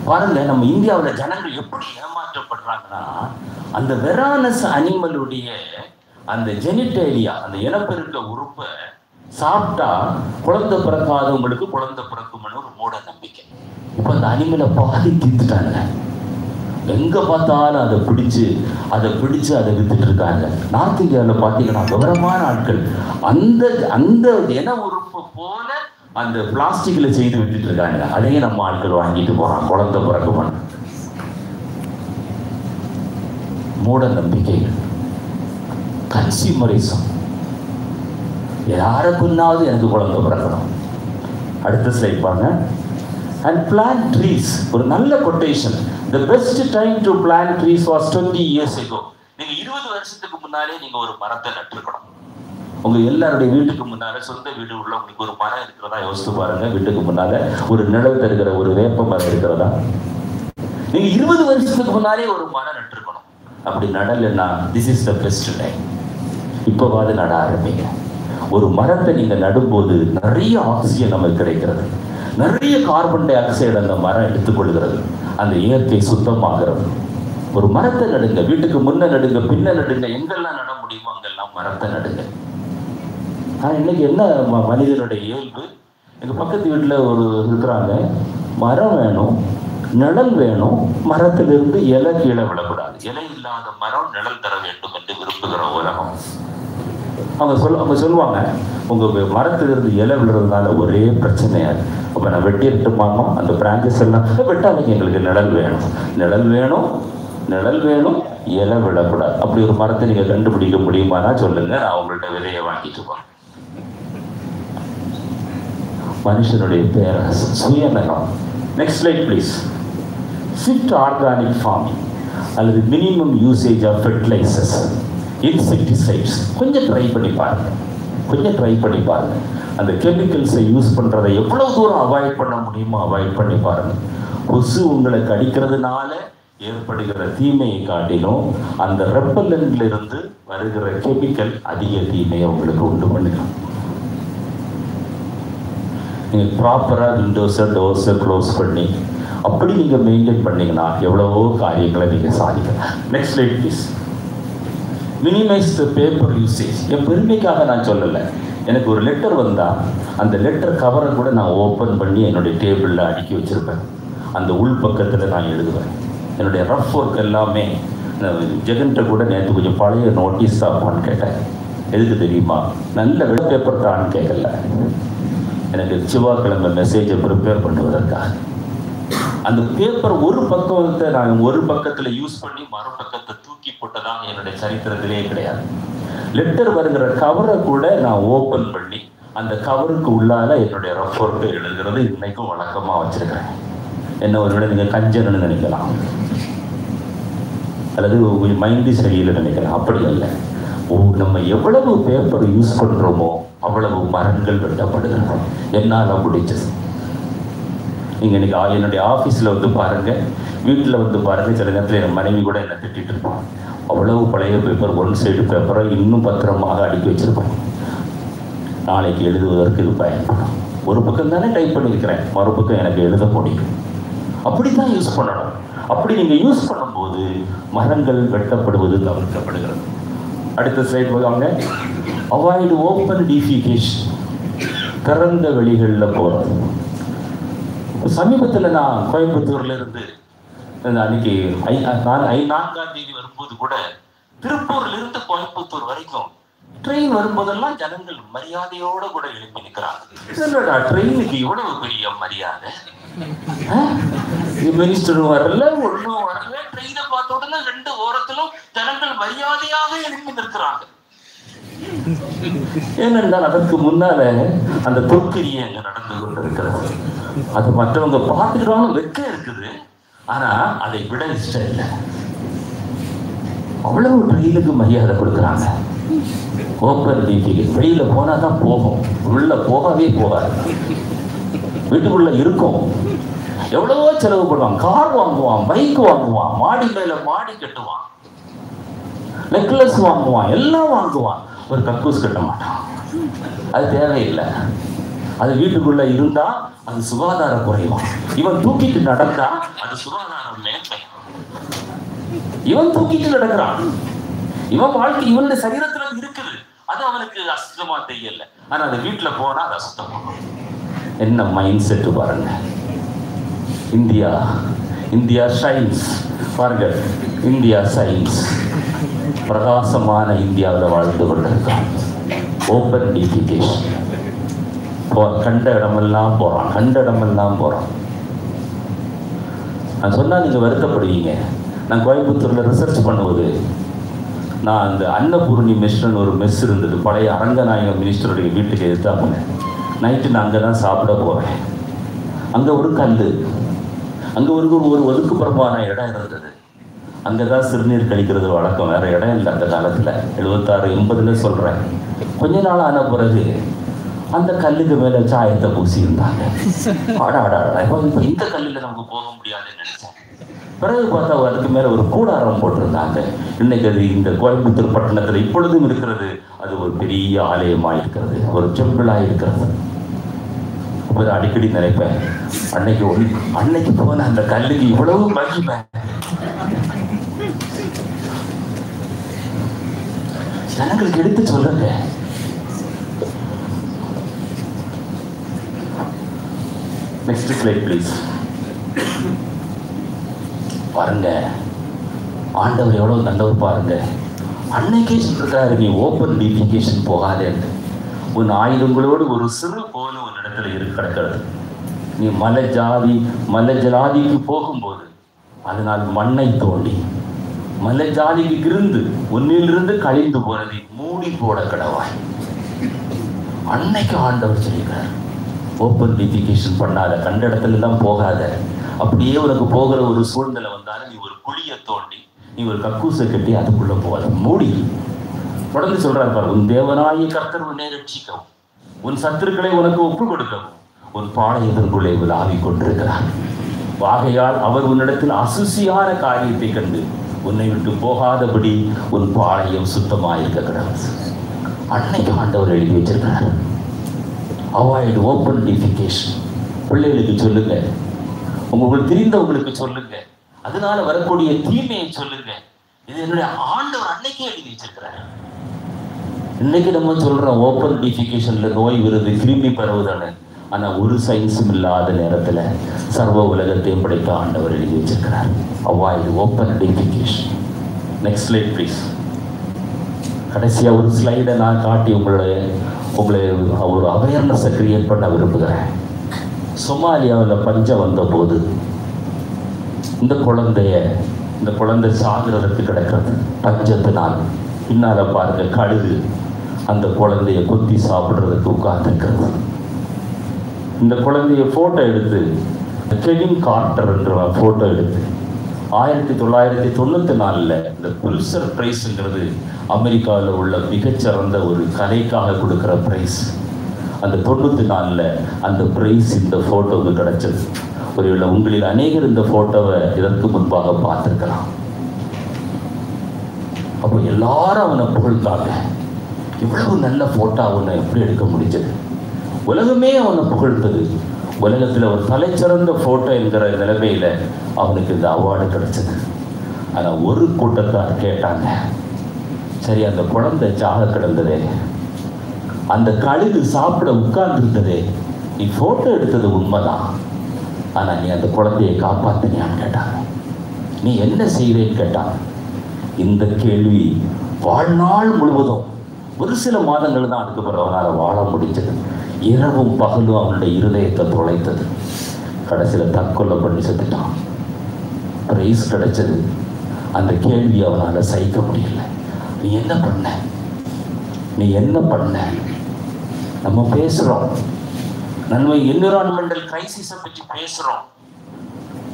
பாருங்க. நம்ம இந்தியாவில் ஜனங்கள் எப்படி ஏமாற்றப்படுறாங்கன்னா, அந்த வெரானஸ் அனிமலுடைய அந்த ஜெனிட்டேரியா, அந்த இனப்பெருக்க உறுப்பை சாப்பிட்டா குழந்தை பிறக்காதவங்களுக்கு குழந்தை பிறக்கும்னு ஒரு மூட நம்பிக்கை. இப்போ அந்த அனிமலை பாதி தீர்த்துட்டாங்க. எங்க பார்த்தாலும் அதை பிடிச்சு அதை வித்துட்டு இருக்காங்க. நார்த் இந்தியாவில் பார்த்தீங்கன்னா விவரமான ஆட்கள் அந்த அந்த இன உறுப்பை போல அந்த பிளாஸ்டிக்ல செய்து விட்டுட்டு இருக்காங்க. அதையே நம்ம ஆட்கள் வாங்கிட்டு போறான் குழந்தை பிறக்குமான். மூட நம்பிக்கைகள், கன்சியூமரிசம். யாருக்குன்னாவது எனக்கு குழந்தை பிறக்கணும். அடுத்த ஸ்லைட் பாருங்க. And plant trees. ஒரு நல்ல quotation. The best time to plant trees was 20 years ago. நீங்க 20 வருஷத்துக்கு முன்னாலே நீங்க ஒரு மரத்தை நட்டுருக்கணும். உங்க எல்லாருடைய வீட்டுக்கு முன்னால, சொந்த வீடு உள்ளவங்களுக்கு ஒரு மரம் இருக்கிறதா யோசித்து பாருங்க. வீட்டுக்கு முன்னால ஒரு நிழல் தருகிற ஒரு வேப்ப மரம் இருக்கிறதா? நீங்க 20 வருஷத்துக்கு முன்னாலே ஒரு மரம் நட்டுருக்கணும். அப்படி நடலைன்னா this is the best time. இப்போவாது நட ஆரம்பிங்க. ஒரு மரத்தை நீங்க நடும்போது நிறைய ஆக்சிஜன் நமக்கு கிடைக்கிறது, நிறைய கார்பன் டை ஆக்சைடு அந்த மரம் எடுத்துக்கொள்கிறது, அந்த இயற்கை சுத்தமாகிறது. ஒரு மரத்தை நடுங்க. வீட்டுக்கு முன்ன நடுங்க, பின்ன நடுங்க, எங்கெல்லாம் நட முடியுமோ அங்கெல்லாம் மரத்தை நடுங்க. இன்னைக்கு என்ன மனிதனுடைய இயல்பு? எங்க பக்கத்து வீட்டில் ஒரு இருக்கிறாங்க, மரம் வேணும், நிழல் வேணும், மரத்திலிருந்து இலை கீழே விடக்கூடாது, இலை இல்லாத மரம் நிழல் தர வேண்டும் என்று விரும்புகிற உலகம். அவங்க சொல்லுவாங்க, உங்க மரத்திலிருந்து இலை விடுறதுனால ஒரே பிரச்சனையா இருக்கு. அப்ப நான் வெட்டிட்டுமாமா, அந்த பிரான்சஸ் எல்லாம் வெட்டாலைக்கு எங்களுக்கு நிழல் வேணும், நிழல் வேணும், நிழல் வேணும், இலை விடக்கூடாது. அப்படி ஒரு மரத்தை நீங்க கண்டுபிடிக்க முடியுமானா சொல்லுங்க, நான் உங்கள்கிட்ட விதையை வாங்கிட்டு போறேன். மனுஷனுடைய பேராசை, சுயநலம். Next slide please. Swift organic farming அல்லது minimum usage of fertilisers, insecticides. கொஞ்சம் ட்ரை பண்ணி பாருங்க. அந்த கெமிக்கல்ஸை யூஸ் பண்ணுறதை எவ்வளவு தூரம் அவாய்ட் பண்ண முடியுமோ அவாய்ட் பண்ணி பாருங்க. கொசு உங்களை கடிக்கிறதுனால ஏற்படுகிற தீமையை காட்டிலும் அந்த ரெப்பல்லன்ட்ல இருந்து வருகிற கெமிக்கல் அதிக தீமையை உங்களுக்கு உண்டு பண்ணிடும். நீங்கள் ப்ராப்பராக விண்டோஸை டோர்ஸை க்ளோஸ் பண்ணி அப்படி நீங்கள் மெயின்டைன் பண்ணிங்கன்னா எவ்வளவோ காரியங்களை நீங்கள் சாதிக்கலாம். Next slide please. Minimise the paper usage. என் பெருமைக்காக நான் சொல்லலை. எனக்கு ஒரு லெட்டர் வந்தால் அந்த லெட்டர் கவரை கூட நான் ஓப்பன் பண்ணி என்னுடைய டேபிளில் அடுக்கி வச்சுருப்பேன். அந்த உள் பக்கத்தில் நான் எழுதுவேன். என்னுடைய ரஃப் ஒர்க் எல்லாமே. ஜெகன்கிட்ட கூட நேற்று கொஞ்சம் பழைய நோட்டீஸ் தாப்பான்னு கேட்டேன். எதுக்கு தெரியுமா? நல்ல வெள்ள பேப்பர் தான்னு கேட்கல, எனக்கு செவ்வாய்க்கிழமை மெசேஜை ப்ரிப்பேர் பண்ணுவதற்காக. அந்த பேப்பர் ஒரு பக்கத்தை நான் ஒரு பக்கத்தில் யூஸ் பண்ணி மறுபக்கத்தை தூக்கி போட்டதான் என்னுடைய சரித்திரத்திலே கிடையாது. லெட்டர் வருகிற கவரை கூட நான் ஓப்பன் பண்ணி அந்த கவருக்கு உள்ளால என்னுடைய ரஃப் ஒர்க்கை எழுதுகிறது இன்னைக்கும் வழக்கமாக வச்சிருக்கிறேன். என்ன ஒருவேளை நீங்கள் கஞ்சன்னு நினைக்கலாம், அல்லது கொஞ்சம் மைண்டு சரியில்லை நினைக்கலாம். அப்படி இல்லை. நம்ம எவ்வளவு பேப்பர் யூஸ் பண்ணுறோமோ அவ்வளவு மரங்கள் வெட்டப்படுகிறது. என்னால் முடிச்சது. நீங்கள் இன்னைக்கு என்னுடைய ஆஃபீஸில் வந்து பாருங்கள், வீட்டில் வந்து பாருங்கள். சில நேரத்தில் என் மனைவி கூட என்னை திட்டிகிட்டு இருப்பான். அவ்வளவு பழைய பேப்பர், ஒன் சைடு பேப்பரை இன்னும் பத்திரமாக அடுக்கி வச்சுருப்பேன். நாளைக்கு எழுதுவதற்கு இது பயன்படும். ஒரு பக்கம் தானே டைப் பண்ணியிருக்கிறேன், மறுபக்கம் எனக்கு எழுத முடியும். அப்படி தான் யூஸ் பண்ணணும். அப்படி நீங்கள் யூஸ் பண்ணும்போது மரங்கள் வெட்டப்படுவது தவிர்க்கப்படுகிறது. அடுத்த ஸ்லைட் போவாங்க. Avoid open defecation. திறந்த வெளிகளில் போகிறது. சமீபத்தில் நான் கோயம்புத்தூர்ல இருந்து அன்னைக்கு 4ஆம் தேதி வரும்போது கூட திருப்பூர்ல இருந்து கோயம்புத்தூர் வரைக்கும் ட்ரெயின் வரும்போதெல்லாம் ஜனங்கள் மரியாதையோட கூட எழுப்பி நிற்கிறாங்க. ட்ரெயினுக்கு இவ்வளவு பெரிய மரியாதை, மினிஸ்டரும் வரல, ஒன்றும் வரல. ட்ரெயினை பார்த்த உடனே 2 ஓரத்திலும் ஜனங்கள் மரியாதையாக எழுப்பி நிற்கிறாங்க. ஏனென்றால் அதற்கு முன்னால அந்த தொற்கிரியை அங்க நடந்து கொண்டு இருக்கிறது. அது மற்றவங்க பார்த்துக்கிட்டாலும் வெக்க இருக்குது, ஆனா அதை விட இஷ்டம் இல்லை. அவ்வளவு ட்ரெயினுக்கு மரியாதை கொடுக்குறாங்க. Open defecation. வெளியில போனா தான் போகும், உள்ள போகவே போகாது. வீட்டுக்குள்ள இருக்கும், எவ்வளவோ செலவு பண்ணுவான். கார் வாங்குவான், பைக் வாங்குவான், மாடி மேல மாடி கட்டுவான், நெக்லஸ் வாங்குவான், எல்லாம் வாங்குவான். ஒரு கக்கூஸ் கட்ட மாட்டான். அது தேவையில்லை. அது வீட்டுக்குள்ள இருந்தா அது சுகாதார குறைவான். இவன் தூக்கிட்டு நடந்தா அது சுகாதாரம் மேன்மை. இவன் தூக்கிட்டு நடக்கிறான். இவன் வாழ்க்கை இவனுடைய சரீரத்துல இருக்குது. அது அவனுக்கு அசுத்தமா தெரியல. ஆனா அது வீட்டுல போனா அது அசுத்தமா. என்ன மைண்ட் செட்டு பாருங்க. இந்தியா சயின்ஸ் பாருங்க. இந்தியா சயின்ஸ் பிரகாசமான இந்தியாவில் வாழ்ந்து கொண்டிருக்கான். Open defecation. கண்ட இடமெல்லாம் போறான். நான் சொன்னா நீங்க வருத்தப்படுவீங்க. நான் கோயம்புத்தூர்ல ரிசர்ச் பண்ணுவது, நான் அந்த அன்னபூர்ணி மெஸ்ன்னு ஒரு மெஸ் இருந்தது, பழைய அரங்கநாயகம் மினிஸ்டருடைய வீட்டுக்கு எதிர்த்தாங்க. நைட்டு நான் அங்கே தான் சாப்பிட போகிறேன். அங்கே ஒரு கல், அங்கே ஒரு ஒதுக்குப்புறமான இடம் இருந்தது. அங்கே தான் சிறுநீர் கழிக்கிறது வழக்கம். வேறு இடம் இல்லை அந்த காலத்தில். 76, 80 சொல்கிறேன். கொஞ்ச நாள் ஆன பிறகு அந்த கல்லுக்கு மேலே சாயத்தை பூசி இருந்தாங்க. இப்போ இந்த கல்லில் நமக்கு போக முடியாதுன்னு நினச்சேன். பிறகு பார்த்தா அதுக்கு மேலே ஒரு கூடாரம் போட்டிருந்தாங்க. இன்னைக்கு அது இந்த கோயம்புத்தூர் பட்டணத்தில் இப்பொழுதும் இருக்கிறது. அது ஒரு பெரிய ஆலயமாக இருக்கிறது, ஒரு டெம்பிளாக இருக்கிறது. அப்போ அடிக்கடி நினைப்பேன், அன்னைக்கு போன அந்த கல்லுக்கு இவ்வளவு மகிமை. ஜனங்களுக்கு எடுத்து சொல்லுங்க. Next slide please. பாருங்க, ஆண்டவர் எவ்வளவு நல்லவர் பாருங்க. அன்னைக்கே சொல்றாரு, நீ ஓப்பன் டிஃபிகேஷன் போகாதேன்னு. உன் ஆயுதங்களோடு ஒரு சிறு போல ஒரு இடத்துல கிடக்கிறது. நீ மலை ஜாதிக்கு போகும்போது அதனால் மண்ணை தோண்டி மலை ஜாதிக்கு இருந்து உன்னிலிருந்து கழிந்து போனதை மூடி போட கடவாய். அன்னைக்கு ஆண்டவர் சொல்லிக்கிறார், ஓப்பன் டிஃபிகேஷன் பண்ணாத, கண்ட இடத்துல தான் போகாத. அப்படியே உனக்கு போகிற ஒரு சூழ்நிலை வந்தாலும் நீ ஒரு குழியை தோண்டி, நீ ஒரு கக்கூசை கட்டி அதுக்குள்ள போகாத, மூடி. தொடர்ந்து சொல்றாரு பாரு, உன் தேவனாகிய கர்த்தர் உன்னை ரட்சிக்கவும், உன் சத்துருக்களை உனக்கு ஒப்பு கொடுக்கவும் உன் பாளையத்திற்குள்ளே உலாவிக் கொண்டிருக்கிறார். ஆகையால் அவர் உன்னிடத்தில் அசுசியான காரியத்தை கண்டு உன்னை விட்டு போகாதபடி உன் பாளையம் சுத்தமாயிருக்க கிடக்கு. அன்னைக்கு ஆண்டவர் எழுதி வச்சிருக்கிறார். Avoid open defecation. பிள்ளைகளுக்கு சொல்லுங்க, உங்களுக்கு தெரிந்தவங்களுக்கு சொல்லுங்க, அதனால வரக்கூடிய தீமையை சொல்லுங்க. இது என்னுடைய ஆண்டவர் அன்னைக்கே எழுதி வச்சிருக்கிறார். இன்னைக்கு நம்ம சொல்றோம் ஓப்பன் டிஃபிகேஷன்ல நோய் வருது, கிருமி பரவுதானே. ஆனா ஒரு சயின்ஸும் இல்லாத நேரத்துல சர்வ உலகத்தையும் படைத்த ஆண்டவர் எழுதி வச்சிருக்கிறார். Avoid open defecation. Next slide please. கடைசியா ஒரு ஸ்லைடை நான் காட்டி உங்களை ஒரு அவேர்னஸை கிரியேட் பண்ண விரும்புகிறேன். சொமாலியாவில் பஞ்சம் வந்த போது இந்த குழந்தை சாகிறதுக்கு கிடக்கிறது பஞ்சத்தினால். பின்னால பாருங்க, கழுகு அந்த குழந்தைய கொத்தி சாப்பிட்றதுக்கு உட்கார்ந்துருக்கிறது. இந்த குழந்தைய போட்டோ எடுத்து கெவின் கார்ட்டர் என்ற போட்டோ எடுத்து 1994 இந்த புல்சர் பிரைஸ்ங்கிறது அமெரிக்காவில் உள்ள மிகச்சிறந்த ஒரு கலைக்காக கொடுக்குற பிரைஸ். அந்த 94 அந்த பிரைஸ் இந்த போட்டோவுக்கு கிடைச்சது. ஒருவேளை உங்களில் அநேகர் இந்த போட்டோவை இதற்கு முன்பாக பார்த்துருக்கலாம். அப்போ எல்லாரும் அவனை புகழ்ந்தாங்க. இவ்வளவு நல்ல போட்டோ அவனை எப்படி எடுக்க முடிஞ்சது? உலகமே அவனை புகழ்ந்தது. உலகத்தில் ஒரு தலைச்சிறந்த போட்டோ என்கிற நிலைமையில அவனுக்கு இந்த அவார்டு கிடைச்சது. ஆனால் ஒரு கூட்டத்தார் கேட்டாங்க, சரி அந்த குழந்தை சாக கிடந்ததே, அந்த கழுகு சாப்பிட உட்கார்ந்துருந்ததே, நீ போட்டோ எடுத்தது உண்மைதான், ஆனா நீ அந்த குழந்தையை காப்பாத்தினியான்னு கேட்டாங்க. நீ என்ன செய்கிறேன்னு கேட்டாங்க. இந்த கேள்வி வாழ்நாள் முழுவதும் ஒரு சில மாதங்கள் தான் அதுக்கு பிறகு அவனால் வாழ முடிஞ்சது. இரவும் பகலும் அவனுடைய இருதயத்தை தொலைத்தது. கடைசியில் தற்கொலை பண்ணி செத்துட்டான். பிரைஸ் கிடைச்சது. அந்த கேள்வி அவனால் சகிக்க முடியல. நீ என்ன பண்ண? நம்ம பேசுறோம், நம்ம என்விரான்மெண்டல் கிரைசிஸை பற்றி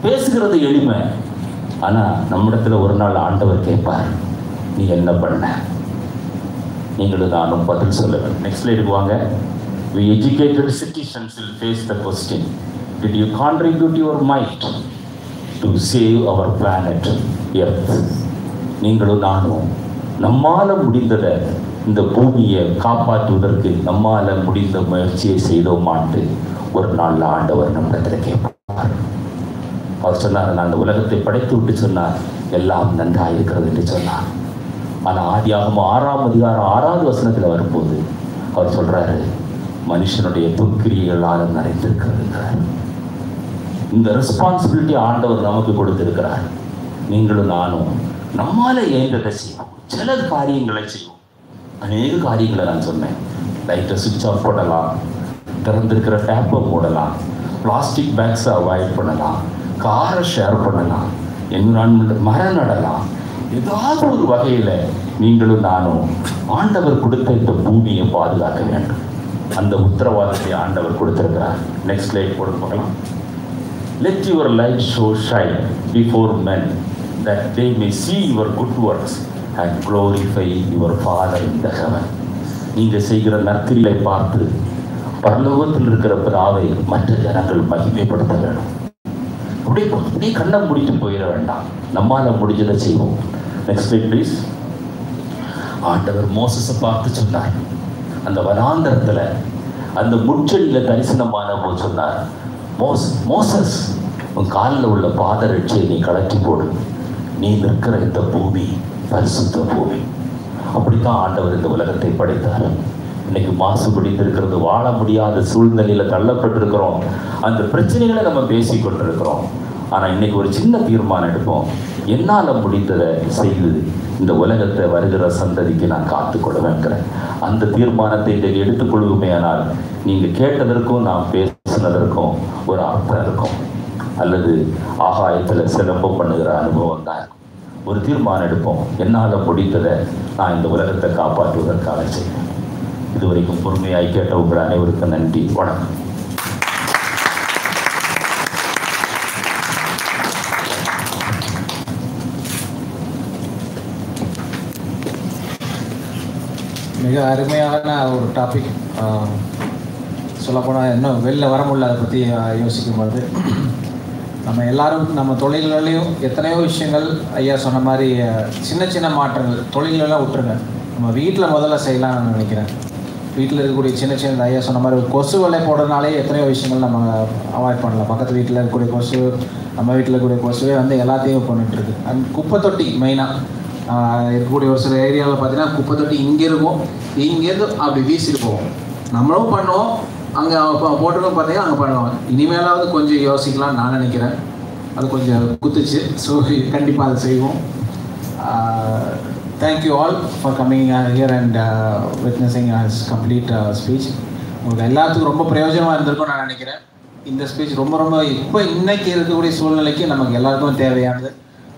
பேசுகிறது எளிமை. ஆனா நம்மிடத்துல ஒரு நாள் ஆண்டவர் கேட்பார், நீ என்ன பண்ண? நீங்களும் நானும் பதில் சொல்லுங்கள். நெக்ஸ்ட் ஸ்லைடுக்கு வாங்க. We educated citizens will face the question, Did you contribute your might to save our planet Earth? நீங்களும் நானும் நம்மால் முடிந்ததை இந்த பூமியை காப்பாற்றுவதற்கு நம்மால் முடிந்த முயற்சியை செய்தோமான்ட்டு ஒரு நாளில் ஆண்டவர் நம்மிடத்தில் கேட்பார். அவர் சொன்னார், நான் அந்த உலகத்தை படைத்து விட்டு சொன்னார் எல்லாம் நன்றாக இருக்கிறது என்று சொன்னார். ஆனால் ஆதியாகமம் 6ஆம் அதிகாரம் 6வது வசனத்தில் வரும்போது அவர் சொல்றாரு, மனுஷனுடைய துக்கிரியங்களால் நிறைந்திருக்கிறார். இந்த ரெஸ்பான்சிபிலிட்டி ஆண்டவர் நமக்கு கொடுத்திருக்கிறார். நீங்களும் நானும் நம்மால ஏன்றதை செய்வோம். சில காரியங்களை செய்வோம். அநேக காரியங்களை நான் சொன்னேன். லைட்டை சுவிட்ச் ஆஃப் பண்ணலாம், திறந்திருக்கிற டேப்பை மூடலாம், பிளாஸ்டிக் பேக்ஸை அவாய்ட் பண்ணலாம், காரை ஷேர் பண்ணலாம், என்விரான்மெண்ட் மரம் நடலாம். ஏதாவது ஒரு வகையில் நீங்களும் நானும் ஆண்டவர் கொடுத்த இந்த பூமியை பாதுகாக்க வேண்டும். அந்த உத்தரவாதத்தை ஆண்டவர் கொடுத்திருக்கிறார். நெக்ஸ்ட் ஸ்லைட் போட போகலாம். Let your light so shine before men that they may see your good works and glorify your Father in the heaven. நீங்கள் செய்கிற நற்கிரியை பார்த்து பரலோகத்தில் இருக்கிற பிதாவை மற்ற ஜனங்கள் மகிமைப்படுத்த வேண்டும். அப்படியே கண்ணை முடித்து போயிட வேண்டாம். நம்மால் முடிஞ்சதை செய்வோம். Next slide please. ஆண்டவர் மோசஸை பார்த்து சொன்னார், அந்த வனாந்தரத்தில் அந்த முட்செடியில் தரிசனமான போது சொன்னார், மோசஸ் உன் காலில் உள்ள பாதரட்சியை நீ கலட்டி போடு, நீ நிற்கிற இந்த பூமி பரிசுத்த பூமி. அப்படித்தான் ஆண்டவர் இந்த உலகத்தை படைத்தார். இன்னைக்கு மாசு பிடித்திருக்கிறது, வாழ முடியாத சூழ்நிலையில் தள்ளப்பட்டிருக்கிறோம். அந்த பிரச்சனைகளை நம்ம பேசி கொண்டிருக்கிறோம். ஆனால் இன்னைக்கு ஒரு சின்ன தீர்மானம் எடுப்போம். என்னால் முடிந்ததை செய்து இந்த உலகத்தை வருகிற சந்ததிக்கு நான் காத்துக்கொள்வேங்கிறேன். அந்த தீர்மானத்தை இன்றைக்கு எடுத்துக்கொள்வோமே. ஆனால் நீங்கள் கேட்டதற்கும் நான் பேசினதற்கும் ஒரு அர்த்தம் இருக்கும். அல்லது ஆகாயத்தில் சிலம்பம் பண்ணுகிற அனுபவம் தான். ஒரு தீர்மானம் எடுப்போம், என்னால் முடிந்ததை நான் இந்த உலகத்தை காப்பாற்றுவதற்காக செய்வேன். இதுவரைக்கும் பொறுமையாய் கேட்ட உங்கள் அனைவருக்கும் நன்றி. வணக்கம். மிக அருமையான ஒரு டாபிக். சொல்லப்போனால் இன்னும் வெளில வர முடியல. அதை பற்றி யோசிக்கும்போது நம்ம எல்லாரும் நம்ம தொழில்களையும் எத்தனையோ விஷயங்கள் ஐயா சொன்ன மாதிரி சின்ன சின்ன மாற்றங்கள் தொழிலெல்லாம் விட்டுருங்க, நம்ம வீட்டில் முதல்ல செய்யலாம்னு நான் நினைக்கிறேன். வீட்டில் இருக்கக்கூடிய சின்ன சின்ன ஐயா சொன்ன மாதிரி கொசு வலை போடுறதுனாலே எத்தனையோ விஷயங்கள் நம்ம அவாய்ட் பண்ணலாம். பக்கத்து வீட்டில் இருக்கக்கூடிய கொசு, நம்ம வீட்டில் இருக்கக்கூடிய கொசுவே வந்து எல்லாத்தையும் பண்ணிட்டுருக்கு. அண்ட் குப்பை தொட்டி மெயினாக இருக்கக்கூடிய ஒரு சில ஏரியாவில் பார்த்தீங்கன்னா குப்பை தொட்டி இங்கே இருக்கும், இங்கேருந்து அப்படி வீசிட்டு போவோம். நம்மளும் பண்ணுவோம், அங்கே போட்டுருக்கோம் பார்த்தீங்கன்னா அங்கே பண்ணுவாங்க. இனிமேலாவது கொஞ்சம் யோசிக்கலாம்னு நான் நினைக்கிறேன். அது கொஞ்சம் குத்துச்சு. ஸோ கண்டிப்பாக அதை செய்வோம். Thank you all for coming here and witnessing his complete speech. உங்களுக்கு எல்லாத்துக்கும் ரொம்ப பிரயோஜனமாக இருந்திருக்கும்னு நான் நினைக்கிறேன். இந்த ஸ்பீச் ரொம்ப ரொம்ப இப்போ இன்னைக்கு இருக்கக்கூடிய சூழ்நிலைக்கு நமக்கு எல்லாருக்கும் தேவையானது.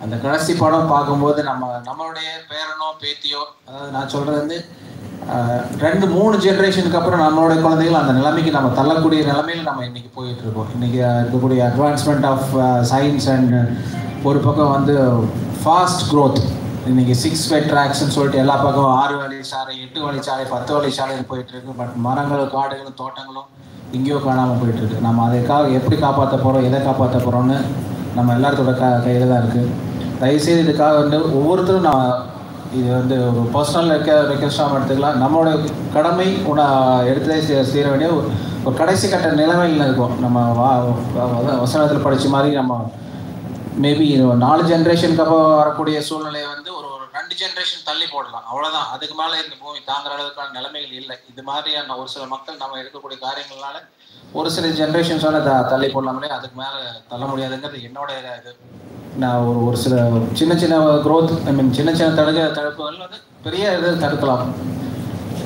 அந்த கடைசி படம் பார்க்கும்போது நம்மளுடைய பேரனோ பேத்தியோ, அதாவது நான் சொல்கிறது வந்து 2-3 ஜென்ரேஷனுக்கு அப்புறம் நம்மளுடைய குழந்தைகள் அந்த நிலைமைக்கு நம்ம தள்ளக்கூடிய நிலைமையில் நம்ம இன்றைக்கி போயிட்டுருக்கோம். இன்றைக்கி இருக்கக்கூடிய அட்வான்ஸ்மெண்ட் ஆஃப் சயின்ஸ் அண்ட் ஒரு பக்கம் வந்து ஃபாஸ்ட் க்ரோத். இன்றைக்கி 6-வே ட்ராக்ஸ்ன்னு சொல்லிட்டு எல்லா பக்கம் 6 வழிச்சாலை, 8 வழிச்சாலை, 10 வழிச்சாலைன்னு போயிட்டுருக்கு. பட் மரங்களும் காடுகளும் தோட்டங்களும் எங்கேயோ காணாமல் போயிட்டுருக்கு. நம்ம அதுக்காக எப்படி காப்பாற்ற போகிறோம், எதை காப்பாற்ற போகிறோன்னு நம்ம எல்லாத்தோட கையில் தான் இருக்குது. தயவுசெய்து இதுக்காக வந்து ஒவ்வொருத்தரும் நான் இது வந்து ஒரு பர்சனல் ரெக்வெஸ்டாக எடுத்துக்கலாம். நம்மளோட கடமை எடுத்துகிட்டே செய்ய வேண்டிய ஒரு கடைசி கட்ட நிலைமையில் இருக்கும். நம்ம வசனத்தில் படித்த மாதிரி நம்ம மேபி 4 ஜென்ரேஷனுக்கு அப்புறம் வரக்கூடிய சூழ்நிலையை வந்து ஒரு 2 ஜென்ரேஷன் தள்ளி போடலாம், அவ்வளோதான். அதுக்கு மேலே இந்த பூமி தாங்குற அளவுக்கான நிலைமைகள் இல்லை. இது மாதிரியான ஒரு சில மக்கள் நம்ம எடுக்கக்கூடிய காரியங்களால ஒரு சில ஜென்ரேஷன்ஸோட தள்ளி போடலாமலே, அதுக்கு மேலே தள்ள முடியாதுங்கிறது என்னோட இது. நான் ஒரு சில சின்ன சின்ன க்ரோத், சின்ன சின்ன தடுப்புகள் வந்து பெரிய இது தடுக்கலாம்.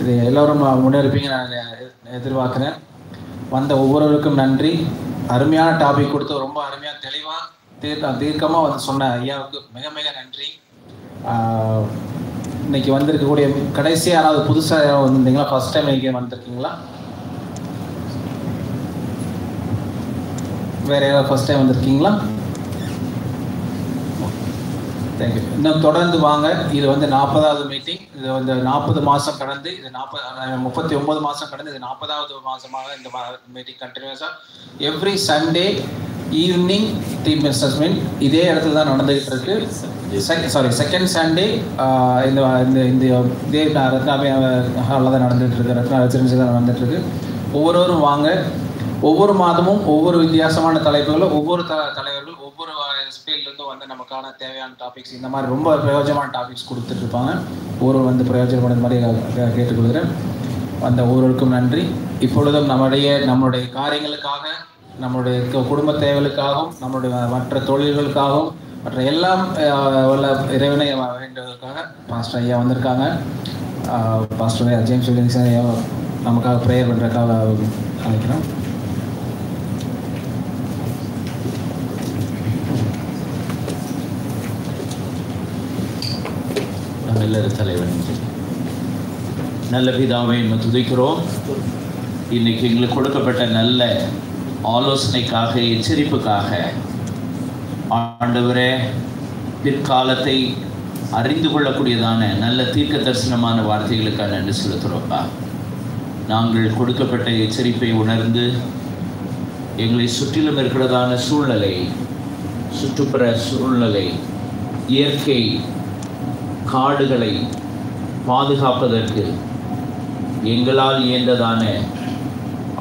இது எல்லோரும் முன்னெடுப்பீங்க நான் எதிர்பார்க்குறேன். வந்த ஒவ்வொருவருக்கும் நன்றி. அருமையான டாபிக் கொடுத்து ரொம்ப அருமையாக தெளிவாக தீர்க்கமாக வந்து சொன்ன ஐயாவுக்கு மிக மிக நன்றி. இன்னைக்கு வந்திருக்கக்கூடிய கடைசி யாராவது புதுசாக யாராவது வந்திருந்தீங்களா? ஃபர்ஸ்ட் டைம் இங்கே வந்திருக்கீங்களா? வேறு யாராவது ஃபர்ஸ்ட் டைம் வந்திருக்கீங்களா? தேங்க்யூ. இன்னும் தொடர்ந்து வாங்க. இது வந்து 40வது மீட்டிங். இது வந்து 40 மாதம் கடந்து, இது 39 மாதம் கடந்து, இது 40வது மாதமாக இந்த மீட்டிங் கண்டினியூஸாக every Sunday evening team business meet இதே இடத்துல தான் நடந்துகிட்டு இருக்கு. செகண்ட் சண்டே இந்த இதே ரத்னாபி ஹாலில் தான் நடந்துகிட்டு இருக்கு. ரத்னா ரெசிடென்சி தான் நடந்துகிட்டு இருக்கு. ஒவ்வொருவரும் வாங்க. ஒவ்வொரு மாதமும் ஒவ்வொரு வித்தியாசமான தலைப்புகளும் ஒவ்வொரு தலைவர்கள் ஒவ்வொரு ஸ்பீல்லேருந்து வந்து நமக்கான தேவையான டாபிக்ஸ் இந்த மாதிரி ரொம்ப பிரயோஜனமான டாபிக்ஸ் கொடுத்துட்டு இருப்பாங்க. ஒவ்வொரு வந்து பிரயோஜனமான மாதிரி கேட்டுக்கொள்கிறேன். அந்த ஒவ்வொருவருக்கும் நன்றி. இப்பொழுதும் நம்மளுடைய காரியங்களுக்காக, நம்மளுடைய குடும்ப தேவைகளுக்காகவும், நம்மளுடைய மற்ற தொழில்களுக்காகவும், மற்ற எல்லாம் உள்ள இறைவனை வேண்டுவதற்காக பாஸ்டர் ஐயா வந்திருக்காங்க. பாஸ்டர் ஜேம்ஸ் வில்லிங்ஸ் ஐயா நமக்காக ப்ரேயர் பண்ணுறதுக்காக அழைக்கிறோம். எல்லாரும் தலைவன் நல்ல பிதாவை நம்ம துதிக்கிறோம். இன்னைக்கு எங்களுக்கு கொடுக்கப்பட்ட நல்ல ஆலோசனைக்காக, எச்சரிப்புக்காக ஆண்டவரே, பிற்காலத்தை அறிந்து கொள்ளக்கூடியதான நல்ல தீர்க்க தரிசனமான வார்த்தைகளுக்காக நன்றி செலுத்துகிறோம்ப்பா. நாங்கள் கொடுக்கப்பட்ட எச்சரிப்பை உணர்ந்து எங்களை சுற்றிலும் இருக்கிறதான சூழ்நிலை, சுற்றுப்புற சூழ்நிலை, இயற்கை காடுகளை பாதுகாப்பதற்கு எங்களால் இயன்றதான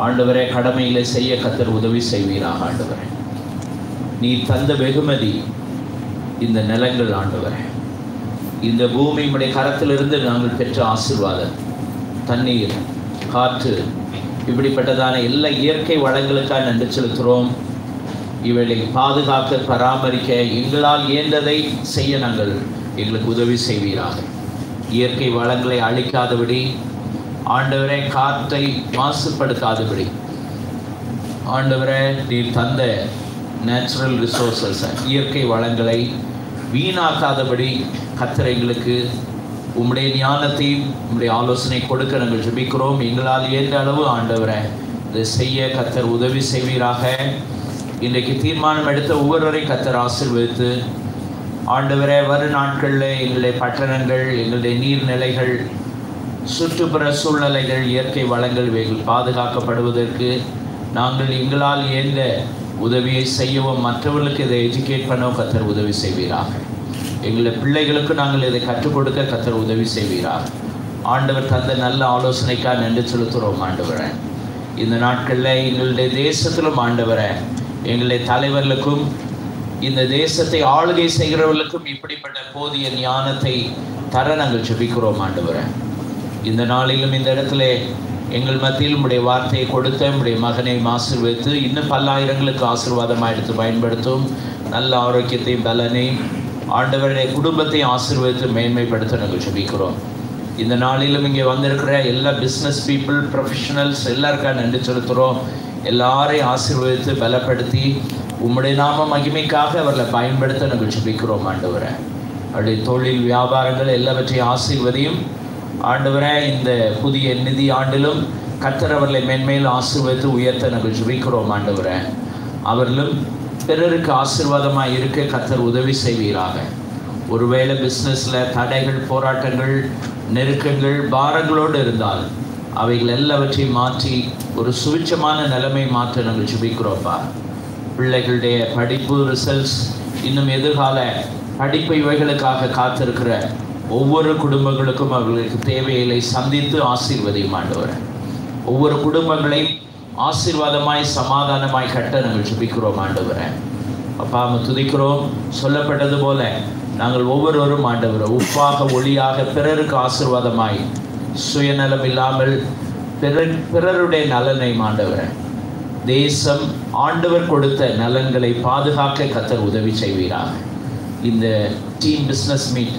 ஆண்டவரே கடமைகளை செய்ய கர்த்தர் உதவி செய்வீராக. ஆண்டவரே, நீ தந்த வெகுமதி இந்த நிலங்கள். ஆண்டவரே, இந்த பூமி உடைய கரத்திலிருந்து நாங்கள் பெற்ற ஆசீர்வாதம், தண்ணீர், காற்று, இப்படிப்பட்டதான எல்லா இயற்கை வளங்களுக்காக நன்றி செலுத்துகிறோம். இவளை பாதுகாக்க, பராமரிக்க எங்களால் இயன்றதை செய்ய நாங்கள் எங்களுக்கு உதவி செய்வீராக. இயற்கை வளங்களை அழிக்காதபடி, ஆண்டவரே காற்றை மாசுபடுத்தாதபடி, ஆண்டவரே நீர் தந்த நேச்சுரல் ரிசோர்ஸஸ், இயற்கை வளங்களை வீணாக்காதபடி கர்த்தர் எங்களுக்கு உம்முடைய ஞானத்தையும் உம்முடைய ஆலோசனை கொடுக்க நாங்கள் ஜெபிக்கிறோம். எங்களால் இயன்ற அளவு ஆண்டவரே இதை செய்ய கர்த்தர் உதவி செய்வீராக. இன்றைக்கு தீர்மானம் எடுத்த ஒவ்வொருவரை கர்த்தர் ஆசீர்வதித்து ஆண்டவரே, வரும் நாட்களில் எங்களுடைய பட்டணங்கள், எங்களுடைய நீர்நிலைகள், சுற்றுப்புற சூழ்நிலைகள், இயற்கை வளங்கள் இவைகள் பாதுகாக்கப்படுவதற்கு நாங்கள் எங்களால் இயன்ற உதவியை செய்யவும், மற்றவர்களுக்கு இதை எஜுகேட் பண்ணவும் கர்த்தர் உதவி செய்வீராக. எங்களுடைய பிள்ளைகளுக்கு நாங்கள் இதை கற்றுக் கொடுக்க கர்த்தர் உதவி செய்வீராக. ஆண்டவர் தந்த நல்ல ஆலோசனைக்காக நன்றி செலுத்துகிறோம். ஆண்டவரே, இந்த நாட்களில் எங்களுடைய தேசத்திலும் ஆண்டவரே, எங்களுடைய தலைவர்களுக்கும் இந்த தேசத்தை ஆளுகை செய்கிறவர்களுக்கும் இப்படிப்பட்ட போதிய ஞானத்தை தர நாங்கள் ஜெபிக்கிறோம். ஆண்டவரே, இந்த நாளிலும் இந்த இடத்துல எங்கள் மத்தியில் உம்முடைய வார்த்தையை கொடுத்த உம்முடைய மகனை ஆசீர்வதித்து இன்னும் பல்லாயிரங்களுக்கு ஆசீர்வாதமாக எடுத்து பயன்படுத்தும். நல்ல ஆரோக்கியத்தையும் பலனையும் ஆண்டவருடைய குடும்பத்தை ஆசீர்வதித்து மேன்மைப்படுத்த நாங்கள் ஜெபிக்கிறோம். இந்த நாளிலும் இங்கே வந்திருக்கிற எல்லா பிஸ்னஸ் பீப்புள், ப்ரொஃபஷனல்ஸ் எல்லாருக்காக நன்றி செலுத்துகிறோம். எல்லாரையும் ஆசீர்வதித்து பலப்படுத்தி உம்முடைய நாம மகிமைக்காக அவர்களை பயன்படுத்த நாங்கள் ஜெபிக்கிறோம். ஆண்டவரே, அவருடைய தொழில், வியாபாரங்கள் எல்லாவற்றையும் ஆசீர்வதியும். ஆண்டவரே, இந்த புதிய நிதி ஆண்டிலும் கர்த்தர் அவர்களை மென்மேல் ஆசீர்வதித்து உயர்த்த நாங்கள் ஜெபிக்கிறோம். ஆண்டவரே, அவர்களும் பிறருக்கு ஆசீர்வாதமாக இருக்க கர்த்தர் உதவி செய்வீராக. ஒருவேளை பிஸ்னஸில் தடைகள், போராட்டங்கள், நெருக்கங்கள், பாரங்களோடு இருந்தால் அவைகள் எல்லாவற்றையும் மாற்றி ஒரு சுவிட்சமான நிலைமை மாற்ற நாங்கள் ஜெபிக்கிறோம்ப்பா. பிள்ளைகளுடைய படிப்பு, ரிசல்ட்ஸ், இன்னும் எதிர்கால படிப்பு இவைகளுக்காக காத்திருக்கிற ஒவ்வொரு குடும்பங்களுக்கும் அவர்களுக்கு தேவைகளை சந்தித்து ஆசீர்வதியும். ஆண்டவரே, ஒவ்வொரு குடும்பங்களையும் ஆசீர்வாதமாய் சமாதானமாய் கட்ட நாங்கள் ஜெபிக்கிறோம். ஆண்டவரே, அப்பா துதிக்கிறோம். சொல்லப்பட்டது போல நாங்கள் ஒவ்வொருவரும் ஆண்டவரே உப்பாக, ஒளியாக, பிறருக்கு ஆசீர்வாதமாய், சுயநலம் இல்லாமல் பிறருடைய நலனை ஆண்டவரே, தேசம் ஆண்டவர் கொடுத்த நலன்களை பாதுகாக்க கர்த்தர் உதவி செய்வீராக. இந்த டீம் பிஸ்னஸ் மீட்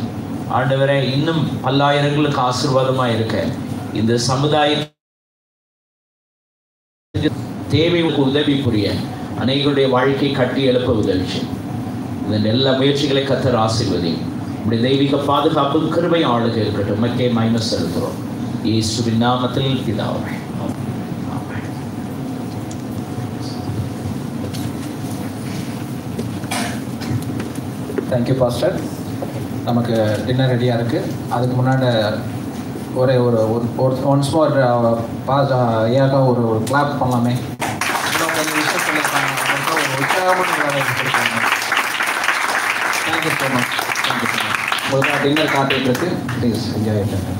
ஆண்டவரே இன்னும் பல்லாயிரங்களுக்கு ஆசீர்வாதமாக இருக்க, இந்த சமுதாய தேவைக்கு உதவி புரிய, அனைவருடைய வாழ்க்கை கட்டி எழுப்ப உதவி செய்யும். இதன் எல்லா முயற்சிகளை கர்த்தர் ஆசீர்வதி. இப்படி தெய்வீக பாதுகாப்பு, கிருபை, ஆளுகை இருக்கட்டும். மக்கே மகிமை செலுத்துகிறோம் இயேசுவின் நாமத்தில் பிதாவே. Thank you pastor. நமக்கு டின்னர் ரெடியாக இருக்குது. அதுக்கு முன்னாடி ஒரே ஒரு ஒன்ஸ் மோர் ஏக்கா ஒரு கிளாப் பண்ணலாமே. கொஞ்சம் விஷயம் சொல்லியிருக்காங்க, ஒரு உற்சாகமான வேலை கொடுத்துருக்காங்க. Thank you so much. Thank you so much. உங்களுக்கு டின்னர் காத்துட்டு இருக்கு. ப்ளீஸ் என்ஜாய் பண்ணுங்க.